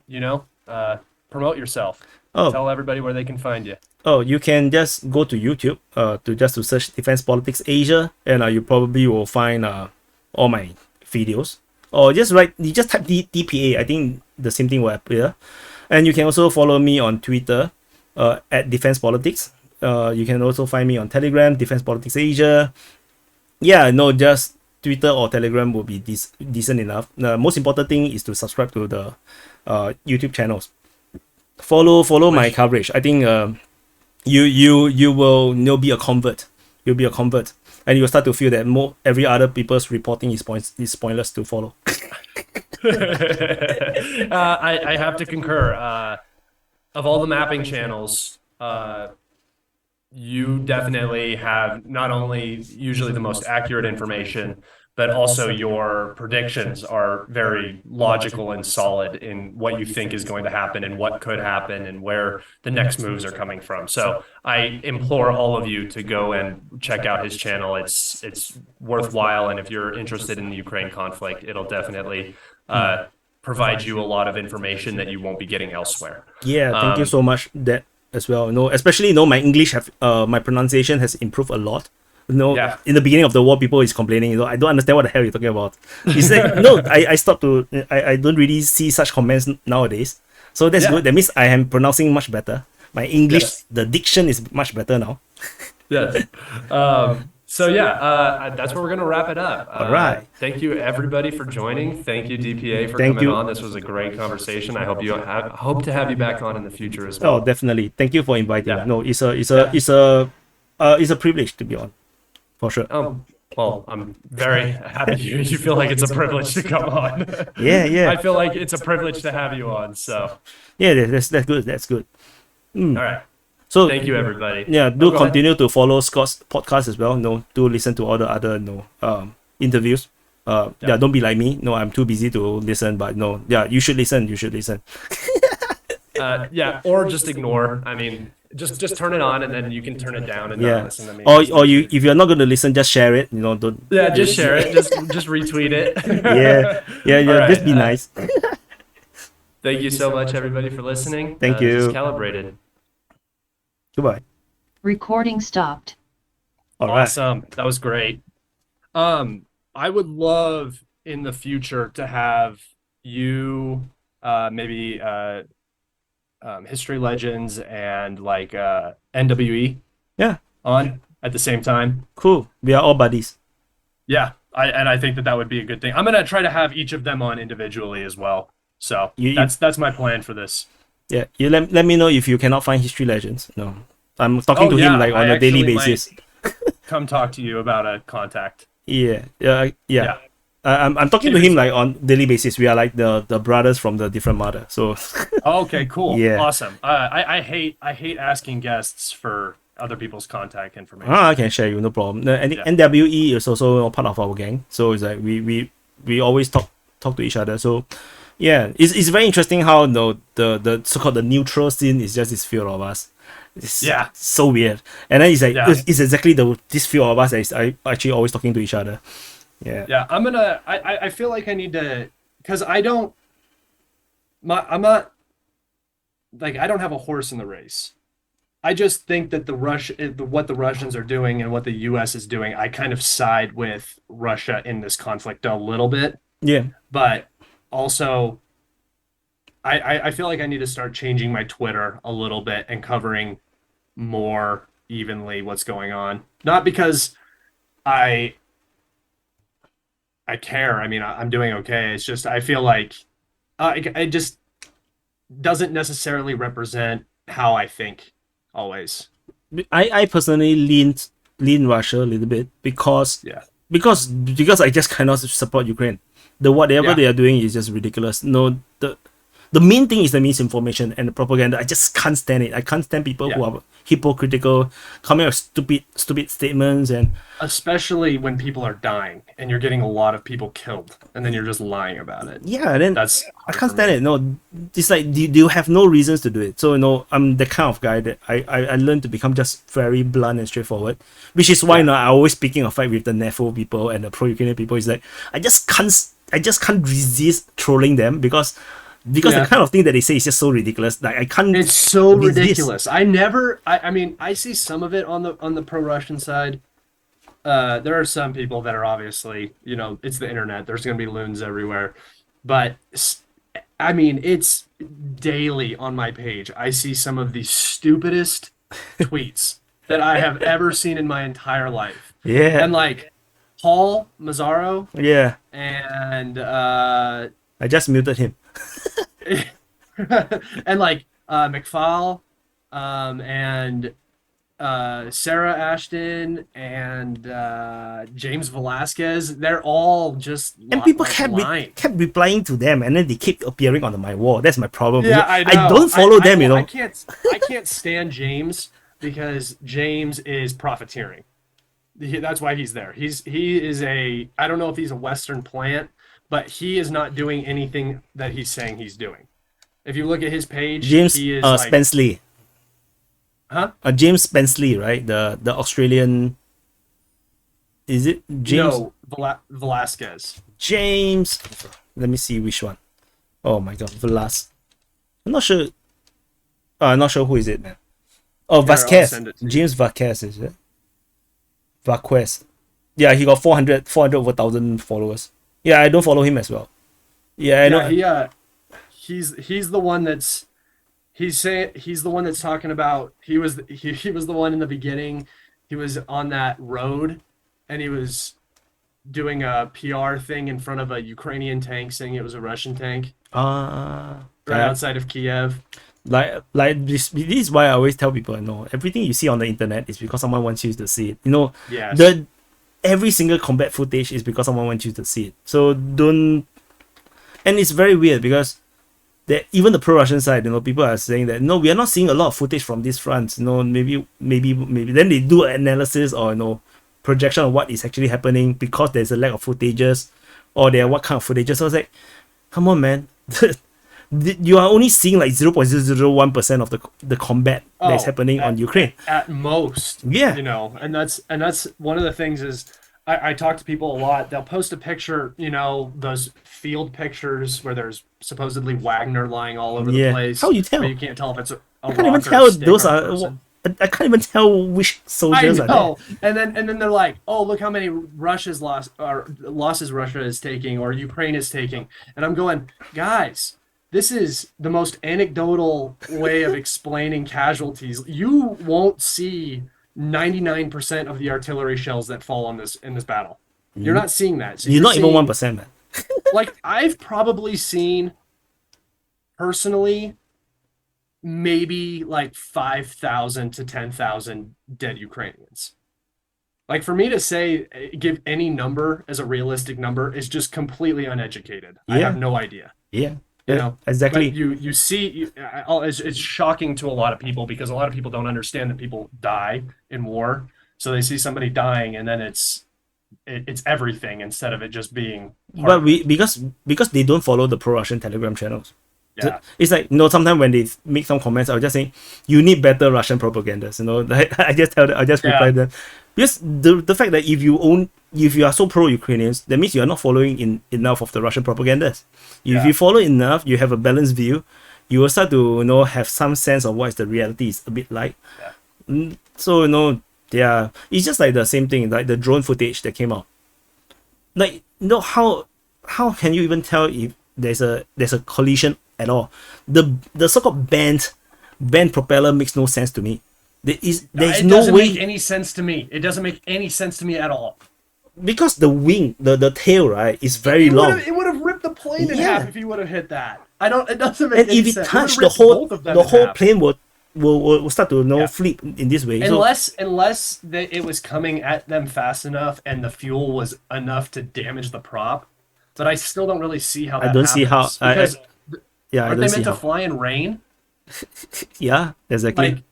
promote yourself. Tell everybody where they can find you.
You can just go to YouTube to search Defense Politics Asia, and you probably will find all my videos. Or just type DPA. I think the same thing will appear. And you can also follow me on Twitter at Defense Politics. You can also find me on Telegram, Defense Politics Asia. yeah, no, just Twitter or Telegram will be decent enough. The most important thing is to subscribe to the YouTube channels. Follow my coverage. I think you will be a convert. You'll be a convert, and you'll start to feel that every other people's reporting is pointless to follow.
I have to concur. Of all the mapping channels, you definitely have not only usually the most accurate information, but also your predictions are very logical and solid in what you think is going to happen and what could happen and where the next moves are coming from. So I implore all of you to go and check out his channel. It's worthwhile, and if you're interested in the Ukraine conflict, it'll definitely provide you a lot of information that you won't be getting elsewhere.
Yeah, thank you so much. That as well. Especially my English my pronunciation has improved a lot.
Yeah.
In the beginning of the war, people is complaining. I don't understand what the hell you're talking about. It's like no, I stopped to. I don't really see such comments nowadays. So that's good. That means I am pronouncing much better. My English, the diction is much better now.
Yes. So that's where we're gonna wrap it up.
All right.
Thank you everybody for joining. Thank you DPA for coming on. This was a great conversation. I hope to have you back on in the future as well.
Oh, definitely. Thank you for inviting.
Yeah.
No, it's a privilege to be on, for sure.
Well, I'm very happy you feel like it's a privilege to come on.
Yeah.
I feel like it's a privilege to have you on. So
yeah, that's good. That's good.
All right.
So
thank you everybody.
Yeah, do continue to follow Scott's podcast as well. Do listen to all the other interviews. Don't be like me. I'm too busy to listen. But you should listen. You should listen.
Or just ignore. I mean, just turn it on and then you can turn it down and not listen to me.
Or if you're not going to listen, just share it. Don't.
Yeah, just share it. Just retweet it.
Yeah. Right. Just be nice.
Thank you so much, everybody, for listening.
Thank you.
This is Kalibrated.
Goodbye.
Recording stopped.
All right.
Awesome. That was great. I would love in the future to have you maybe History Legends and like NWE on at the same time.
Cool. We are all buddies.
Yeah. I think that would be a good thing. I'm gonna try to have each of them on individually as well. So that's my plan for this.
Yeah, you let me know if you cannot find History Legends. No, I'm talking to him like on a daily basis.
Come talk to you about a contact.
Yeah. I'm talking to him like on daily basis. We are like the brothers from the different mother. So.
Okay, cool.
Yeah.
Awesome. I hate asking guests for other people's contact information.
I can share you, no problem. NWE is also part of our gang, so it's like we always talk to each other. So. Yeah, it's very interesting how the so-called the neutral scene is just this few of us. It's so weird. And then it's like it's exactly this few of us that is actually always talking to each other. Yeah.
Yeah, I feel like I need to, because I don't have a horse in the race. I just think that what the Russians are doing and what the US is doing, I kind of side with Russia in this conflict a little bit.
Yeah.
But also, I feel like I need to start changing my Twitter a little bit and covering more evenly what's going on. Not because I care. I mean, I'm doing okay. It's just I feel like it just doesn't necessarily represent how I think always.
I personally lean Russia a little bit because I just cannot support Ukraine. Whatever they are doing is just ridiculous. No, the main thing is the misinformation and the propaganda. I just can't stand it. I can't stand people who are hypocritical, coming with stupid statements, and
especially when people are dying and you're getting a lot of people killed, and then you're just lying about it.
Yeah, then I can't stand it. No, it's like you have no reasons to do it. So I'm the kind of guy that I learned to become just very blunt and straightforward, which is why I always picking a fight with the NEFO people and the pro-Ukrainian people. Is like I just can't resist trolling them because the kind of thing that they say is just so ridiculous. Like I can't.
It's so ridiculous. I mean, I see some of it on the pro-Russian side. There are some people that are obviously, it's the internet. There's going to be loons everywhere. But I mean, it's daily on my page. I see some of the stupidest tweets that I have ever seen in my entire life.
Yeah.
And like Paul Mazzaro
Yeah,
and
I just muted him.
and like McFall, and Sarah Ashton and James Velasquez. They're all just
And people
like
kept
lying.
kept replying to them, and then they keep appearing on my wall. That's my problem.
Yeah, I know.
don't follow them, you know.
I can't stand James because James is profiteering. That's why he's there. He is a, I don't know if he's a Western plant, but he is not doing anything that he's saying he's doing. If you look at his page,
James
he is like,
Spenceley.
huh?
James Spenceley, right? The Australian. Is it James?
No, Velasquez.
James. Let me see which one. Oh my God, Velas. I'm not sure. I'm not sure who is it, man. Oh,
Here, I'll
Vasquez.
send it to you.
James Vasquez, is it? Vasquez. Yeah, he got 400 over 1,000 followers. Yeah, I don't follow him as well. Yeah, I know.
He's the one that's he's the one that's talking about he was the one in the beginning. He was on that road and he was doing a PR thing in front of a Ukrainian tank saying it was a Russian tank right outside of Kiev.
Like this is why I always tell people, everything you see on the internet is because someone wants you to see it.
Yes.
Every single combat footage is because someone wants you to see it. So don't. And it's very weird because even the pro-Russian side, people are saying that no, we are not seeing a lot of footage from these fronts. Maybe then they do an analysis or projection of what is actually happening because there's a lack of footages or there are what kind of footages. So it's like, come on, man. You are only seeing like 0.001% of the combat that's happening on Ukraine
at most.
Yeah,
and that's one of the things is I talk to people a lot. They'll post a picture, those field pictures where there's supposedly Wagner lying all over the place.
How you tell?
Where you can't tell if it's
I can't even tell those are. I can't even tell which soldiers are there.
And then they're like, oh, look how many losses Russia is taking or Ukraine is taking, and I'm going, guys. This is the most anecdotal way of explaining casualties. You won't see 99% of the artillery shells that fall in this battle. You're not seeing that. So
you're not even 1%, man.
Like I've probably seen personally maybe like 5,000 to 10,000 dead Ukrainians. Like for me to say give any number as a realistic number is just completely uneducated. I have no idea.
Yeah. Exactly.
But you see, it's shocking to a lot of people because a lot of people don't understand that people die in war. So they see somebody dying, and then it's everything instead of it just being.
But because they don't follow the pro-Russian Telegram channels.
Yeah.
It's like sometimes when they make some comments, I'll just say you need better Russian propagandists. I just tell them, I just reply them because the fact that if you are so pro-Ukrainians, that means you are not following enough of the Russian propagandists. If you follow enough, you have a balanced view, you will start to have some sense of what is the reality is a bit like. So it's just like the same thing, like the drone footage that came out. Like how can you even tell if there's a collision at all? The so-called banned propeller makes no sense to me. There's no way. It
doesn't make any sense to me. It doesn't make any sense to me at all.
Because the wing, the tail, right, is very long.
It would have ripped the plane in half if he would have hit that. It doesn't make
and
any
if
sense.
it touched the whole plane will start to flip in this way.
Unless it was coming at them fast enough and the fuel was enough to damage the prop. But I still don't really see how that happens.
See how.
Because
aren't
they meant to fly in rain?
Yeah, exactly.
Like,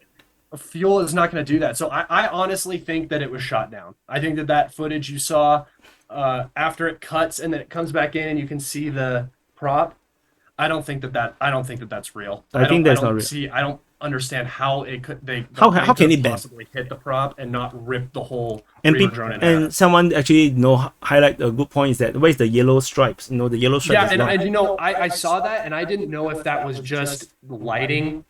fuel is not going to do that. So I honestly think that it was shot down. I think that footage you saw after it cuts and then it comes back in and you can see the prop. I don't think that's real.
I think that's not real.
I don't understand how it could.
How can it
possibly hit the prop and not rip the whole drone in half?
And someone actually highlight a good point is that where's the yellow stripes? The yellow stripes.
Yeah, and I saw that and I didn't know if that was just lighting.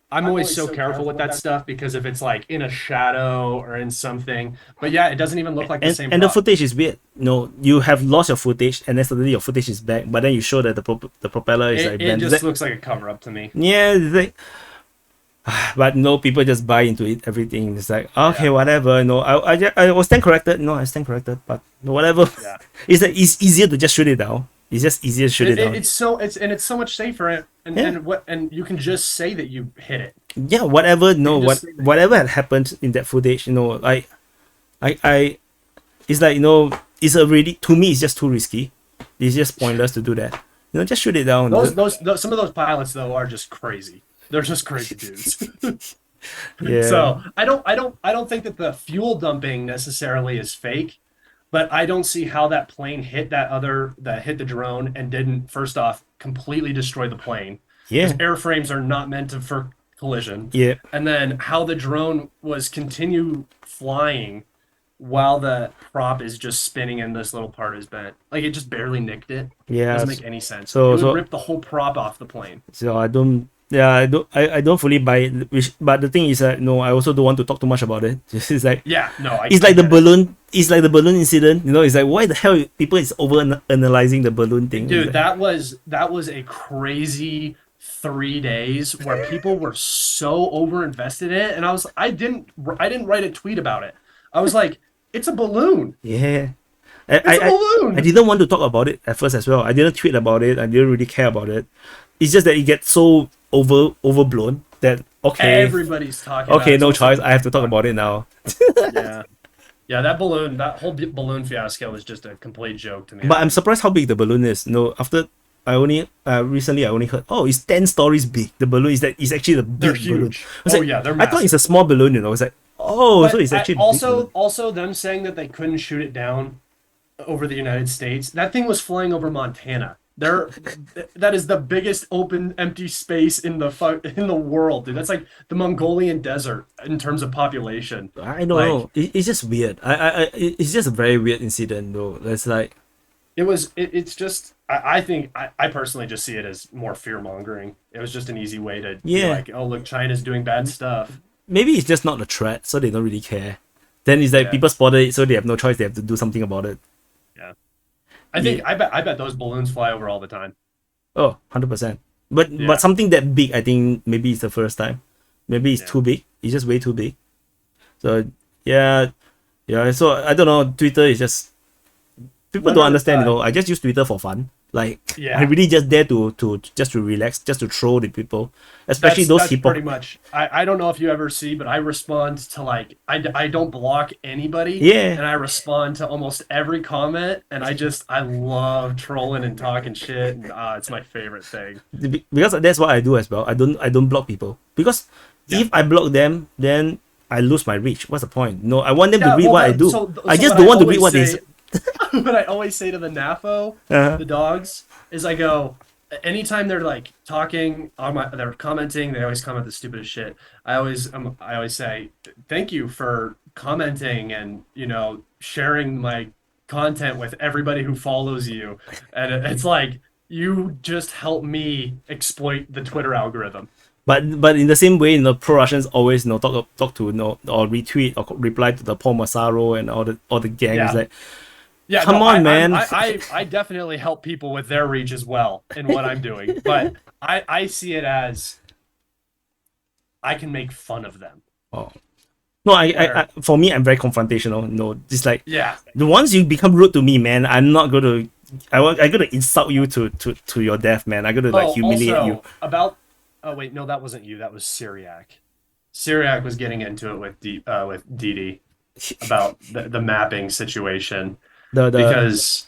I'm always so careful with that stuff because if it's like in a shadow or in something, but yeah, it doesn't even look like the same.
And the footage is weird. You have lost your footage, and then suddenly your footage is back, but then you show that the propeller is
it just looks like a cover up to me.
Yeah, But no, people just buy into it. Everything it's like okay,
Yeah.
whatever. I was stand corrected. No, I stand corrected. But whatever.
Yeah.
It's easier to just shoot it down. It's just easier to shoot it down.
It's so much safer and
Yeah.
and you can just say that you hit it.
Yeah, whatever. No,
can just say that.
whatever had happened in that footage. I it's like it's already to me. It's just too risky. It's just pointless to do that. Just shoot it down.
Those some of those pilots though are just crazy. They're just crazy dudes.
Yeah.
So I don't think that the fuel dumping necessarily is fake, but I don't see how that plane hit that hit the drone and didn't first off completely destroy the plane.
Yeah.
Because airframes are not meant for collision.
Yeah.
And then how the drone was continue flying while the prop is just spinning and this little part is bent. Like it just barely nicked it.
Yeah.
Doesn't make any sense.
So-
It would
so-
rip the whole prop off the plane.
So I don't. Yeah, I don't fully buy it. But the thing is that no, I also don't want to talk too much about it. It's like
Yeah, no,
it's like the balloon. It's like the balloon incident. It's like why the hell people is over analyzing the balloon thing.
Dude,
It's
that was a crazy 3 days where people were so over invested in it, and I didn't write a tweet about it. I was like, it's a balloon.
yeah.
It's a balloon.
I didn't want to talk about it at first as well. I didn't tweet about it. I didn't really care about it. It's just that it gets so overblown that okay,
Everybody's talking. about
okay,
it.
no
It's also-
choice. I have to talk about it now.
Yeah, yeah. That whole balloon fiasco was just a complete joke to me.
But I'm surprised how big the balloon is. After recently I only heard it's 10 stories big. The balloon is actually the
They're
big balloon.
huge.
I was
Oh
like,
yeah, they're
I
massive.
thought it's a small balloon. It's like
But
so it's actually a big balloon.
also them saying that they couldn't shoot it down over the United States. That thing was flying over Montana. That is the biggest open empty space in the world, dude. That's like the Mongolian desert in terms of population.
I don't know. It's just weird. It's just a very weird incident though. It's like
It's just I think I personally just see it as more fear mongering. It was just an easy way to be
Yeah.
like, oh look, China's doing bad stuff.
maybe it's just not a threat, so they don't really care. Then it's like
Yeah.
people spotted it, so they have no choice. They have to do something about it.
I think I bet those balloons fly over all the time.
Oh, 100%. But
Yeah.
something that big, I think maybe it's the first time. Maybe it's
Yeah.
too big. It's just way too big. So yeah. So I don't know. Twitter is just people don't understand. I just use Twitter for fun. Like
Yeah.
I really just dare to relax, just to troll the people, especially those
That's
people.
pretty much. I don't know if you ever see, but I respond to like I don't block anybody.
Yeah.
And I respond to almost every comment, and I love trolling and talking shit. And, it's my favorite thing.
Because that's what I do as well. I don't block people because if I block them, then I lose my reach. What's the point? No, I want them to read what I do. I just don't want to read what they say.
What I always say to the NAFO,
Uh-huh.
the dogs, is I go, anytime they're like talking they're commenting, they always comment the stupidest shit. I always say, thank you for commenting and sharing my content with everybody who follows you, and it's like you just help me exploit the Twitter algorithm.
But in the same way, pro Russians always talk to or retweet or reply to the Paul Massaro and all the gang.
Yeah.
It's like
Yeah,
Come on, man.
I definitely help people with their reach as well in what I'm doing, but I see it as I can make fun of them.
oh. No, I for me I'm very confrontational. No, it's like
Yeah,
once you become rude to me, man, I'm not gonna I'm gonna insult you to your death, man. I'm gonna like humiliate
also,
you.
About oh wait, no, that wasn't you. That was Syriac. Syriac was getting into it with Didi about the mapping situation because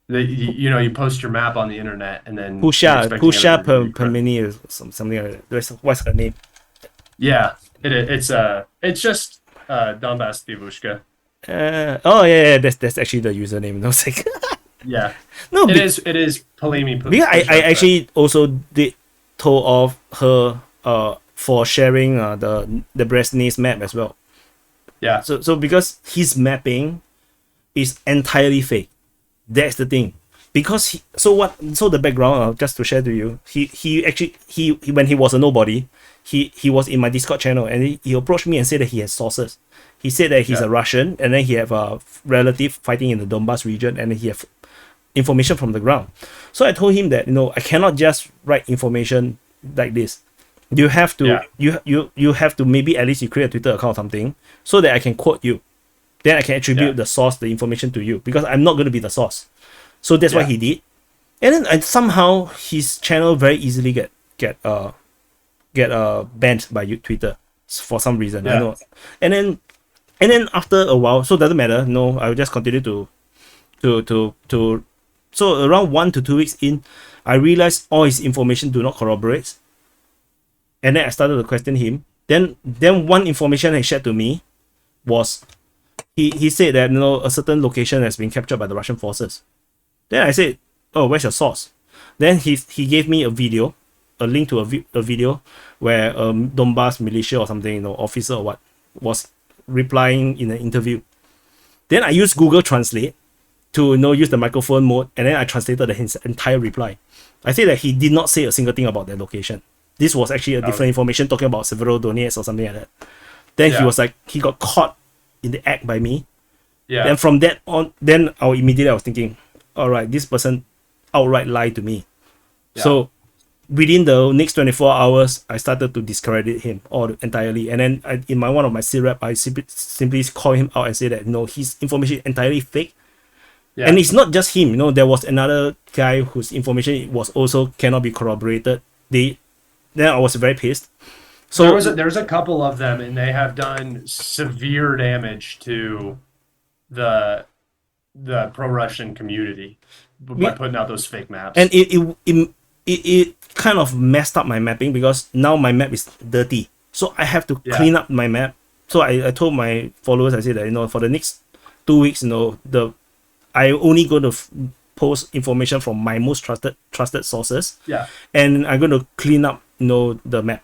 you post your map on the internet and then you're expecting
Pusha
everybody to be
per minute or something like that. What's her name?
Yeah, it's just Donbass Divushka.
Oh yeah, that's actually the username. I was like,
Yeah,
no,
it is Palimi.
because I actually also did told off her for sharing the Brezhnev's map as well.
Yeah,
So because his mapping is entirely fake. That's the thing. Because so the background just to share to you, he actually when he was a nobody, he was in my Discord channel and he approached me and said that he has sources. He said that he's a Russian and then he have a relative fighting in the Donbass region and he have information from the ground. So I told him that I cannot just write information like this. You have to
Yeah.
you have to maybe at least you create a Twitter account or something so that I can quote you. Then I can attribute the source, the information to you because I'm not going to be the source. So that's what he did. And then somehow his channel very easily get banned by Twitter for some reason. I know. And then after a while, so it doesn't matter. No, I will just continue to so around 1 to 2 weeks in, I realized all his information do not corroborate. And then I started to question him. Then one information he shared to me was he said that a certain location has been captured by the Russian forces. Then I said, "Oh, where's your source?" Then he gave me a video, a link to a video where Donbass militia or something, officer or what, was replying in an interview. Then I used Google Translate to use the microphone mode, and then I translated his entire reply. I said that he did not say a single thing about that location. This was actually a different information talking about Severodonetsk or something like that. Then he was like, he got caught in the act by me.
Yeah.
And from that on, then I was thinking, all right, this person outright lied to me. Yeah. So within the next 24 hours, I started to discredit him entirely. And then in one of my C-Rep, I simply call him out and say that, his information is entirely fake. Yeah. And it's not just him, there was another guy whose information was also cannot be corroborated. Then I was very pissed. So
there's a couple of them, and they have done severe damage to the pro-Russian community by putting out those fake maps.
And it kind of messed up my mapping because now my map is dirty. So I have to clean up my map. So I told my followers, I said that, for the next 2 weeks, I only going to post information from my most trusted sources. Yeah. And I'm going to clean up, the map.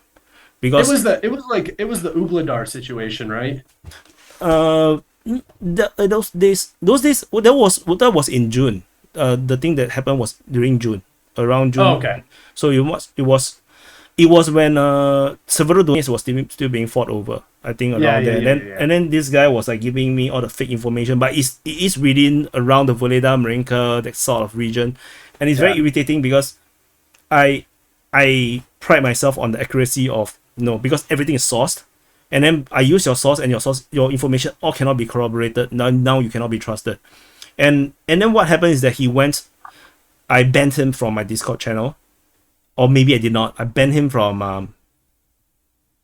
Because
it was the Ubladar situation, right?
Those days that was in June. The thing that happened was during June, around June.
Oh, okay.
So it was when Severodonetsk was still being fought over. I think around there. And then this guy was like giving me all the fake information, but it is within around the Voleda, Marinka, that sort of region, and it's very irritating because I pride myself on the accuracy of because everything is sourced, and then I use your source and your information all cannot be corroborated. Now you cannot be trusted, and then what happened is that I banned him from my Discord channel, or maybe I did not. I banned him from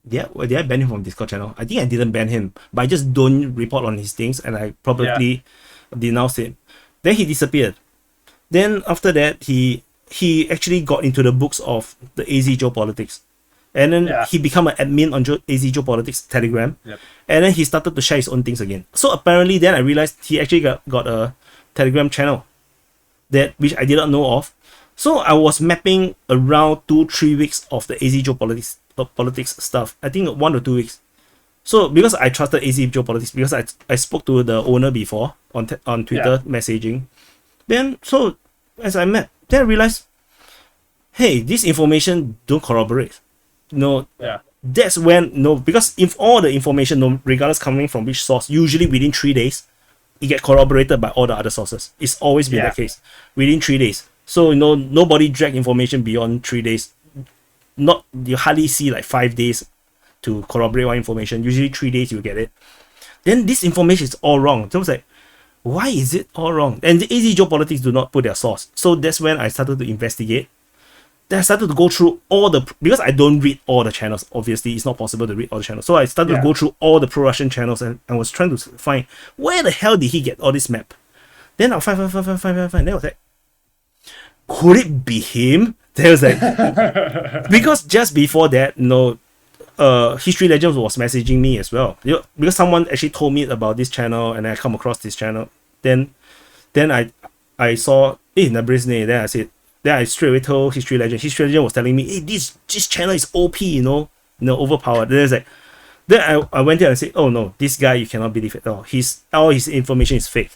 did I ban him from Discord channel? I think I didn't ban him, but I just don't report on his things, and I probably denounced him. Then he disappeared. Then after that, he actually got into the books of the AZ Geopolitics. And then he became an admin on AZ Geopolitics Telegram. Yep. And then he started to share his own things again. So apparently then I realized he actually got a Telegram channel which I did not know of. So I was mapping around 2-3 weeks of the AZ Geopolitics stuff. I think 1 or 2 weeks. So because I trusted AZ Geopolitics, because I spoke to the owner before on Twitter messaging. Then so as I mapped, then I realized, hey, this information don't corroborate. That's when because if all the information, regardless coming from which source, usually within 3 days, it get corroborated by all the other sources. It's always been the case within 3 days. So nobody drag information beyond 3 days. You hardly see like 5 days to corroborate one information. Usually 3 days you get it. Then this information is all wrong. So I was like, why is it all wrong? And the AZ Geopolitics do not put their source. So that's when I started to investigate. Then I started to go through because I don't read all the channels. Obviously, it's not possible to read all the channels. So I started to go through all the pro-Russian channels and I was trying to find where the hell did he get all this map. Then I find. Then I was like, could it be him? Then I was like, because just before that, History Legends was messaging me as well. Because someone actually told me about this channel and I come across this channel. Then I saw Nabrizne. Then I straight away told History Legend. History Legend was telling me, hey, this channel is OP, overpowered. Then I went there and said, oh no, this guy you cannot believe at all. All his information is fake.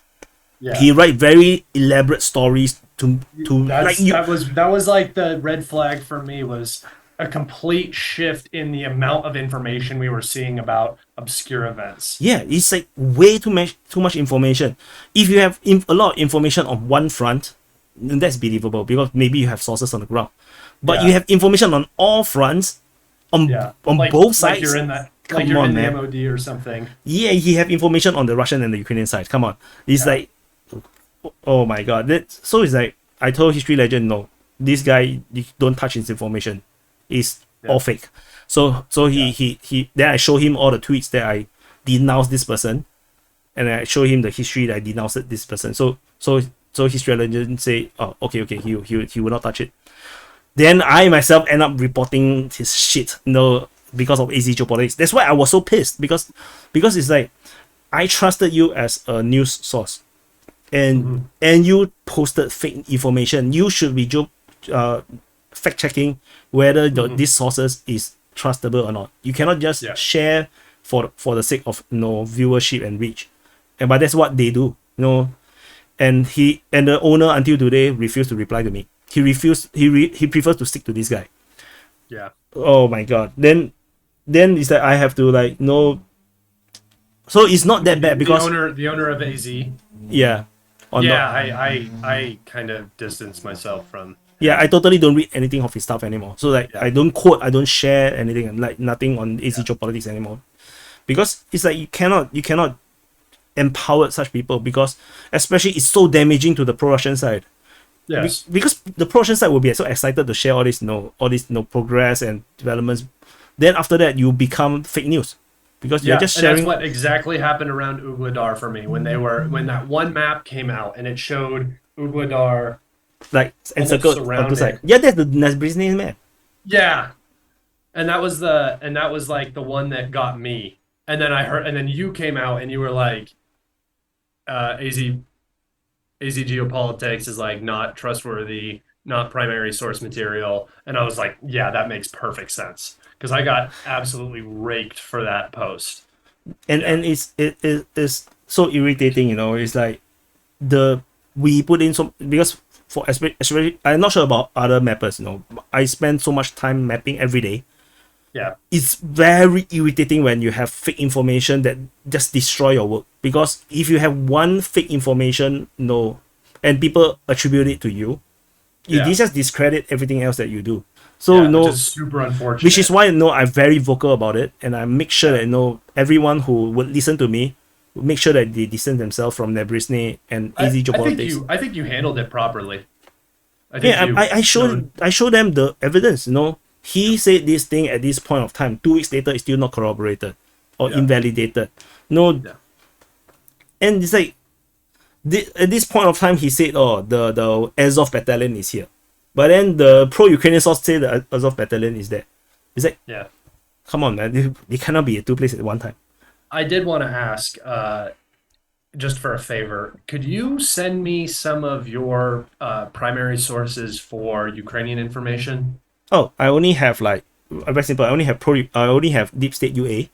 Yeah. He write very elaborate stories
that was like the red flag for me, was a complete shift in the amount of information we were seeing about obscure events.
Yeah, it's like way too much information. If you have a lot of information on one front, that's believable because maybe you have sources on the ground. But you have information on all fronts, on
like,
both sides.
Like you're in that. Like
Come
you're
on,
in the
man.
MOD or something.
Yeah, he have information on the Russian and the Ukrainian side. Come on, it's like, oh my god. So it's like I told History Legend, no, this guy, you don't touch his information. It's all fake. So he then I show him all the tweets that I denounced this person, and I show him the history that I denounced this person. So History Legend say, oh, okay, he will not touch it. Then I myself end up reporting his shit, because of AZ Geopolitics. That's why I was so pissed, because it's like, I trusted you as a news source, and you posted fake information. You should be fact checking whether these sources is trustable or not. You cannot just share for the sake of viewership and reach, but that's what they do. And the owner until today refused to reply to me. He refused. He prefers to stick to this guy.
Yeah.
Oh my god. Then it's that I have to So it's not that bad because
the owner of AZ.
Yeah.
I kind of distanced myself from.
Yeah, I totally don't read anything of his stuff anymore. So I don't quote, I don't share anything, nothing on AZ Geopolitics anymore, because it's like you cannot empower such people, because especially it's so damaging to the pro-Russian side.
Yes.
Because the pro-Russian side will be so excited to share all this progress and developments. Then after that, you become fake news, because you're just sharing.
And that's what exactly happened around Ugladar for me when that one map came out and it showed Ugladar
encircled on two sides. Yeah, that's the Nesbrizhny map.
Yeah, and that was like the one that got me. And then and then you came out and you were like, AZ Geopolitics is like not trustworthy, not primary source material. And I was like, yeah, that makes perfect sense, because I got absolutely raked for that post.
And it's so irritating, It's like we put in so, because for especially I'm not sure about other mappers, I spend so much time mapping every day.
Yeah.
It's very irritating when you have fake information that just destroy your work. Because if you have one fake information, and people attribute it to you, it just discredit everything else that you do. So
which is super unfortunate.
Which is why I'm very vocal about it, and I make sure that everyone who would listen to me, make sure that they distance themselves from Nebrizhny and AZ Geopolitics.
I think you handled it properly.
I showed them the evidence. He said this thing at this point of time. 2 weeks later, it's still not corroborated or invalidated. And it's like, at this point of time, he said, "Oh, the Azov battalion is here," but then the pro-Ukrainian source say the Azov battalion is there. It's like, come on, man, they cannot be at two places at one time.
I did want to ask, just for a favor, could you send me some of your primary sources for Ukrainian information?
Oh, I only have very simple. I only have Deep State UA,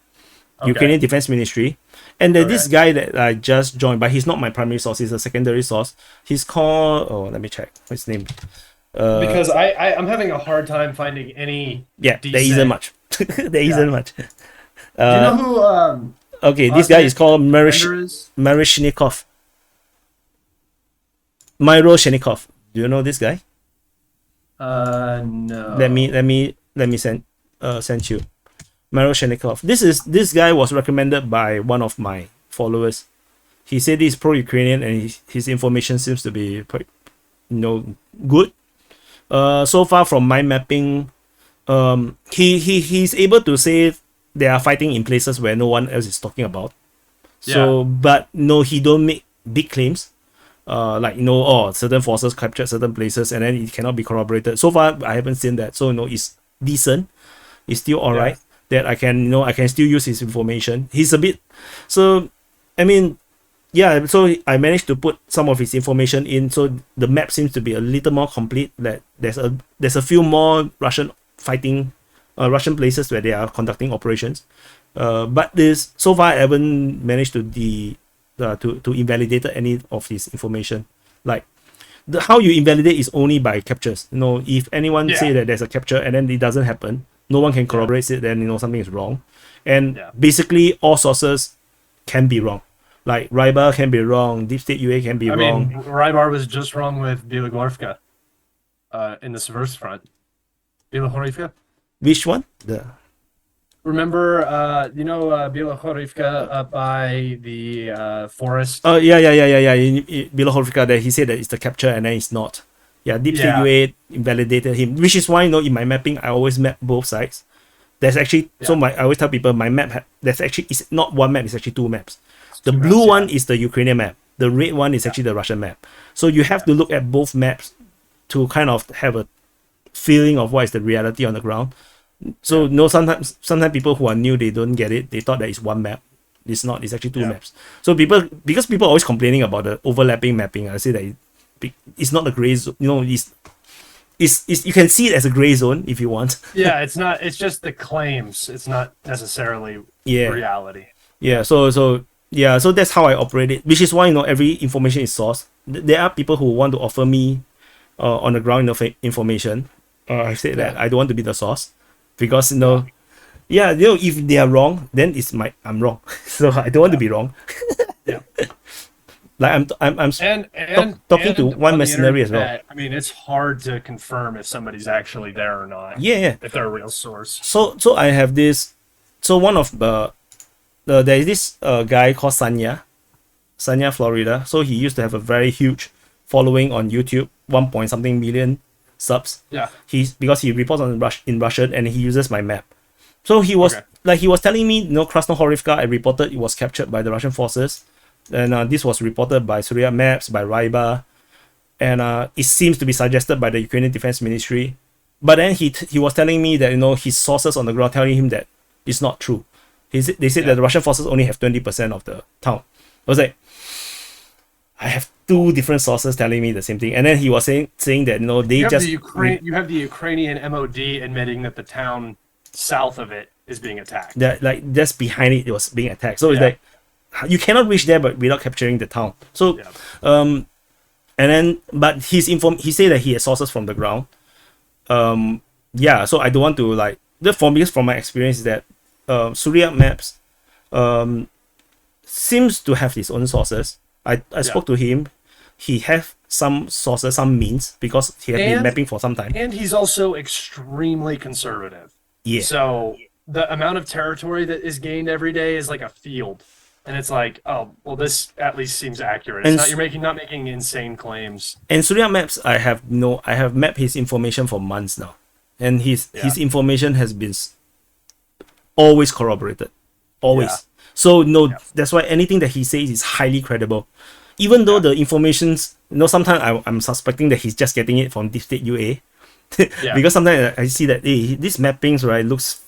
Ukrainian Defense Ministry, and there's this guy that I just joined, but he's not my primary source. He's a secondary source. He's called. Oh, let me check. What's his name?
Because I'm having a hard time finding any.
Yeah, there isn't much. There isn't much.
Do you know who?
Okay, this guy is called Myroshnikov. Myroshnikov. Do you know this guy?
No.
Let me send you Myroshnikov. This guy was recommended by one of my followers. He said he's pro-Ukrainian and his information seems to be good. So far from my mapping, he's able to say they are fighting in places where no one else is talking about. So, but no, he don't make big claims. Certain forces captured certain places and then it cannot be corroborated. So far, I haven't seen that. So, it's decent. It's still alright that I can still use his information. He's a bit, so, so I managed to put some of his information in. So the map seems to be a little more complete. That there's a few more Russian places where they are conducting operations. But so far I haven't managed to invalidate any of his information. Like how you invalidate is only by captures. If anyone say that there's a capture and then it doesn't happen, no one can corroborate it. Then something is wrong, and basically all sources can be wrong. Like Rybar can be wrong, Deep State UA can be wrong.
Rybar was just wrong with Bielogorivka in the Severus front. Bielogorivka?
Which one?
remember, Bielorussia up by the forest?
Oh yeah. Below Horfika, that he said that it's the capture and then it's not. Yeah, Deep State
Yeah.
UA invalidated him, which is why in my mapping I always map both sides. There's actually I always tell people my map there's actually it's not one map, it's actually two maps. The
Two
blue
maps,
one is the Ukrainian map. The red one is actually the Russian map. So you have to look at both maps to kind of have a feeling of what is the reality on the ground. So sometimes people who are new, they don't get it. They thought that it's one map. It's not. It's actually two maps. So because people are always complaining about the overlapping mapping, I say that it's not a gray zone. It's you can see it as a gray zone if you want.
Yeah, it's not. It's just the claims. It's not necessarily reality.
Yeah. So that's how I operate it. Which is why every information is sourced. There are people who want to offer me on the ground information. I said that I don't want to be the source because if they are wrong, then I'm wrong. So I don't want to be wrong.
Yeah.
Like I'm talking to one mercenary as well.
I mean, it's hard to confirm if somebody's actually there or not.
Yeah.
If they're a real source.
So I have this. So one of there is this guy called Sanya, Florida. So he used to have a very huge following on YouTube, 1 point something million subs.
Yeah.
Because he reports in Russian and he uses my map. So he was he was telling me, Krasnohorivka, I reported it was captured by the Russian forces. And this was reported by Surya Maps, by Ryba, and it seems to be suggested by the Ukrainian Defense Ministry. But then he was telling me that his sources on the ground telling him that it's not true. They said that the Russian forces only have 20% of the town. I was like, I have two different sources telling me the same thing, and then he was saying that
you have the Ukrainian MOD admitting that the town south of it is being attacked.
That just behind it was being attacked. So it's like you cannot reach there but without capturing the town. So and then but he said that he has sources from the ground. So I don't want to because from my experience is that Surya Maps seems to have his own sources. I spoke to him. He have some sources, some means, because he has been mapping for some time.
And he's also extremely conservative.
Yeah.
So the amount of territory that is gained every day is like a field. And it's like, oh, well, this at least seems accurate. It's you're not making insane claims.
And Surya Maps, I have mapped his information for months now. And his information has been always corroborated. Always. Yeah. So that's why anything that he says is highly credible. Even though the information's sometimes I'm suspecting that he's just getting it from Deep State UA. Because sometimes I see that these mappings looks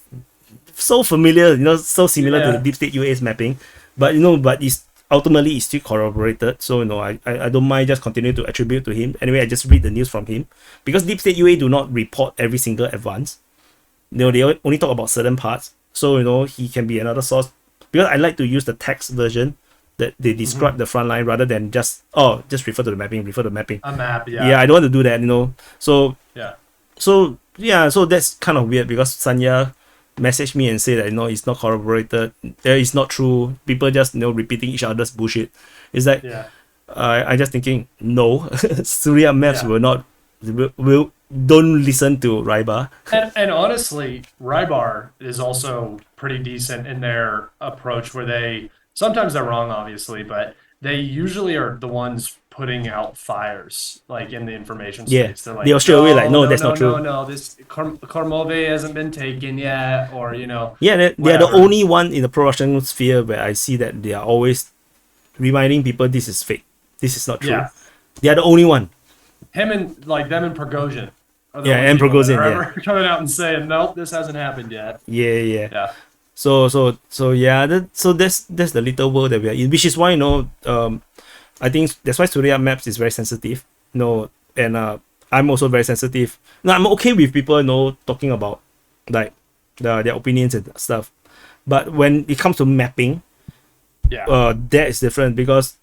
so familiar, so similar to the Deep State UA's mapping. But it's ultimately still corroborated. So I don't mind just continue to attribute to him. Anyway, I just read the news from him. Because Deep State UA do not report every single advance. They only talk about certain parts. So he can be another source. Because I like to use the text version that they describe the front line rather than just refer to the mapping,
A map,
Yeah, I don't want to do that, So so that's kind of weird because Sanya messaged me and said that it's not corroborated, it's not true. People just repeating each other's bullshit. It's like I just thinking no, Surya Maps will don't listen to Rybar.
And honestly, Rybar is also pretty decent in their approach where sometimes they're wrong, obviously, but they usually are the ones putting out fires, in the information space. They're like,
they straight away that's not true.
No, this Kormove hasn't been taken yet, or
Yeah, they're the only one in the pro-Russian sphere where I see that they are always reminding people this is fake. This is not true. Yeah. They are the only one.
Them and Prigozhin.
And Prigozhin,
coming out and saying, nope, this hasn't happened yet.
Yeah. So that's the little world that we are in, which is why I think that's why Surya Maps is very sensitive. And I'm also very sensitive. Now I'm okay with people talking about their opinions and stuff, but when it comes to mapping, that is different because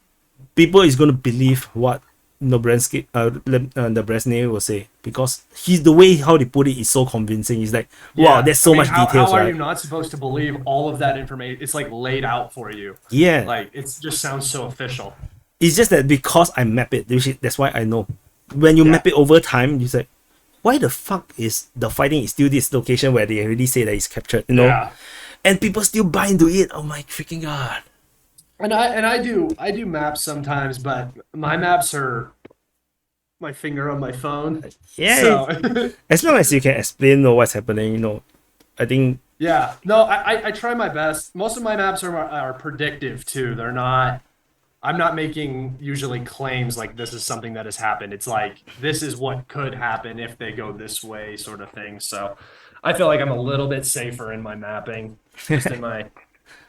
people is gonna believe what Brezhnev will say because the way how they put it is so convincing. It's like, wow, there's so much details.
How are you not supposed to believe all of that information? It's laid out for you.
Yeah.
It just sounds so official.
It's just that because I map it, that's why I know. When you map it over time, you say, why the fuck is the fighting is still this location where they already say that it's captured? and people still buy into it. Oh my freaking god!
And I do maps sometimes, but my maps are my finger on my phone.
Yeah,
So
as long as you can explain what's happening, I think.
yeah, no, I try my best. Most of my maps are predictive too. They're not. I'm not making usually claims like this is something that has happened. It's like this is what could happen if they go this way, sort of thing. So I feel like I'm a little bit safer in my mapping. Just in my,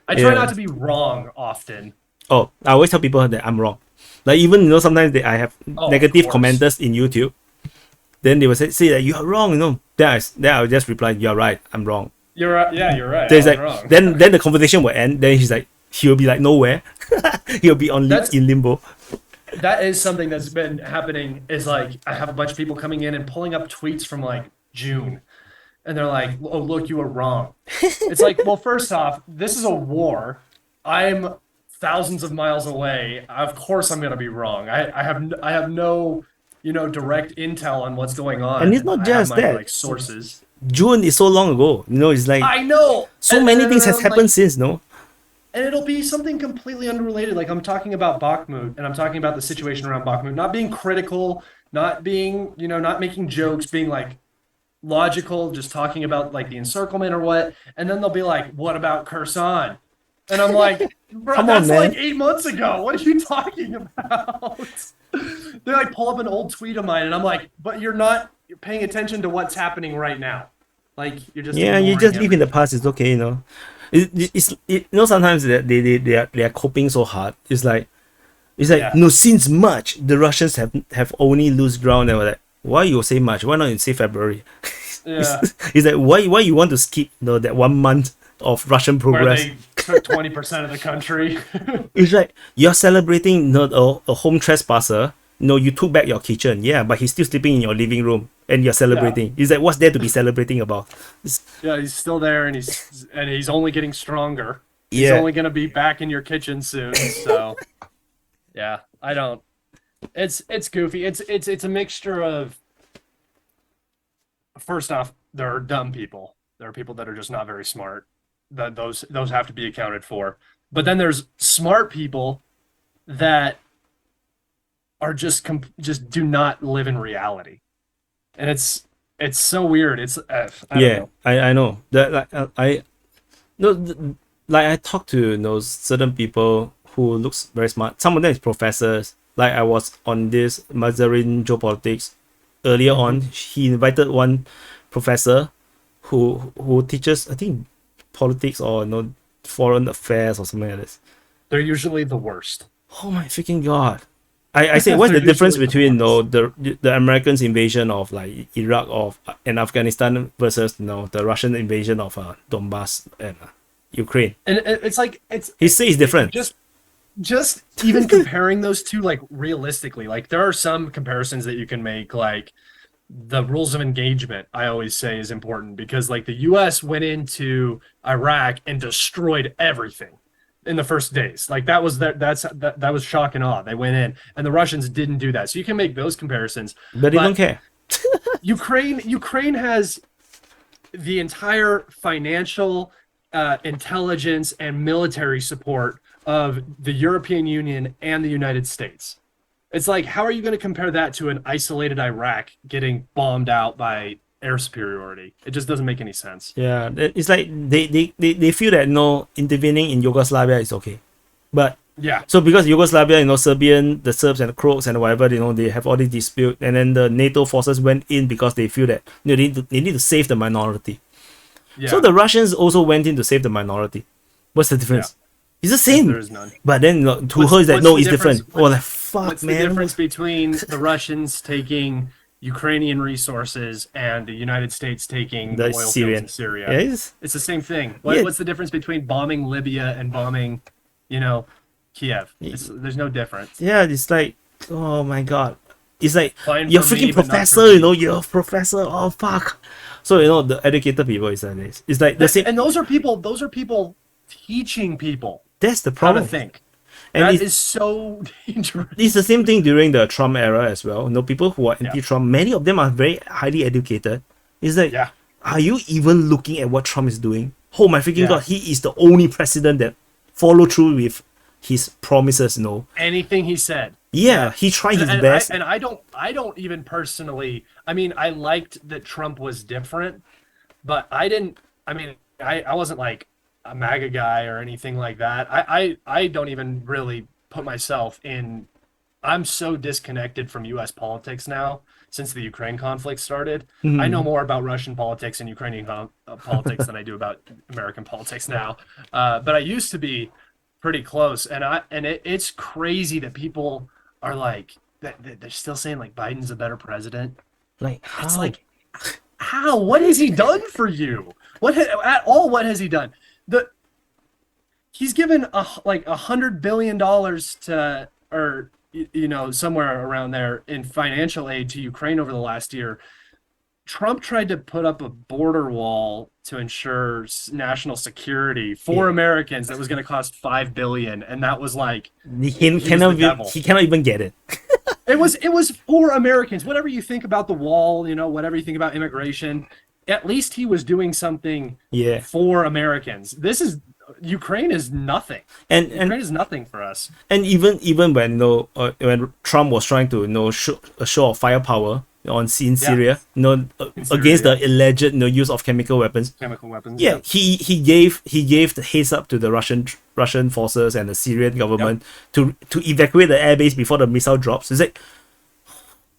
I try
Yeah.
not to be wrong often.
Oh, I always tell people that I'm wrong. Like even sometimes I have
Oh, of
negative
course.
commenters in YouTube. Then they will say that you are wrong. Then I'll just reply, you're right. I'm wrong.
You're right. Yeah, you're right.
Then it's
I was
like
wrong.
then the conversation will end. Then he'll be like nowhere. He'll be in limbo.
That is something that's been happening. Is like I have a bunch of people coming in and pulling up tweets from like June, and they're like, "Oh, look, you were wrong." It's like, well, first off, this is a war. I'm thousands of miles away. Of course, I'm gonna be wrong. I have no direct intel on what's going on.
And it's not
I have
just
my,
that.
like sources.
June is so long ago. It's like
I know.
so
And
many
then
things has
I'm
happened
like,
since. No.
and it'll be something completely unrelated. Like I'm talking about Bakhmut and I'm talking about the situation around Bakhmut, not being critical, not being, not making jokes, being like logical, just talking about like the encirclement or what. And then they'll be like, what about Kherson? And I'm like, bro,
Come on,
that's
man.
like 8 months ago. What are you talking about? They like pull up an old tweet of mine and I'm like, but you're paying attention to what's happening right now. Like you're just
Yeah, you
ignoring
just live in the
everything.
past. It's okay. Sometimes they are coping so hard. It's like
Yeah.
no, since March the Russians have only lose ground, and we're like, why you say March? Why not you say February?
Yeah.
It's like why you want to skip that 1 month of Russian
Where
progress?
they took 20% of the country.
It's like you're celebrating a home trespasser. No, you took back your kitchen. Yeah, but he's still sleeping in your living room, and you're celebrating. It's like what's there to be celebrating about?
Yeah, he's still there, and he's only getting stronger. He's
Yeah.
only gonna be back in your kitchen soon. So, yeah, I don't. It's goofy. It's a mixture of. First off, there are dumb people. There are people that are just not very smart. Those have to be accounted for. But then there's smart people that are just do not live in reality, and it's so weird. It's I don't
Yeah,
know.
I know that. I no th- like I talk to certain people who looks very smart. Some of them is professors. Like I was on this Mazarin Geopolitics earlier on. He invited one professor who teaches, I think, politics or foreign affairs or something like this.
They're usually the worst.
Oh my freaking god! I say what's the
They're
difference
usually the
between the Americans invasion of like Iraq and Afghanistan versus the Russian invasion of Donbass and Ukraine?
And it's like
He says it's different.
just even comparing those two, like realistically, like there are some comparisons that you can make, like the rules of engagement, I always say, is important because like the US went into Iraq and destroyed everything in the first days. Like that was that was shock and awe. They went in and the Russians didn't do that. So you can make those comparisons.
But they don't care.
Ukraine has the entire financial intelligence and military support of the European Union and the United States. It's like, how are you going to compare that to an isolated Iraq getting bombed out by air superiority? It just doesn't make any sense.
Yeah, it's like they feel that intervening in Yugoslavia is okay, but
Yeah.
so because Yugoslavia, the Serbs and the Croats and whatever, they have all these dispute, and then the NATO forces went in because they feel that they need to save the minority.
Yeah.
So the Russians also went in to save the minority. What's the difference? It's the same.
There is none.
But then to
What's-
her it's like
what's
no,
the
it's
difference?
different. Oh, like fuck,
What's the
man.
difference between the Russians taking Ukrainian resources and the United States taking
The
oil fields
Syrian.
in Syria?
Yeah, it's-
It's the same thing.
Yeah.
What's the difference between bombing Libya and bombing, Kiev? There's no difference.
yeah, it's like, oh my god. It's like
Fine
you're
for
freaking
me, but not
professor,
for you.
you're a professor. Oh fuck. So the educated people is like this. It's like the same.
And those are people teaching people
That's the
how to
problem.
think.
And
That
it's,
is so dangerous.
it's the same thing during the Trump era as well. People who are anti-Trump, many of them are very highly educated. It's like,
Yeah.
are you even looking at what Trump is doing? Oh my freaking
Yeah.
god, he is the only president that follow through with his promises, you know.
Anything he said.
Yeah, he tried his best.
I don't even personally. I mean, I liked that Trump was different, but I didn't. I mean, I wasn't like a MAGA guy or anything like that. I don't even really put myself in. I'm so disconnected from U.S. politics now since the Ukraine conflict started. I know more about Russian politics and Ukrainian politics than I do about American politics now. But I used to be pretty close, and it's crazy that people are like that they're still saying like Biden's a better president.
Like, how?
It's like, how? What has he done for you? At all? What has he done? He's given like $100 billion to, or somewhere around there in financial aid to Ukraine over the last year. Trump tried to put up a border wall to ensure national security for Americans that was going to cost $5 billion, and that was like
he cannot even get it.
It was for Americans. Whatever you think about the wall, whatever you think about immigration, at least he was doing something for Americans. Ukraine is nothing. And Ukraine is nothing for us.
And even when when Trump was trying to show a show of firepower in Syria, against the alleged use of chemical weapons. Yeah, he gave the heads up to the Russian forces and the Syrian government to evacuate the airbase before the missile drops. It's like,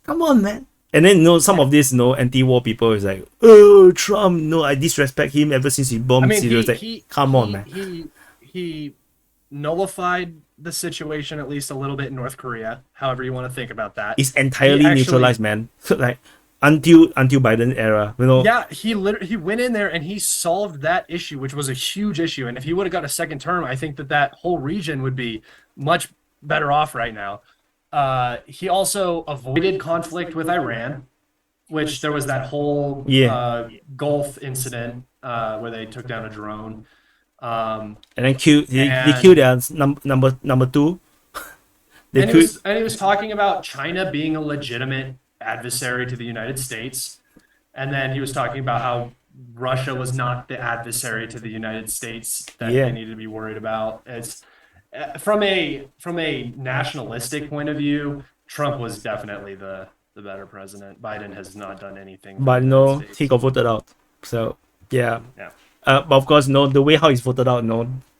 come on, man. And then some of these anti-war people is like, oh, Trump, I disrespect him ever since he bombed Syria. Come on, man.
He nullified the situation at least a little bit in North Korea. However you want to think about that,
it's entirely neutralized, man. Like until Biden era,
Yeah, he went in there and he solved that issue, which was a huge issue. And if he would have got a second term, I think that whole region would be much better off right now. He also avoided conflict with Iran, which there was that whole Gulf incident where they took down a drone.
And then they killed their number two.
And he was talking about China being a legitimate adversary to the United States. And then he was talking about how Russia was not the adversary to the United States that they needed to be worried about. It's from a nationalistic point of view, Trump was definitely the better president. Biden has not done anything.
But he got voted out. So yeah. But of course, the way how he's voted out,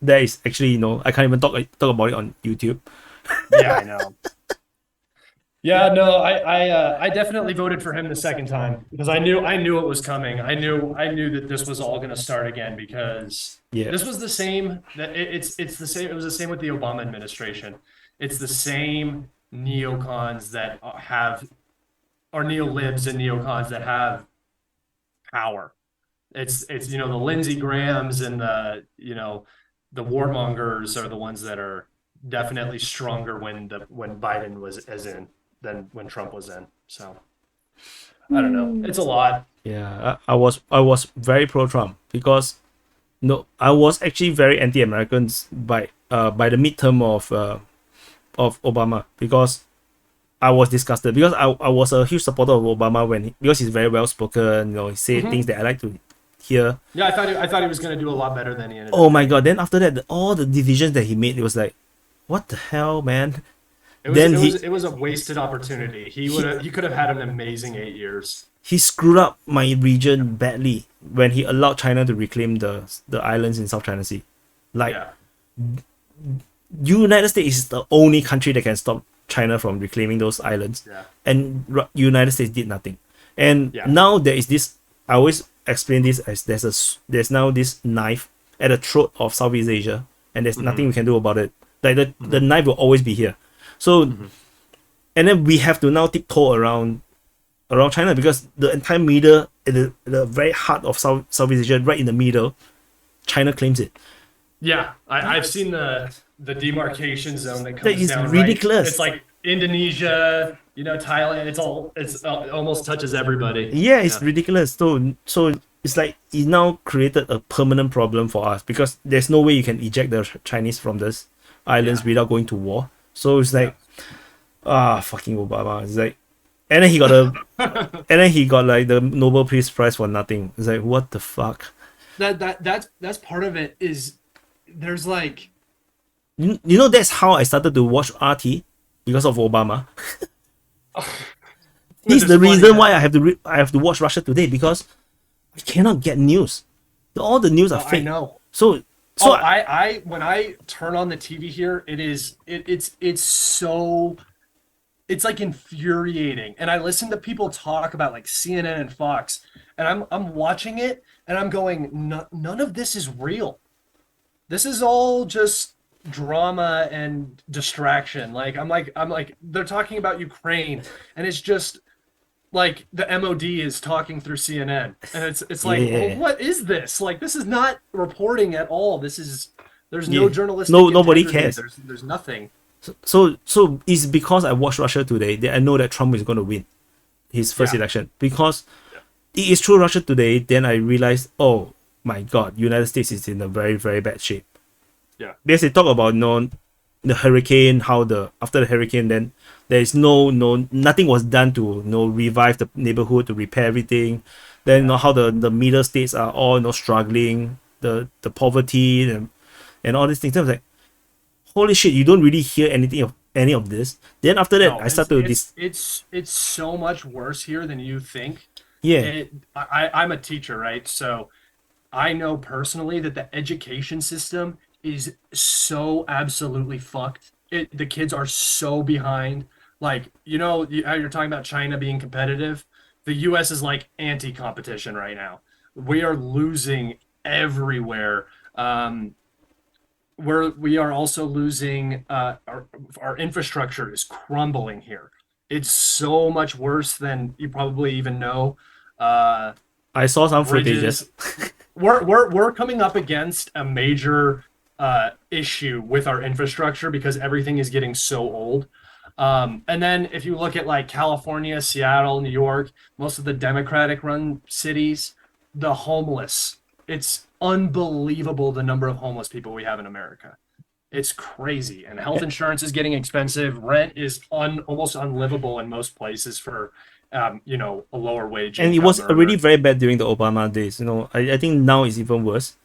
that is actually, I can't even talk about it on YouTube.
Yeah, I know. Yeah, no, I definitely voted for him the second time because I knew it was coming. I knew that this was all going to start again because this was the same. It's the same. It was the same with the Obama administration. It's the same neocons that are neolibs and neocons that have power. It's the Lindsey Grahams and the warmongers are the ones that are definitely stronger when Biden was than when Trump was in. So I don't know. It's a lot.
Yeah, I was very pro Trump because I was actually very anti-Americans by the midterm of Obama because I was disgusted because I was a huge supporter of Obama because he's very well spoken. He said things that I like to hear.
Yeah, I thought he was going to do a lot better than he ended up.
Oh my god! Then after that, all the divisions that he made, it was like, what the hell, man?
It was a wasted opportunity. He could have had an amazing 8 years.
He screwed up my region badly when he allowed China to reclaim the islands in South China Sea. United States is the only country that can stop China from reclaiming those islands. Yeah. And United States did nothing. And now there is this. I always explain this as there's now this knife at the throat of Southeast Asia, and there's nothing we can do about it. Like the knife will always be here. So, and then we have to now tiptoe around China because the entire middle, the very heart of Southeast Asia, right in the middle, China claims it.
Yeah, I've seen the demarcation zone that comes down.
It's ridiculous.
Right? It's like Indonesia, Thailand. It almost touches everybody.
Yeah, it's ridiculous. So it's like it now created a permanent problem for us because there's no way you can eject the Chinese from this islands without going to war. So it's like, fucking Obama. It's like, and then he got like the Nobel Peace Prize for nothing. It's like, what the fuck?
That's part of it. Is there's like
You know that's how I started to watch RT because of Obama.
which
This is
is
the
funny
reason
that
why I have to watch Russia Today because I cannot get news. All the news are
I
fake.
know.
So
Oh,
I,
I when I turn on the TV here, it's so it's like infuriating. And I listen to people talk about like CNN and Fox, and I'm watching it and I'm going, none of this is real. This is all just drama and distraction. I'm like they're talking about Ukraine, and it's just like the MOD is talking through CNN, and it's like, well,
yeah,
what is this? Like, this is not reporting at all. There's no
yeah.
journalistic
No, nobody
integrity.
cares.
There's nothing.
So it's because I watched Russia Today that I know that Trump is going to win his first
Yeah.
election because it is through Russia Today. Then I realized, oh my God, United States is in a very very bad shape.
Yeah.
Because they talk about the hurricane, how the after the hurricane, then there is nothing was done to revive the neighborhood to repair everything. Then
Yeah.
how the middle states are all struggling, the poverty and all these things. I was like, holy shit, you don't really hear anything of any of this. Then after that,
No,
I start to
it's so much worse here than you think.
yeah.
I'm a teacher, right? So I know personally that the education system is so absolutely fucked. The kids are so behind. Like, how you're talking about China being competitive. The US is like anti-competition right now. We are losing everywhere. We are also losing our infrastructure is crumbling here. It's so much worse than you probably even know. Uh,
I saw some footages.
Bridges. We're coming up against a major issue with our infrastructure because everything is getting so old. And then if you look at like California, Seattle, New York, most of the Democratic run cities, the homeless, it's unbelievable the number of homeless people we have in America. It's crazy. And health insurance is getting expensive. Rent is almost unlivable in most places for a lower wage
And it
income
was already
earner.
very bad during the Obama days. I think now it's even worse.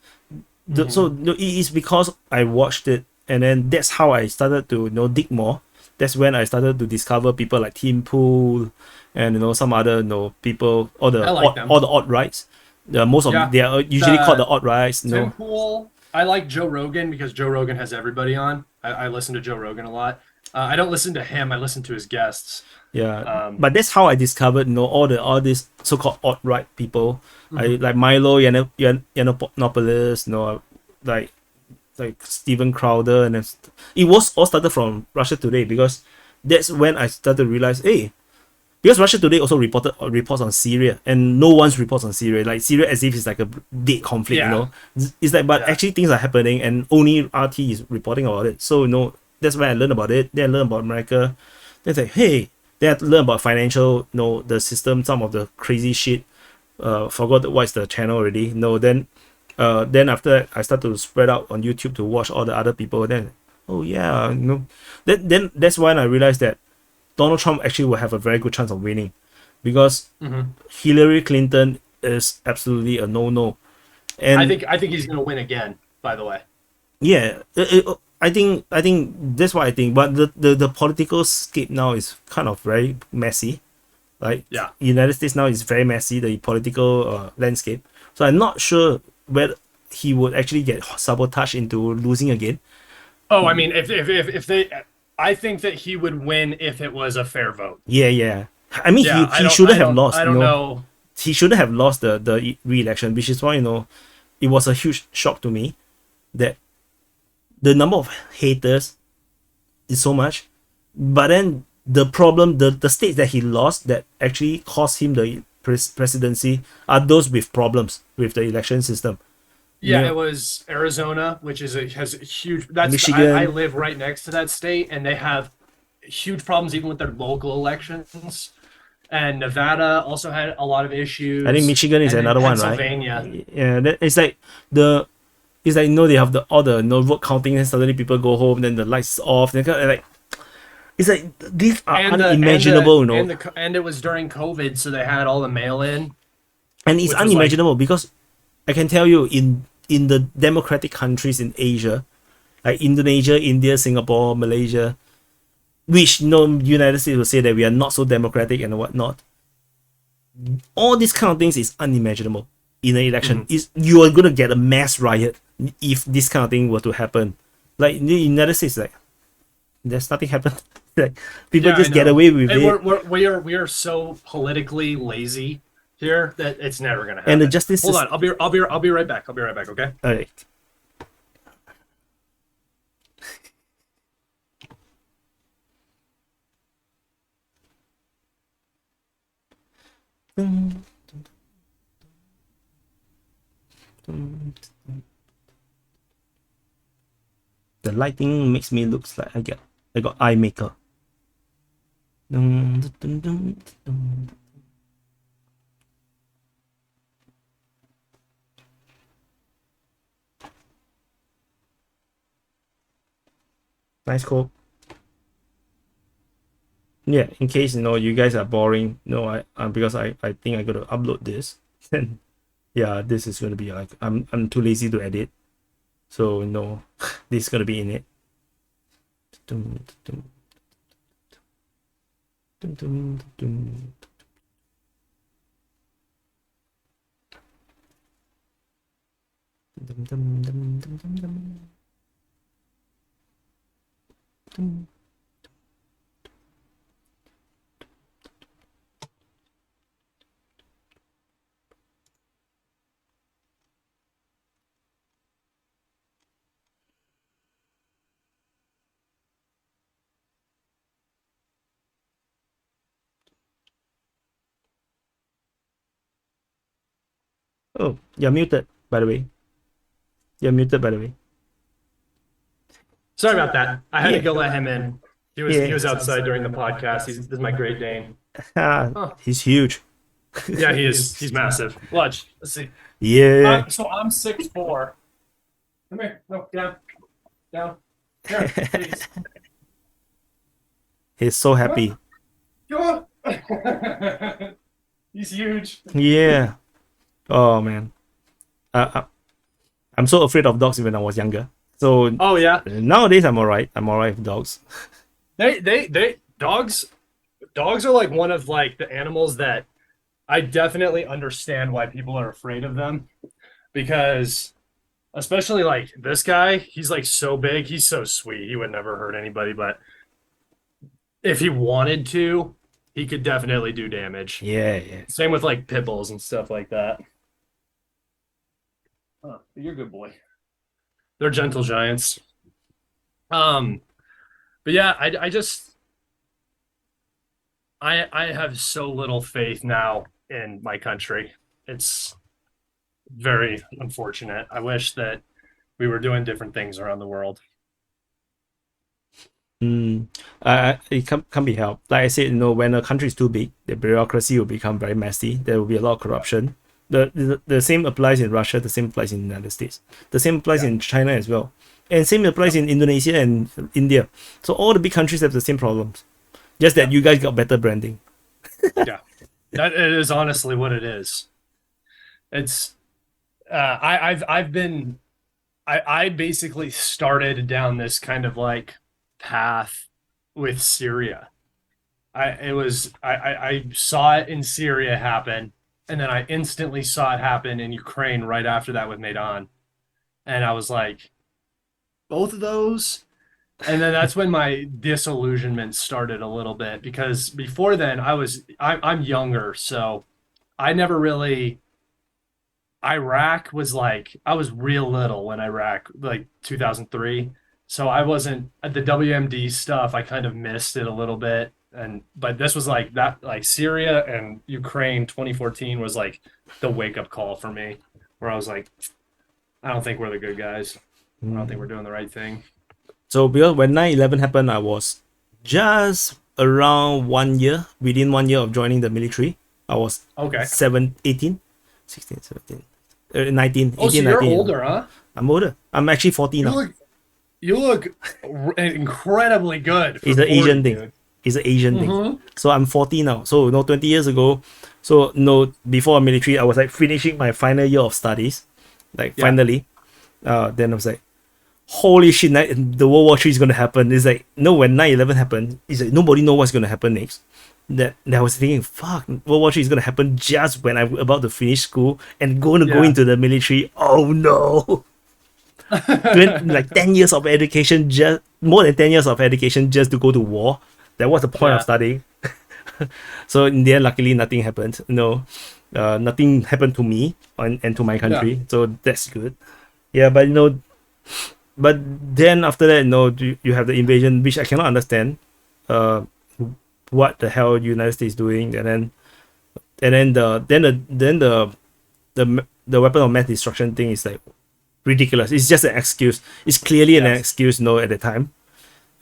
So
Mhm.
it is because I watched it, and then that's how I started to dig more. That's when I started to discover people like Tim Pool, and some other people,
I like them.
all the odd rights. Most of
Yeah.
they are usually called the
The
odd rights.
Tim Pool, I like Joe Rogan because Joe Rogan has everybody on. I listen to Joe Rogan a lot. I don't listen to him. I listen to his guests.
Yeah,
Um,
but that's how I discovered all these so-called odd right people. I
mhm.
like Milo Yiannopoulos, like Steven Crowder, and it was all started from Russia Today because that's when I started to realize, hey, because Russia Today also reports on Syria, and no one's reports on Syria. Like Syria, as if it's like a dead conflict,
Yeah.
It's like, but
Yeah.
actually things are happening, and only RT is reporting about it. So that's when I learned about it. Then I learned about America. Then it's like, hey, then I learned about financial, the system, some of the crazy shit. Forgot what's the channel already. Then after that, I start to spread out on YouTube to watch all the other people. Then, oh yeah, Then that's when I realized that Donald Trump actually will have a very good chance of winning, because
Mhm.
Hillary Clinton is absolutely a no-no. And
I think he's gonna win again. By the way.
yeah, I think that's what I think. But the political scape now is kind of very messy. Like
Yeah.
United States now is very messy, the political landscape. So I'm not sure whether he would actually get sabotaged into losing again.
Oh, I mean, if they, I think that he would win if it was a fair vote.
Yeah, yeah. I mean,
Yeah.
he shouldn't have lost.
I don't know.
He shouldn't have lost the re-election, which is why it was a huge shock to me that the number of haters is so much, but then the problem, the states that he lost that actually cost him the presidency are those with problems with the election system.
Yeah,
Yeah,
it was Arizona, which has a huge. I
Michigan.
live right next to that state, and they have huge problems even with their local elections. And Nevada also had a lot of
I think
issues,
Michigan is
and then
another one, right?
Pennsylvania.
Yeah, it's like they have all the vote counting, and suddenly people go home, then the lights off, then like it's like these are unimaginable,
And it was during COVID, so they had all the mail in,
and it's
which was like,
unimaginable because I can tell you in the democratic countries in Asia, like Indonesia, India, Singapore, Malaysia, which United States will say that we are not so democratic and whatnot. All these kind of things is unimaginable in an election. Is you are gonna get a mass riot if this kind of thing were to happen. Like in the United States, like there's nothing happened. Like people just get away with it.
We are so politically lazy here that it's never gonna happen.
And the justice.
Hold on, I'll be right back. I'll be right back. Okay.
All right. The lighting makes me look like I got eye maker. Nice quote. Yeah, in case you guys are boring, because I think I gotta upload this. Then yeah, this is gonna be like I'm too lazy to edit. So this is gonna be in it. Oh, you're muted, by the way.
Sorry about that. I had
Yeah.
to go let him in. He was outside during the podcast. This is my Great Dane.
He's huge.
Yeah, he is. He's massive. Watch. Let's see.
Yeah.
So I'm 6'4". Come here. No, down. Here, please.
He's so happy.
Come on. He's huge.
Yeah. Oh man. I'm so afraid of dogs when I was younger. So
Oh yeah.
nowadays I'm alright. I'm alright with dogs.
Dogs are like one of like the animals that I definitely understand why people are afraid of them, because especially like this guy, he's like so big, he's so sweet, he would never hurt anybody, but if he wanted to, he could definitely do damage.
Yeah.
Same with like pit bulls and stuff like that. Oh, you're a good boy. They're gentle giants. But yeah, I have so little faith now in my country. It's very unfortunate. I wish that we were doing different things around the world.
It can't be helped. Like I said, when a country is too big, the bureaucracy will become very messy. There will be a lot of corruption. The same applies in Russia. The same applies in the United States. The same applies in China as well. And same applies in Indonesia and India. So all the big countries have the same problems. Just that you guys got better branding.
Yeah, that is honestly what it is. It's I basically started down this kind of like path with Syria. I saw it in Syria happen, and then I instantly saw it happen in Ukraine right after that with Maidan. And I was like, both of those? And then that's when my disillusionment started a little bit, because before then I'm younger, so I never really. Iraq was like, I was real little when Iraq, like 2003. So I wasn't at the WMD stuff. I kind of missed it a little bit. But this was like that, like Syria and Ukraine 2014 was like the wake up call for me, where I was like, I don't think we're the good guys. I don't think we're doing the right thing.
So because when 9/11 happened, I was just around 1 year, within 1 year of joining the military. I was
Okay.
18, 16, 17, 19,
Oh,
18,
so you're
19.
older, huh?
I'm older. I'm actually 40 now.
You look incredibly good.
It's an Asian thing. It's an Asian thing. So I'm 40 now. So 20 years ago. So before military, I was like finishing my final year of studies. like
Yeah.
finally. Then I was like, holy shit, the World War III is gonna happen. It's like, no, when 9/11 happened, it's like nobody know what's gonna happen next. That I was thinking, fuck, World War III is gonna happen just when I'm about to finish school and go
Yeah.
into the military. Oh no. Like 10 years of education, just more than 10 years of education just to go to war. That was the point of
Yeah.
studying. So in the end, luckily nothing happened. No, nothing happened to me and to my country. So that's good. Yeah, but but then after that, you have the invasion, which I cannot understand. What the hell United States doing, and then the weapon of mass destruction thing is like ridiculous. It's just an excuse. It's clearly an
Yes.
excuse, at the time.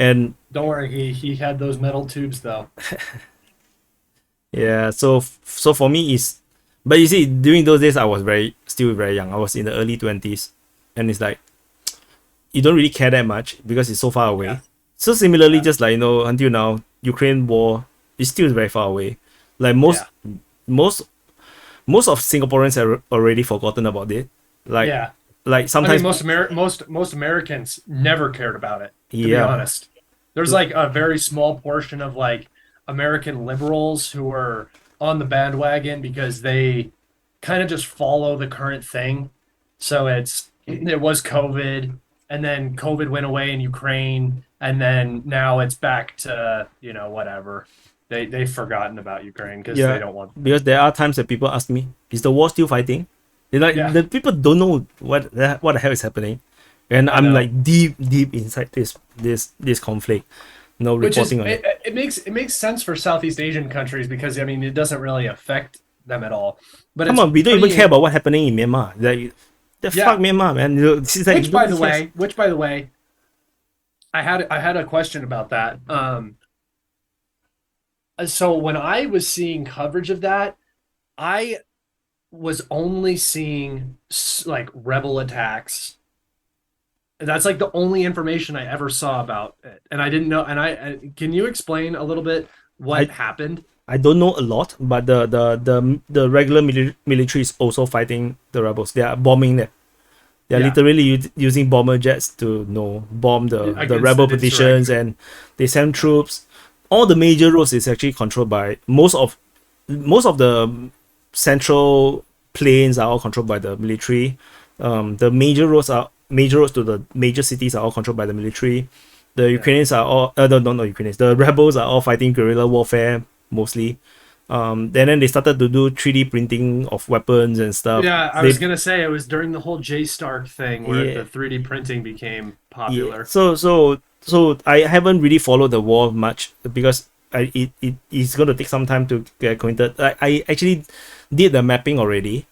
And
Don't worry, he had those metal tubes though.
yeah, so for me is, but you see, during those days I was still very young. I was in the early 20s, and it's like you don't really care that much because it's so far away.
Yeah.
So similarly,
Yeah.
just like until now, Ukraine war is still very far away. Like most of Singaporeans have already forgotten about it. Like
Yeah.
like
I
sometimes
mean, most Americans never cared about it. To be
Yeah.
honest, there's like a very small portion of like American liberals who are on the bandwagon because they kind of just follow the current thing. So it was COVID, and then COVID went away in Ukraine, and then now it's back to whatever. They've forgotten about Ukraine because
Yeah.
they don't want.
because there are times that people ask me, is the war still fighting?
Yeah.
The people don't know what the hell is happening, and
I
I'm
know.
like deep inside this conflict,
Which is
reporting on it.
it makes sense for Southeast Asian countries because I mean it doesn't really affect them at all. But
Come
it's
on, we don't even
funny-
care about what's happening in Myanmar. Like,
Yeah.
fuck Myanmar, man. It's like,
Which by the
nobody cares.
way, I had a question about that. So when I was seeing coverage of that, I was only seeing like rebel attacks. That's like the only information I ever saw about it, and I didn't know. And can you explain a little bit what happened?
I don't know a lot, but the regular military is also fighting the rebels. They are bombing them. They are
Yeah.
literally using bomber jets to bomb the
Against
rebel
the
positions, and they send troops. All the major roads is actually controlled by most of the central plains are all controlled by the military. The major roads to the major cities are all controlled by the military. The Ukrainians are all no, not Ukrainians. The rebels are all fighting guerrilla warfare mostly. Then they started to do 3D printing of weapons and stuff.
Yeah, I
They-
was gonna say it was during the whole J Stark thing where
Yeah.
the 3D printing became
Yeah.
popular.
So I haven't really followed the war much because it's going to take some time to get acquainted. I actually did the mapping already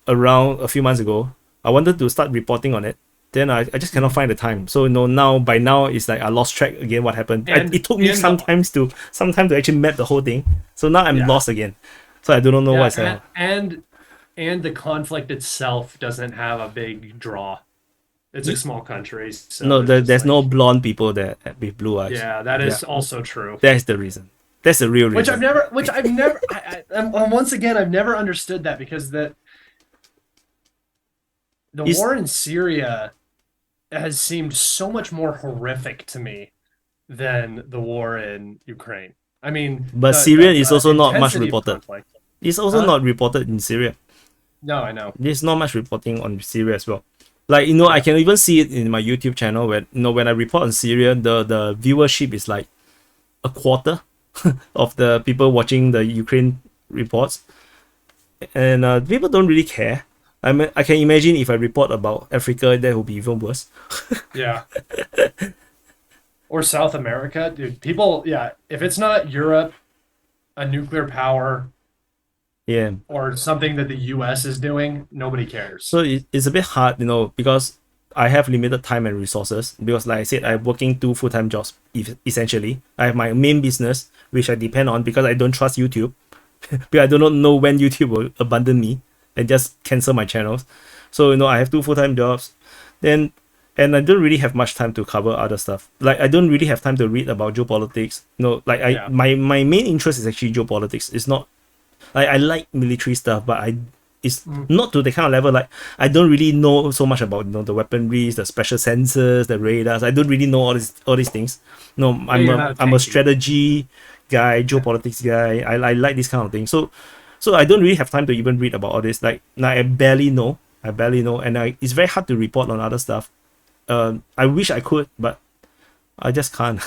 around a few months ago. I wanted to start reporting on it. Then I just cannot find the time. So by now it's like I lost track again what happened. It took me some time to actually map the whole thing. So now I'm
Yeah.
lost again. So I don't know what's happening.
and the conflict itself doesn't have a big draw. It's a small country, so
No,
it's
there's
just
no
like-
blonde people there with blue eyes.
Yeah, that is also true.
That's the reason. That's the real reason.
Which I've never, once again, I've never understood that because the
It's-
war in Syria has seemed so much more horrific to me than the war in Ukraine. I mean,
But Syria is also not much
intensity of
reported.
conflict.
It's also
Huh?
not reported in Syria.
No, I know.
There's not much reporting on Syria as well. Like, I can even see it in my YouTube channel where, when I report on Syria, the viewership is like a quarter of the people watching the Ukraine reports. And people don't really care. I mean, I can imagine if I report about Africa, that would be even worse.
Yeah. Or South America, dude. People, yeah. If it's not Europe, a nuclear power,
Yeah.
or something that the U.S. is doing, nobody cares.
So it's a bit hard, because I have limited time and resources. Because, like I said, I'm working 2 full-time jobs, essentially. I have my main business, which I depend on because I don't trust YouTube. Because I do not know when YouTube will abandon me and just cancel my channels. So, I have 2 full-time jobs. And I don't really have much time to cover other stuff. Like, I don't really have time to read about geopolitics. My main interest is actually geopolitics. It's not... I like military stuff, but it's not to the kind of level like I don't really know so much about the weaponry, the special sensors, the radars. I don't really know all these things. No, I'm a strategy guy, geopolitics guy. I like this kind of thing. So I don't really have time to even read about all this. Like now I barely know, and it's very hard to report on other stuff. I wish I could, but I just can't.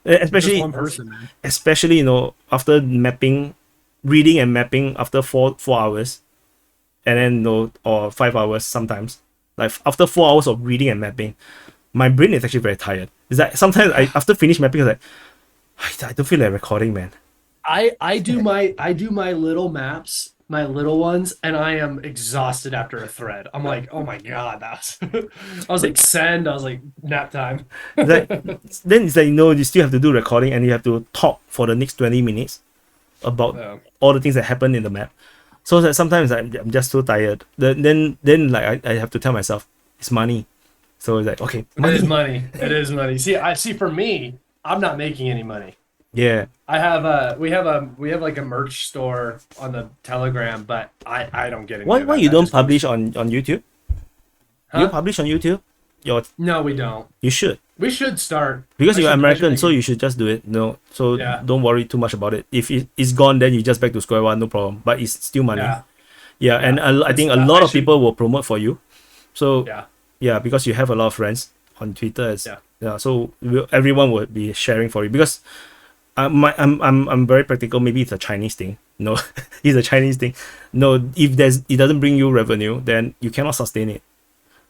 Especially
Just one person, man.
especially after reading and mapping after 4 hours, and then or 5 hours sometimes. Like after 4 hours of reading and mapping, my brain is actually very tired. It's like sometimes after finish mapping, it's like I don't feel like recording, man.
I do my little maps, my little ones, and I am exhausted after a thread. I'm like, oh my god, that's. I was like, send. I was like, nap time.
Then it's like you still have to do recording and you have to talk for the next 20 minutes about all the things that happen in the map. So that sometimes I'm just so tired. Then like I have to tell myself it's money. So it's like, okay,
It is money. It is money. See, for me, I'm not making any money.
Yeah.
I have we have like a merch store on the Telegram, but I don't get any.
Why
of that.
you
That
don't
just
publish
goes-
on YouTube?
Huh?
You publish on YouTube?
No, we don't.
You should.
We should start
Because
I
you're
should- I
American,
should
so
make-
you should just do it. No, so
Yeah.
don't worry too much about it. If it's gone, then you just back to square one, no problem. But it's still money.
Yeah,
And I think a
That's-
lot
I
of
should-
people will promote for you. So
yeah,
yeah, because you have a lot of friends on Twitter.
Yeah.
So everyone will be sharing for you because I'm very practical. Maybe it's a Chinese thing. No, it's a Chinese thing. No, if it doesn't bring you revenue, then you cannot sustain it.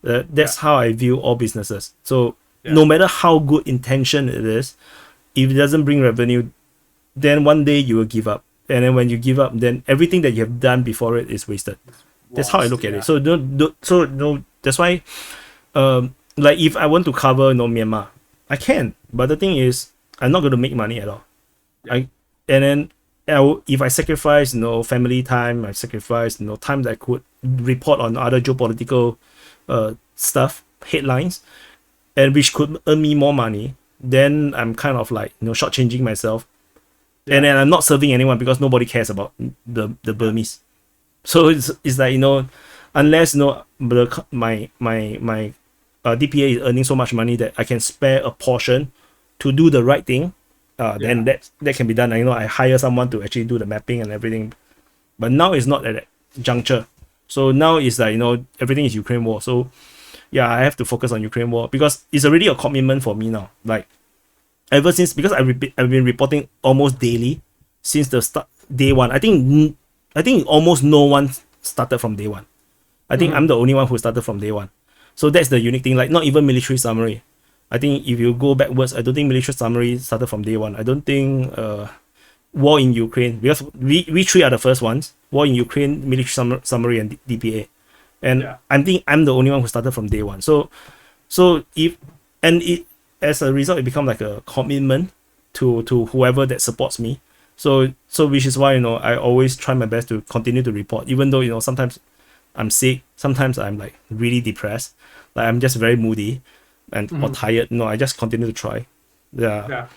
That's how I view all businesses. So no matter how good intention it is, if it doesn't bring revenue, then one day you will give up. And then when you give up, then everything that you have done before it is wasted. That's how I look at it. So that's why, like if I want to cover Myanmar, I can. But the thing is, I'm not going to make money at all. If I sacrifice family time, I sacrifice time that I could report on other geopolitical stuff, headlines, and which could earn me more money, then I'm kind of like shortchanging myself. And then I'm not serving anyone because nobody cares about the Burmese. So it's like unless my DPA is earning so much money that I can spare a portion to do the right thing, then that can be done. I hire someone to actually do the mapping and everything. But now it's not at that juncture. So now it's like everything is Ukraine war. So yeah, I have to focus on Ukraine war because it's already a commitment for me now. Like ever since, because I've been reporting almost daily since the start day one. I think almost no one started from day one. I think I'm the only one who started from day one. So that's the unique thing. Like not even military summary. I think if you go backwards, I don't think military summary started from day one. I don't think war in Ukraine, because we three are the first ones. War in Ukraine, military summary, and DPA. And I think I'm the only one who started from day one. So as a result, it becomes like a commitment to whoever that supports me. So which is why I always try my best to continue to report, even though sometimes I'm sick, sometimes I'm like really depressed, like I'm just very moody and or tired. I just continue to try.
No,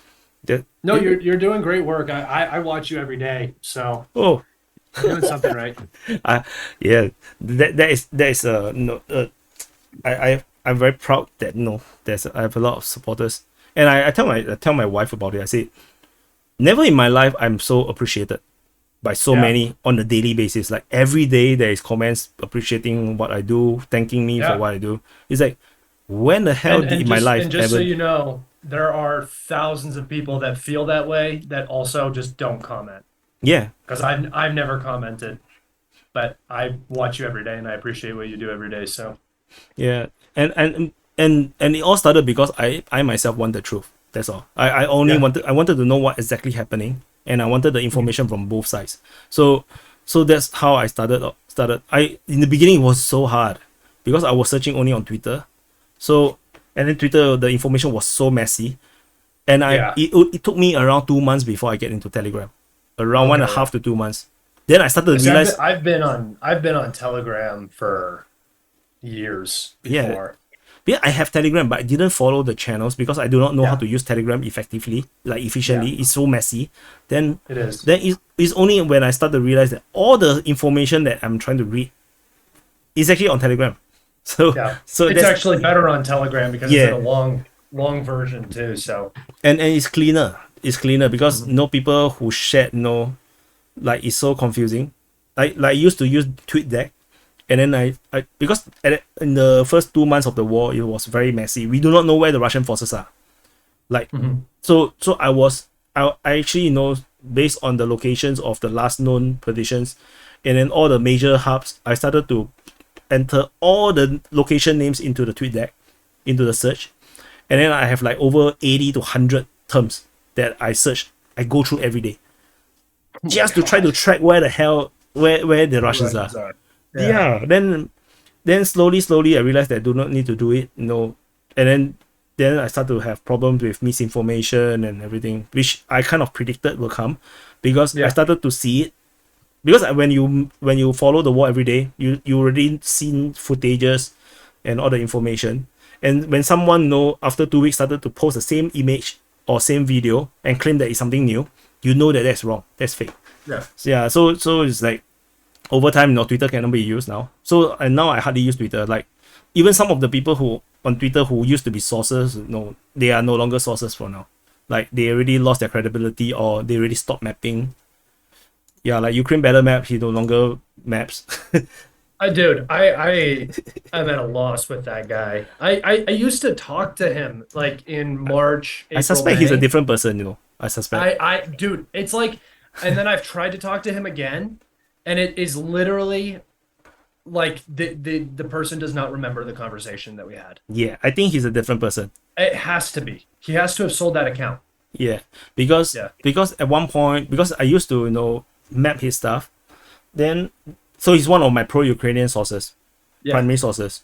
you're doing great work. I watch you every day, so you're doing something right.
I'm very proud that I have a lot of supporters, and I tell my wife about it. I say, never in my life I'm so appreciated by so many on a daily basis. Like every day there is comments appreciating what I do, thanking me for what I do. It's like, when the hell did my life
and just
ever?
so you know, there are thousands of people that feel that way that also just don't comment.
Yeah.
Because I've never commented, but I watch you every day and I appreciate what you do every day. So
Yeah. And it all started because I myself want the truth. That's all. I wanted to know what exactly happening, and I wanted the information from both sides. So that's how I started. In the beginning it was so hard because I was searching only on Twitter. So and then Twitter, the information was so messy, and it took me around 2 months before I get into Telegram, around 1.5 to 2 months. Then I started to realize
I've been on Telegram for years before.
Yeah, I have Telegram, but I didn't follow the channels because I do not know how to use Telegram effectively, like efficiently. It's so messy. Then
it is.
Then it's only when I start to realize that all the information that I'm trying to read it's actually on Telegram. So
Yeah.
so
It's
that's,
actually better on Telegram because
Yeah.
it's in a long version too. So
and it's cleaner. It's cleaner because
Mhm.
no people who shared like it's so confusing. Like I used to use TweetDeck, and then I because in the first 2 months of the war it was very messy. We do not know where the Russian forces are. Like
Mhm.
so I actually based on the locations of the last known positions, and then all the major hubs, I started to enter all the location names into the TweetDeck, into the search, and then I have like over 80 to 100 terms that I search. I go through every day just to try to track where the hell where the Russians are. Yeah. Then slowly I realized that I do not need to do it, and then I start to have problems with misinformation and everything, which I kind of predicted will come because I
Yeah.
started to see it. Because when you follow the war every day, you already seen footages and all the information. And when someone after 2 weeks started to post the same image or same video and claim that it's something new, you know that that's wrong, that's fake.
Yeah.
So yeah, so it's like over time, Twitter cannot be used now. So and now I hardly use Twitter. Like even some of the people who on Twitter who used to be sources, they are no longer sources for now. Like they already lost their credibility or they already stopped mapping. Yeah, like Ukraine Battle Map, he no longer maps.
Dude, I am at a loss with that guy. I used to talk to him like in March, April,
I suspect he's a
May.
different person. I suspect.
Dude, it's like, and then I've tried to talk to him again, and it is literally like the person does not remember the conversation that we had.
Yeah, I think he's a different person.
It has to be. He has to have sold that account.
Yeah, because
Yeah.
because at one point, because I used to map his stuff, then so he's one of my pro-Ukrainian sources,
Yeah.
primary sources.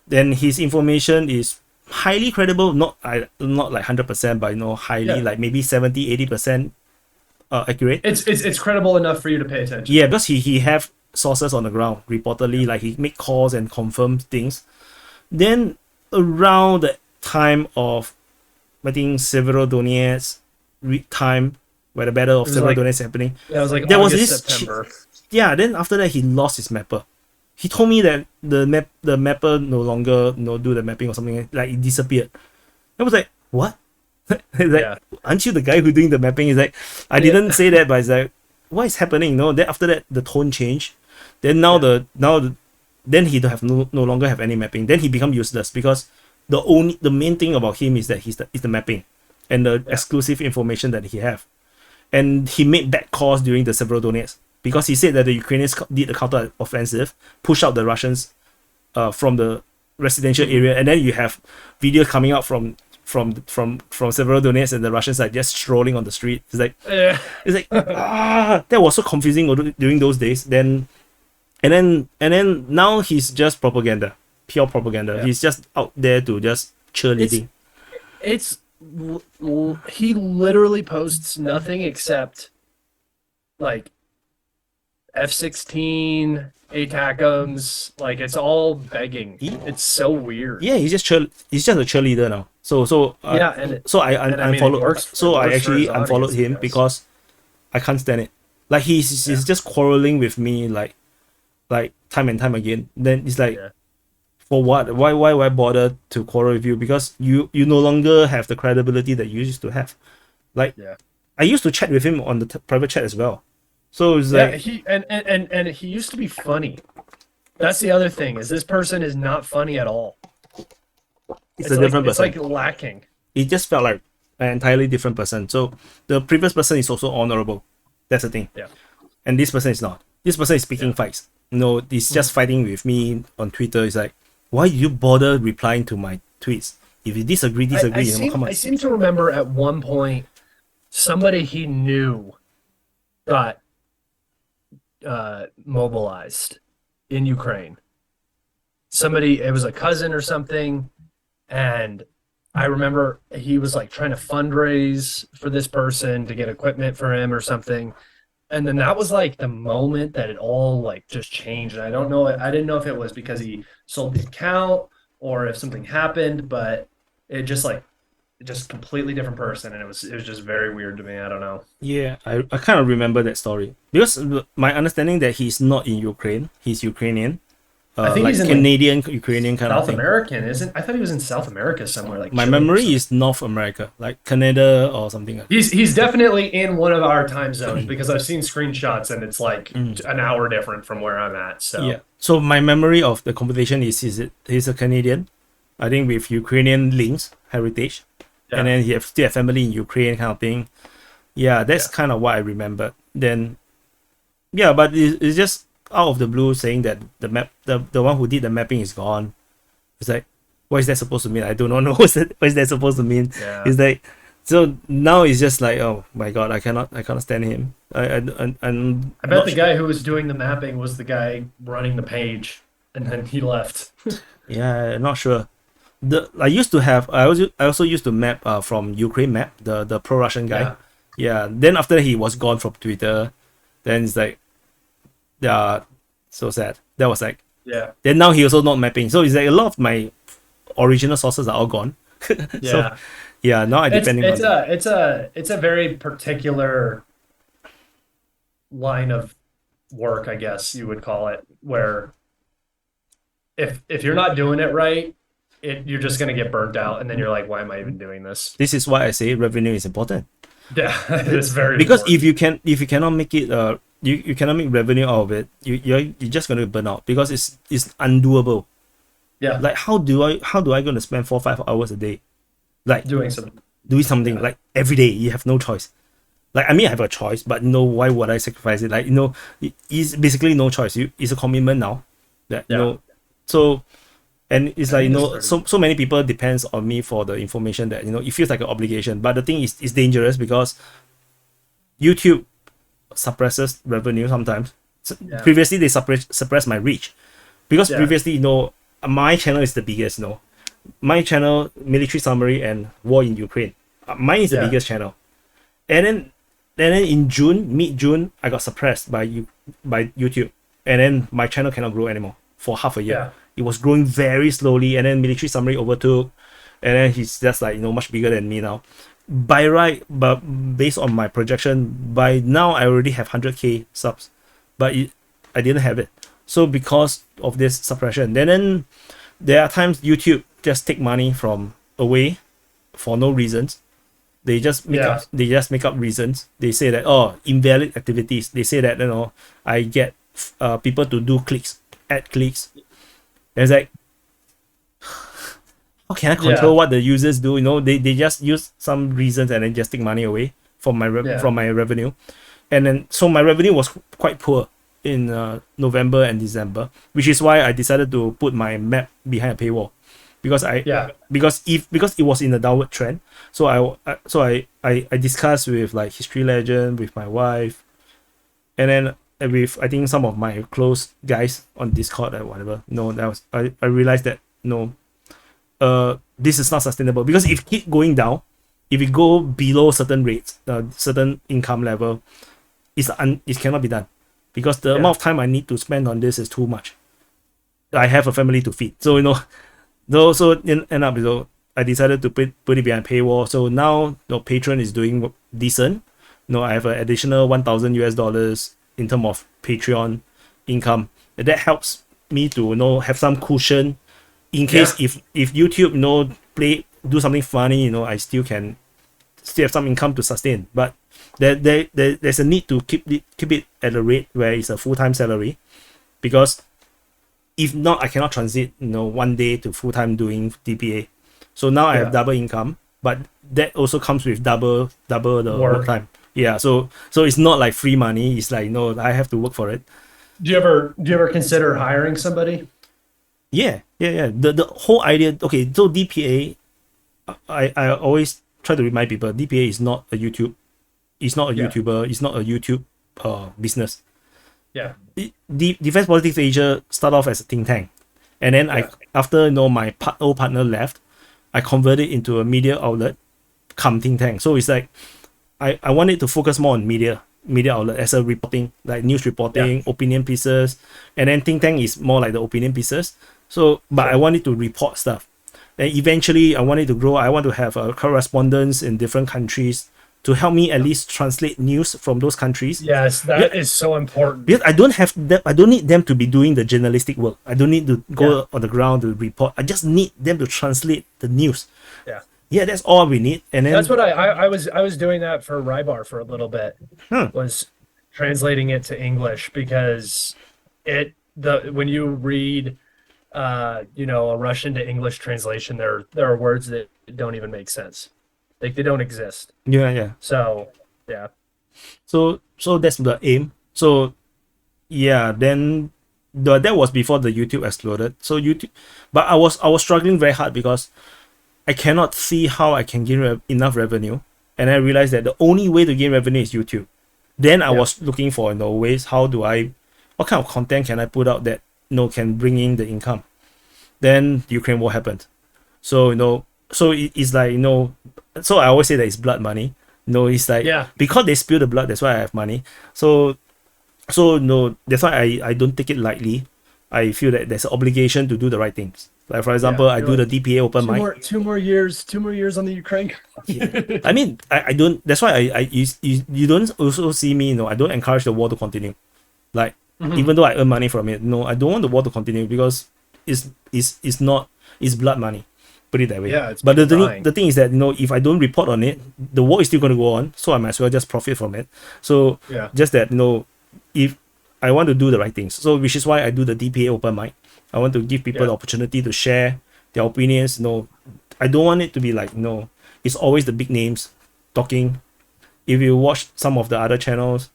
Then his information is highly credible, not like 100%, but highly,
Yeah.
like maybe 70-80% accurate.
It's credible enough for you to pay attention.
Yeah, because he have sources on the ground reportedly, like he make calls and confirm things. Then around the time of, I think, Severodonetsk time, where the battle of
It was like-
Severodonetsk is happening.
That was like
There was
August,
this
September.
Yeah, then after that he lost his mapper. He told me that the mapper no longer do the mapping or something, like it disappeared. I was like, what? It's like,
Yeah.
aren't you the guy who doing the mapping? He's like, I didn't say that, but it's like, what is happening? Then after that the tone changed. Then then he don't have no longer have any mapping. Then he become useless because the main thing about him is that is the mapping and the exclusive information that he have. And he made bad calls during the Severodonetsk because he said that the Ukrainians did a counter offensive, push out the Russians from the residential area, and then you have videos coming out from Severodonetsk, and the Russians are just strolling on the street. It's like that was so confusing during those days. Then now he's just propaganda, pure propaganda.
Yeah.
He's just out there to just cheerleading.
He literally posts nothing except like F-16, ATACMs. Like it's all begging. It's so weird.
Yeah, he's just a cheerleader now. So
Yeah, and
so I
and I mean, it
unfollowed.
works-
So
it
I
works for
actually
his
unfollowed
audience, I
him
guess.
because I can't stand it. Like he's just quarreling with me like time and time again. Then it's like,
Yeah.
for what? Why bother to quarrel with you? Because you no longer have the credibility that you used to have. Like
Yeah.
I used to chat with him on the private chat as well. So it's
Yeah,
like
and he used to be funny. That's the other thing, is this person is not funny at all.
it's a different
It's
person.
like lacking.
It just felt like an entirely different person. So the previous person is also honorable. That's the thing.
Yeah.
And this person is not. This person is picking fights. He's just fighting with me on Twitter. It's like, why do you bother replying to my tweets? If you disagree, come on.
I seem to remember at one point somebody he knew got mobilized in Ukraine. It was a cousin or something, and I remember he was like trying to fundraise for this person to get equipment for him or something. And then that was like the moment that it all like just changed. And I didn't know if it was because he sold the account or if something happened, but it just completely different person, and it was just very weird to me. I don't know.
Yeah, I kind of remember that story because my understanding that he's not in Ukraine, he's Ukrainian.
I think
like
he's in
Canadian, Ukrainian kind of
South
thing.
American, isn't? I thought he was in South America somewhere, like
My
Chile or
memory
something.
is North America, like Canada or something like
He's definitely in one of our time zones because I've seen screenshots and it's like
Mm.
an hour different from where I'm at.
Yeah.
So
So my memory of the competition is he's a Canadian, I think with Ukrainian links, heritage,
yeah,
and then he still have family in Ukraine kind of thing. Yeah, that's
Yeah.
kind of what I remember. Then, yeah, but it's just out of the blue saying that the one who did the mapping is gone. It's like, what is that supposed to mean? I do not know what is that supposed to mean.
yeah.
It's like, so now it's just like, oh my god, I cannot stand him. I'm
I
not
bet the guy who was doing the mapping was the guy running the page, and then he left.
Yeah, I'm not sure. I used to have I also used to map from Ukraine map, the pro Russian guy.
Yeah.
Yeah. Then after he was gone from Twitter, then it's like, yeah, so sad. That was like,
Yeah,
then now he also not mapping. So it's like a lot of my original sources are all gone. So
yeah.
yeah, now I
It's
depending
it's
on
it's a very particular line of work, I guess you would call it, where if you're not doing it right, you're just gonna get burnt out, and then you're like, why am I even doing this?
this is why I say revenue is important.
Yeah, it's very
Because
important.
if you cannot make it you cannot make revenue out of it, you're just gonna burn out because it's undoable.
Yeah,
Like how do I gonna spend 4 5 hours a day like
doing some.
doing something like every day? You have no choice. Like I mean I have a choice, but why would I sacrifice it? Like it's basically no choice. It's a commitment now. That
Yeah.
so and it's
I
like
think it's
so many people depends on me for the information that it feels like an obligation. But the thing is it's dangerous because YouTube suppresses revenue sometimes.
Yeah.
Previously they suppress my reach because
Yeah.
previously my channel is the biggest. My channel, military summary and war in Ukraine, mine is the
Yeah.
biggest channel. And then in June, mid-June, I got suppressed by YouTube, and then my channel cannot grow anymore for half a year.
Yeah.
It was growing very slowly, and then military summary overtook, and then he's just like much bigger than me now. But based on my projection, by now I already have 100k subs, but I didn't have it. So because of this suppression, then there are times YouTube just take money from away for no reasons. They just make up reasons. They say that invalid activities. They say that I get people to do add clicks. And it's like, how can I control what the users do? They just use some reasons and then just take money away from my from my revenue. And then so my revenue was quite poor in November and December, which is why I decided to put my map behind a paywall, because it was in a downward trend. So I discussed with like History Legend, with my wife, and then with I think some of my close guys on Discord or whatever. I realized that this is not sustainable, because if it keep going down, if it go below certain rates, certain income level, it cannot be done, because the amount of time I need to spend on this is too much. I have a family to feed, so end up I decided to put it behind paywall. So now Patreon is doing decent. I have an additional $1,000 in terms of Patreon income. That helps me to have some cushion in case if YouTube do something funny, I still have some income to sustain. But there's a need to keep it at a rate where it's a full-time salary, because if not, I cannot transit one day to full-time doing DPA. So now I have double income, but that also comes with double the work time. Yeah, so it's not like free money. It's like I have to work for it.
Do you ever consider hiring somebody?
Yeah. The whole idea. Okay, so DPA, I always try to remind people, DPA is not a YouTube. It's not a YouTuber. It's not a YouTube business.
Yeah.
Defense Politics Asia started off as a think tank, and then after my old partner left, I converted into a media outlet, come think tank. So it's like I wanted to focus more on media outlet as a reporting, like news reporting, opinion pieces, and then think tank is more like the opinion pieces. So, but I wanted to report stuff. And eventually I wanted to grow. I want to have a correspondence in different countries to help me at least translate news from those countries.
Yes, that is so important.
Because I don't have them, I don't need them to be doing the journalistic work. I don't need to go on the ground to report. I just need them to translate the news. Yeah, that's all we need. And then
That's what I was doing that for Rybar for a little bit. Was translating it to English, because when you read a Russian to English translation, there are words that don't even make sense. Like, they don't exist.
Yeah.
So yeah.
So that's the aim. So yeah, then that was before the YouTube exploded. So YouTube, but I was struggling very hard because I cannot see how I can gain enough revenue, and I realized that the only way to gain revenue is YouTube. Then I was looking for ways, what kind of content can I put out that can bring in the income. Then the Ukraine war happened, so it's like so I always say that it's blood money. It's like because they spill the blood, that's why I have money. So no, that's why I don't take it lightly. I feel that there's an obligation to do the right things. Like, for example, I do the DPA open mic.
Two more years on the Ukraine.
I mean, I don't. That's why you don't also see me. I don't encourage the war to continue. Like, even though I earn money from it, I don't want the war to continue, because it's blood money. Put it that way.
Yeah,
but the thing is that if I don't report on it, the war is still going to go on. So I might as well just profit from it. So just that if I want to do the right things, so which is why I do the DPA open mic. I want to give people the opportunity to share their opinions. I don't want it to be like it's always the big names talking. If you watch some of the other channels,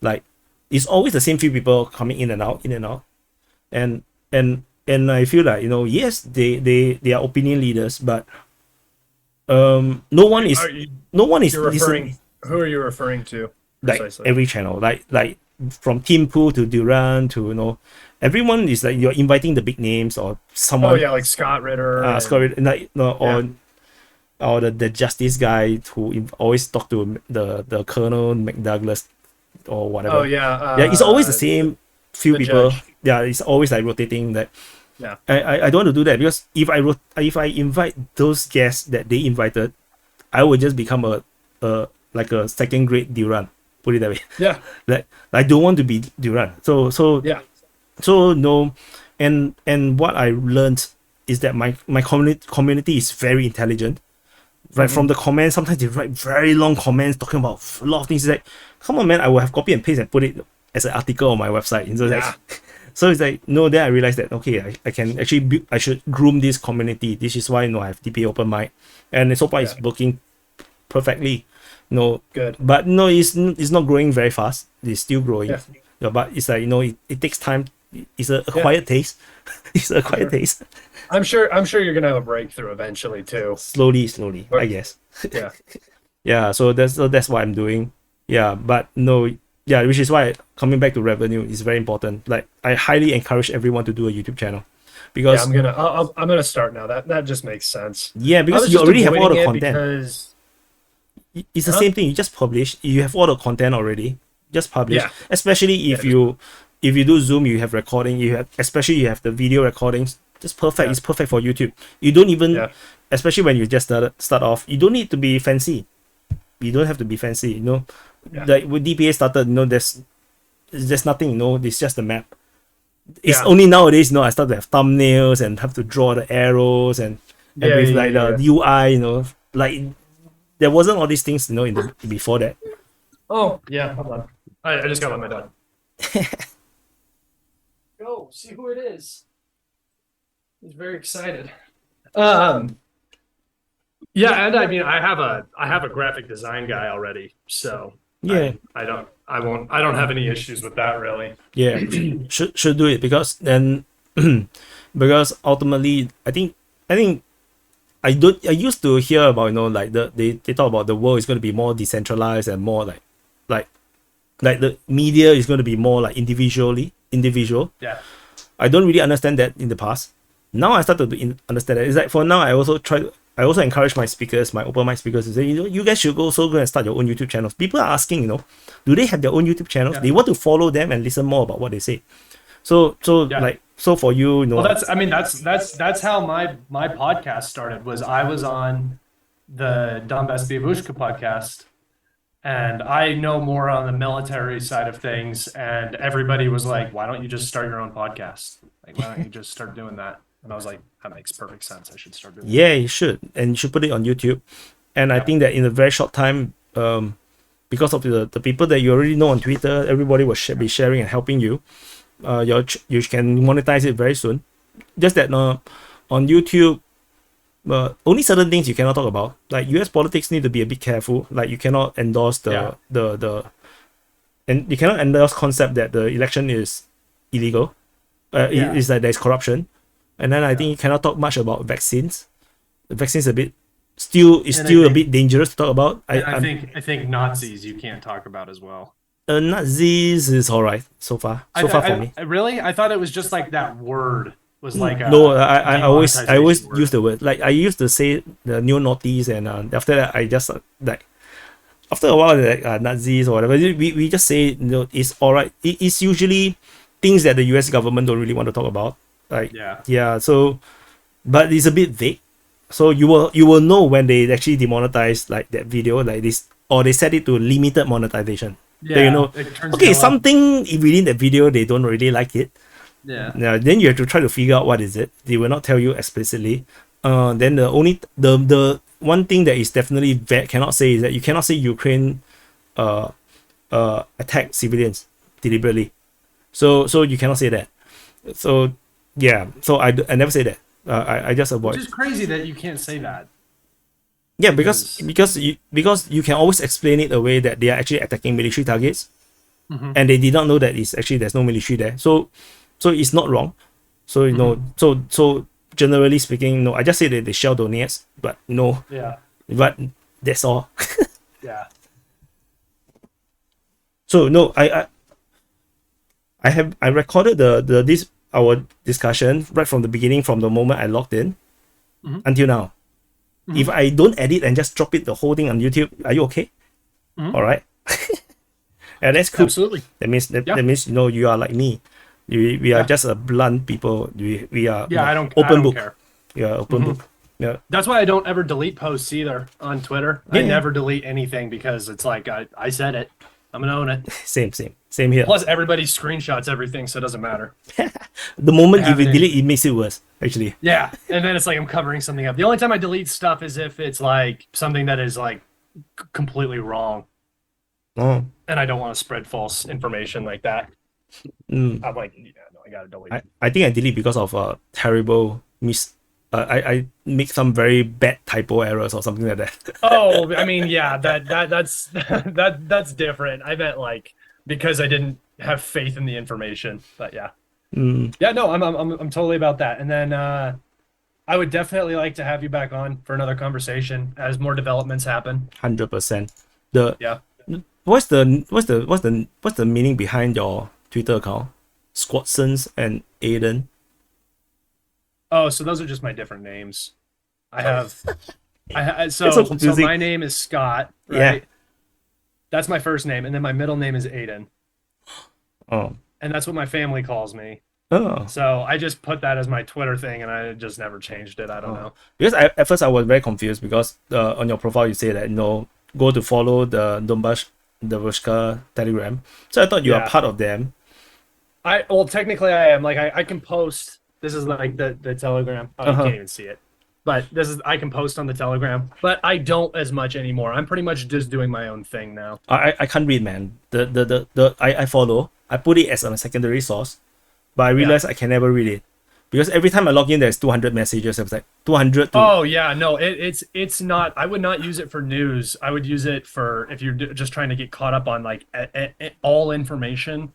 like, it's always the same few people coming in and out, and I feel like yes, they are opinion leaders, but no one is listening.
Who are you referring to?
Like
Precisely?
every channel, like from Tim Pool to Duran to everyone is like, you're inviting the big names or someone.
Oh yeah, like Scott Ritter.
Or the justice guy who always talk to the Colonel McDouglas or whatever.
Oh yeah.
It's always the same few people.
judge.
Yeah, it's always like rotating that.
Yeah.
I don't want to do that, because if I invite those guests that they invited, I would just become a second grade Duran. Put it that way.
Yeah.
Like, I don't want to be Duran. So no, and what I learned is that my community is very intelligent. Right, from the comments, sometimes they write very long comments talking about a lot of things. It's like, come on, man, I will have copy and paste and put it as an article on my website. So it's like, no, then I realized that, okay, I can actually I should groom this community. This is why I have DPA open mic, and so far it's working perfectly.
Good.
But it's not growing very fast. It's still growing.
Yeah.
But it's like it takes time. It's a quiet taste. It's a quiet taste.
I'm sure you're gonna have a breakthrough eventually too.
Slowly, I guess.
Yeah.
Yeah. So that's what I'm doing. Yeah. But which is why coming back to revenue is very important. Like, I highly encourage everyone to do a YouTube channel, because
I'm gonna start now. That just makes sense.
Yeah, because you already have all the content. It's the same thing. You just publish. You have all the content already. Just publish. Yeah. Especially if you do Zoom, you have recording. You have the video recordings. Just perfect. Yeah. It's perfect for YouTube. You don't even, especially when you just start off, you don't need to be fancy. You don't have to be fancy. Like when DPA started, there's nothing. It's just a map. It's only nowadays, I start to have thumbnails and have to draw the arrows and with the UI. Like, there wasn't all these things, before that.
Oh yeah, hold on. I just got my dog. Go see who it is. He's very excited. Yeah, and I mean, I have a graphic design guy already, so
yeah,
I don't have any issues with that really.
Yeah, should do it, because then because ultimately I think I used to hear about like they talk about the world is going to be more decentralized and more like the media is going to be more like individual.
Yeah.
I don't really understand that in the past. Now I started to understand that. It's like, for now I also encourage my speakers, my open mic speakers, to say, you guys should also go and start your own YouTube channels. People are asking, do they have their own YouTube channels? Yeah. They want to follow them and listen more about what they say. So for you,
Well, that's how my podcast started. Was I was on the Donbass Babushka podcast, And I know more on the military side of things, and everybody was like, "Why don't you just start your own podcast? Like, why don't you just start doing that?" And I was like, "That makes perfect sense. I should start doing that."
Yeah, you should, and you should put it on YouTube. And I
Yeah.
think that in a very short time, because of the people that you already know on Twitter, everybody will be sharing and helping you. You can monetize it very soon. Just that on YouTube, only certain things you cannot talk about. Like US politics need to be a bit careful. Like you cannot endorse and you cannot endorse concept that the election is illegal. Is that there's corruption, and then I think you cannot talk much about vaccines. The vaccines a bit still a bit dangerous to talk about.
I think Nazis you can't talk about as well.
Nazis is alright so far. For me.
Really, I thought it was just like that word was like a
No, I always
demonetization word.
use the word. Like I used to say the neo-Nazis, and after that I just like after a while like Nazis or whatever. We just say it's alright. It's usually things that the US government don't really want to talk about. Like yeah. So, but it's a bit vague. So you will know when they actually demonetize like that video like this, or they set it to limited monetization.
Yeah,
then you know, okay,
yellow.
something within that video they don't really like it.
Yeah.
Now then you have to try to figure out what is it. They will not tell you explicitly. Then the one thing that is definitely cannot say is that you cannot say Ukraine attack civilians deliberately. So you cannot say that. So yeah. So I never say that. I just avoid.
Which is crazy that you can't say that.
Yeah, because you can always explain it away that they are actually attacking military targets, and they did not know that there's no military there. So it's not wrong. So you know, so generally speaking, no, I just say that they shell Donetsk, but no.
Yeah.
But that's all.
Yeah.
So no, I recorded this our discussion right from the beginning, from the moment I logged in until now. If I don't edit and just drop it the whole thing on YouTube, are you okay? All right. And that's cool.
Absolutely.
That means you are like me. We are just a blunt people. We are
I don't
open book.
care.
Yeah, open book. Yeah.
That's why I don't ever delete posts either on Twitter. I never delete anything because it's like I said it. I'm gonna own it.
Same here.
Plus everybody screenshots everything, so it doesn't matter.
The moment if you delete, it makes it worse. Actually.
Yeah, and then it's like I'm covering something up. The only time I delete stuff is if it's like something that is like completely wrong,
Oh.
and I don't want to spread false information like that. I'm like, no, I gotta delete.
I think I delete because of terrible I make some very bad typo errors or something like that.
Oh, I mean, yeah, that's different. I meant like because I didn't have faith in the information, but yeah. Yeah, no, I'm totally about that. And then I would definitely like to have you back on for another conversation as more developments happen.
100%. What's the meaning behind your Twitter account? Squatsons and Ayden.
Oh, so those are just my different names. So
confusing.
my name is Scott, right?
Yeah.
That's my first name, and then my middle name is Ayden.
Oh.
And that's what my family calls me.
Oh.
So I just put that as my Twitter thing, and I just never changed it. I don't know.
Because at first I was very confused because on your profile you say that go to follow the Donbass Telegram. So I thought you are part of them.
Well, technically I am. Like I can post. This is like the Telegram. Oh, you can't even see it. But I can post on the Telegram, but I don't as much anymore. I'm pretty much just doing my own thing now.
I can't read, man. I follow. I put it as a secondary source, but I realized I can never read it because every time I log in, there's 200 messages. I was like 200.
Oh yeah, no, it's not. I would not use it for news. I would use it for if you're just trying to get caught up on like all information.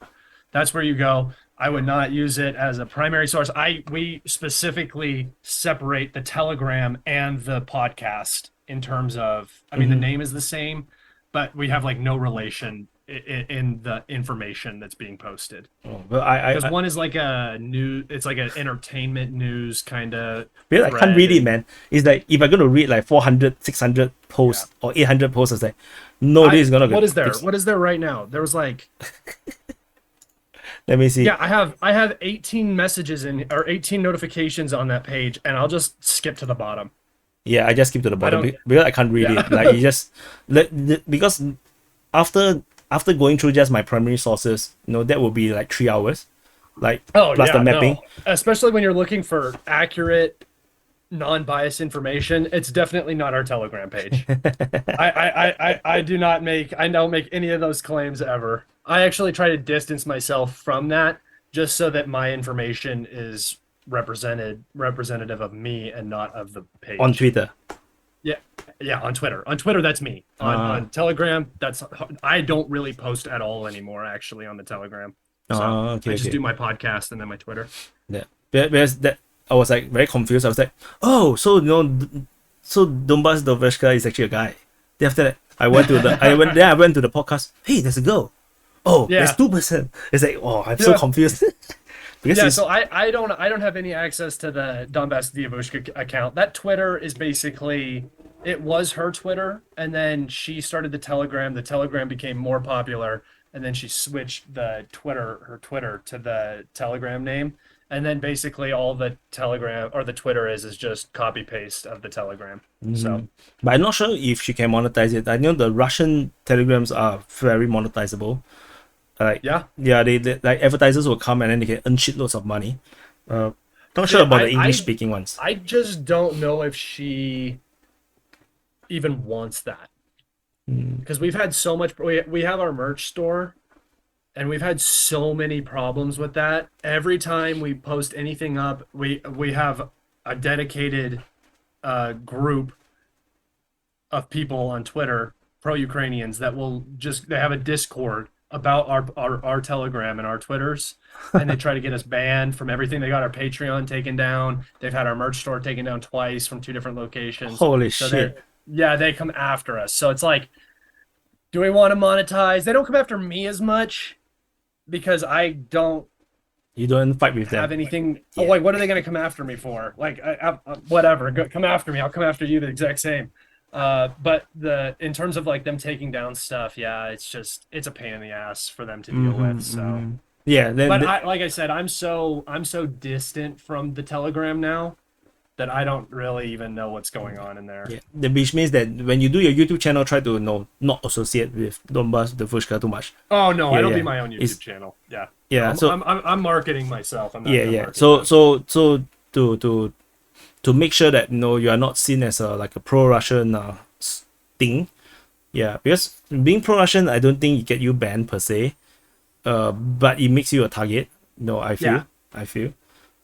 That's where you go. I would not use it as a primary source. We specifically separate the Telegram and the podcast in terms of, I mean, the name is the same, but we have like no relation in the information that's being posted.
Oh, but
because one is like it's like an entertainment news kind of.
Because I can't read it, man. It's like if I'm gonna read like 400, 600 posts or 800 posts, it's like, no, this is gonna.
What is there? What is there right now? There was like.
Let me see.
Yeah, I have 18 messages or 18 notifications on that page, and I'll just skip to the bottom.
Yeah, I just skip to the bottom because I can't read it. Like you just because after going through just my primary sources, that will be like 3 hours, like
Oh
plus
yeah,
the mapping.
no. Especially when you're looking for accurate, non-biased information, it's definitely not our Telegram page. I don't make any of those claims ever. I actually try to distance myself from that just so that my information is representative of me and not of the page.
On Twitter.
Yeah, on Twitter. On Twitter, that's me. On Telegram, I don't really post at all anymore, actually, on the Telegram. So
Okay,
I just
okay.
do my podcast and then my Twitter.
Yeah, because that I was like very confused. I was like, oh, so so Donbass Doveshka is actually a guy. Then after that, I went to the podcast. Hey, there's a girl. Oh,
Yeah.
there's 2%. It's like, oh, I'm so
Yeah.
confused. Because
Yeah,
it's-
so I don't have any access to the Donbass Diavushka account. That Twitter is basically, it was her Twitter, and then she started the Telegram. The Telegram became more popular, and then she switched her Twitter to the Telegram name. And then basically all the Telegram or the Twitter is just copy paste of the Telegram. So
but I'm not sure if she can monetize it. I know the Russian telegrams are very monetizable. Like
yeah.
they like advertisers will come and then they can earn shitloads of money. Not sure
Yeah,
about the
I-
English speaking ones.
I just don't know if she even wants that. Because we've had so much, we have our merch store, and we've had so many problems with that. Every time we post anything up, we have a dedicated group of people on Twitter, pro-Ukrainians, that they have a Discord about our Telegram and our Twitters, and they try to get us banned from everything. They got our Patreon taken down. They've had our merch store taken down twice from 2 different locations.
Holy
So
shit.
they come after us. So it's like, do we want to monetize? They don't come after me as much because I don't
You don't fight with
have
them.
anything. Oh, like, what are they going to come after me for? Like, whatever. Come after me. I'll come after you the exact same. But in terms of like them taking down stuff, yeah, it's a pain in the ass for them to deal with. So,
Yeah, then
but like I said, I'm so distant from the Telegram now that I don't really even know what's going on in there.
yeah, which means that when you do your YouTube channel, try to not associate with Donbass Devushka too much.
Oh no, I
Yeah,
don't
yeah.
do my own YouTube
It's-
channel. Yeah,
Yeah, so
I'm marketing myself. I'm not
yeah,
gonna
yeah.
market
So
them.
so to make sure that you are not seen as a pro-Russian thing. Yeah, because being pro-Russian, I don't think it get you banned per se. But it makes you a target. I feel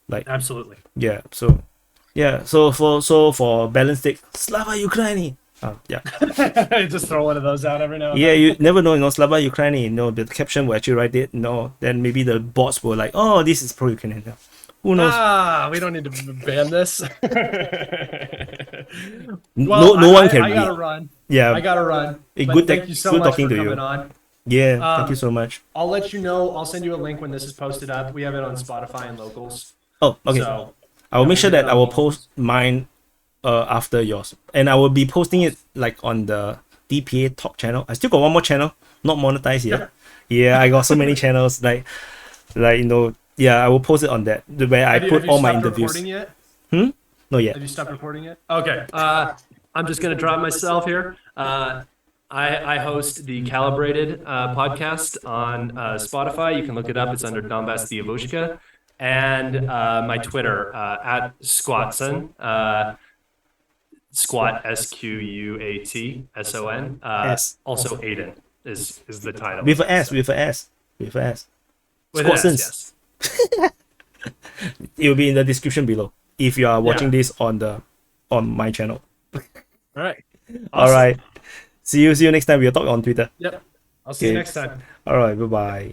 like
Absolutely.
yeah. So yeah. So for balance sake, Slava Ukraini. Yeah.
Just throw one of those out every now and
Yeah,
then.
you never know, Slava Ukraini, the caption will actually write it, then maybe the bots were like, oh, this is pro-Ukrainian. Who knows?
We don't need to ban this.
No one can
I gotta
read.
run.
Yeah,
I gotta run.
Hey,
But
good
thank
tech-
you so
good
much
talking
for
to you.
coming on.
yeah, thank you so much.
I'll let you know. I'll send you a link when this is posted up. We have it on Spotify and locals.
Oh, okay.
So
I will
yeah,
make sure
we'll get
that
it
I will
on
post mine after yours. And I will be posting it like on the DPA Talk channel. I still got one more channel, not monetized yet. Yeah, I got so many channels, yeah, I will post it on that where I
have you
put all my
stopped
interviews.
recording yet?
Not yet.
Have you stopped recording yet? Okay. I'm just gonna drop myself here. I host the Kalibrated podcast on Spotify. You can look it up. It's under Donbass Diavushka. And my Twitter at Squatson. Squat SQUATSON.
S.
Also Ayden is the title.
With a S, with a S. With a S.
With an S,
Squatsons.
yes.
It will be in the description below if you are watching
Yeah.
this on my channel.
All right.
All
Awesome.
right. See you next time. We'll talk on Twitter.
Yep. I'll see you
Okay.
next time.
All right. Bye bye.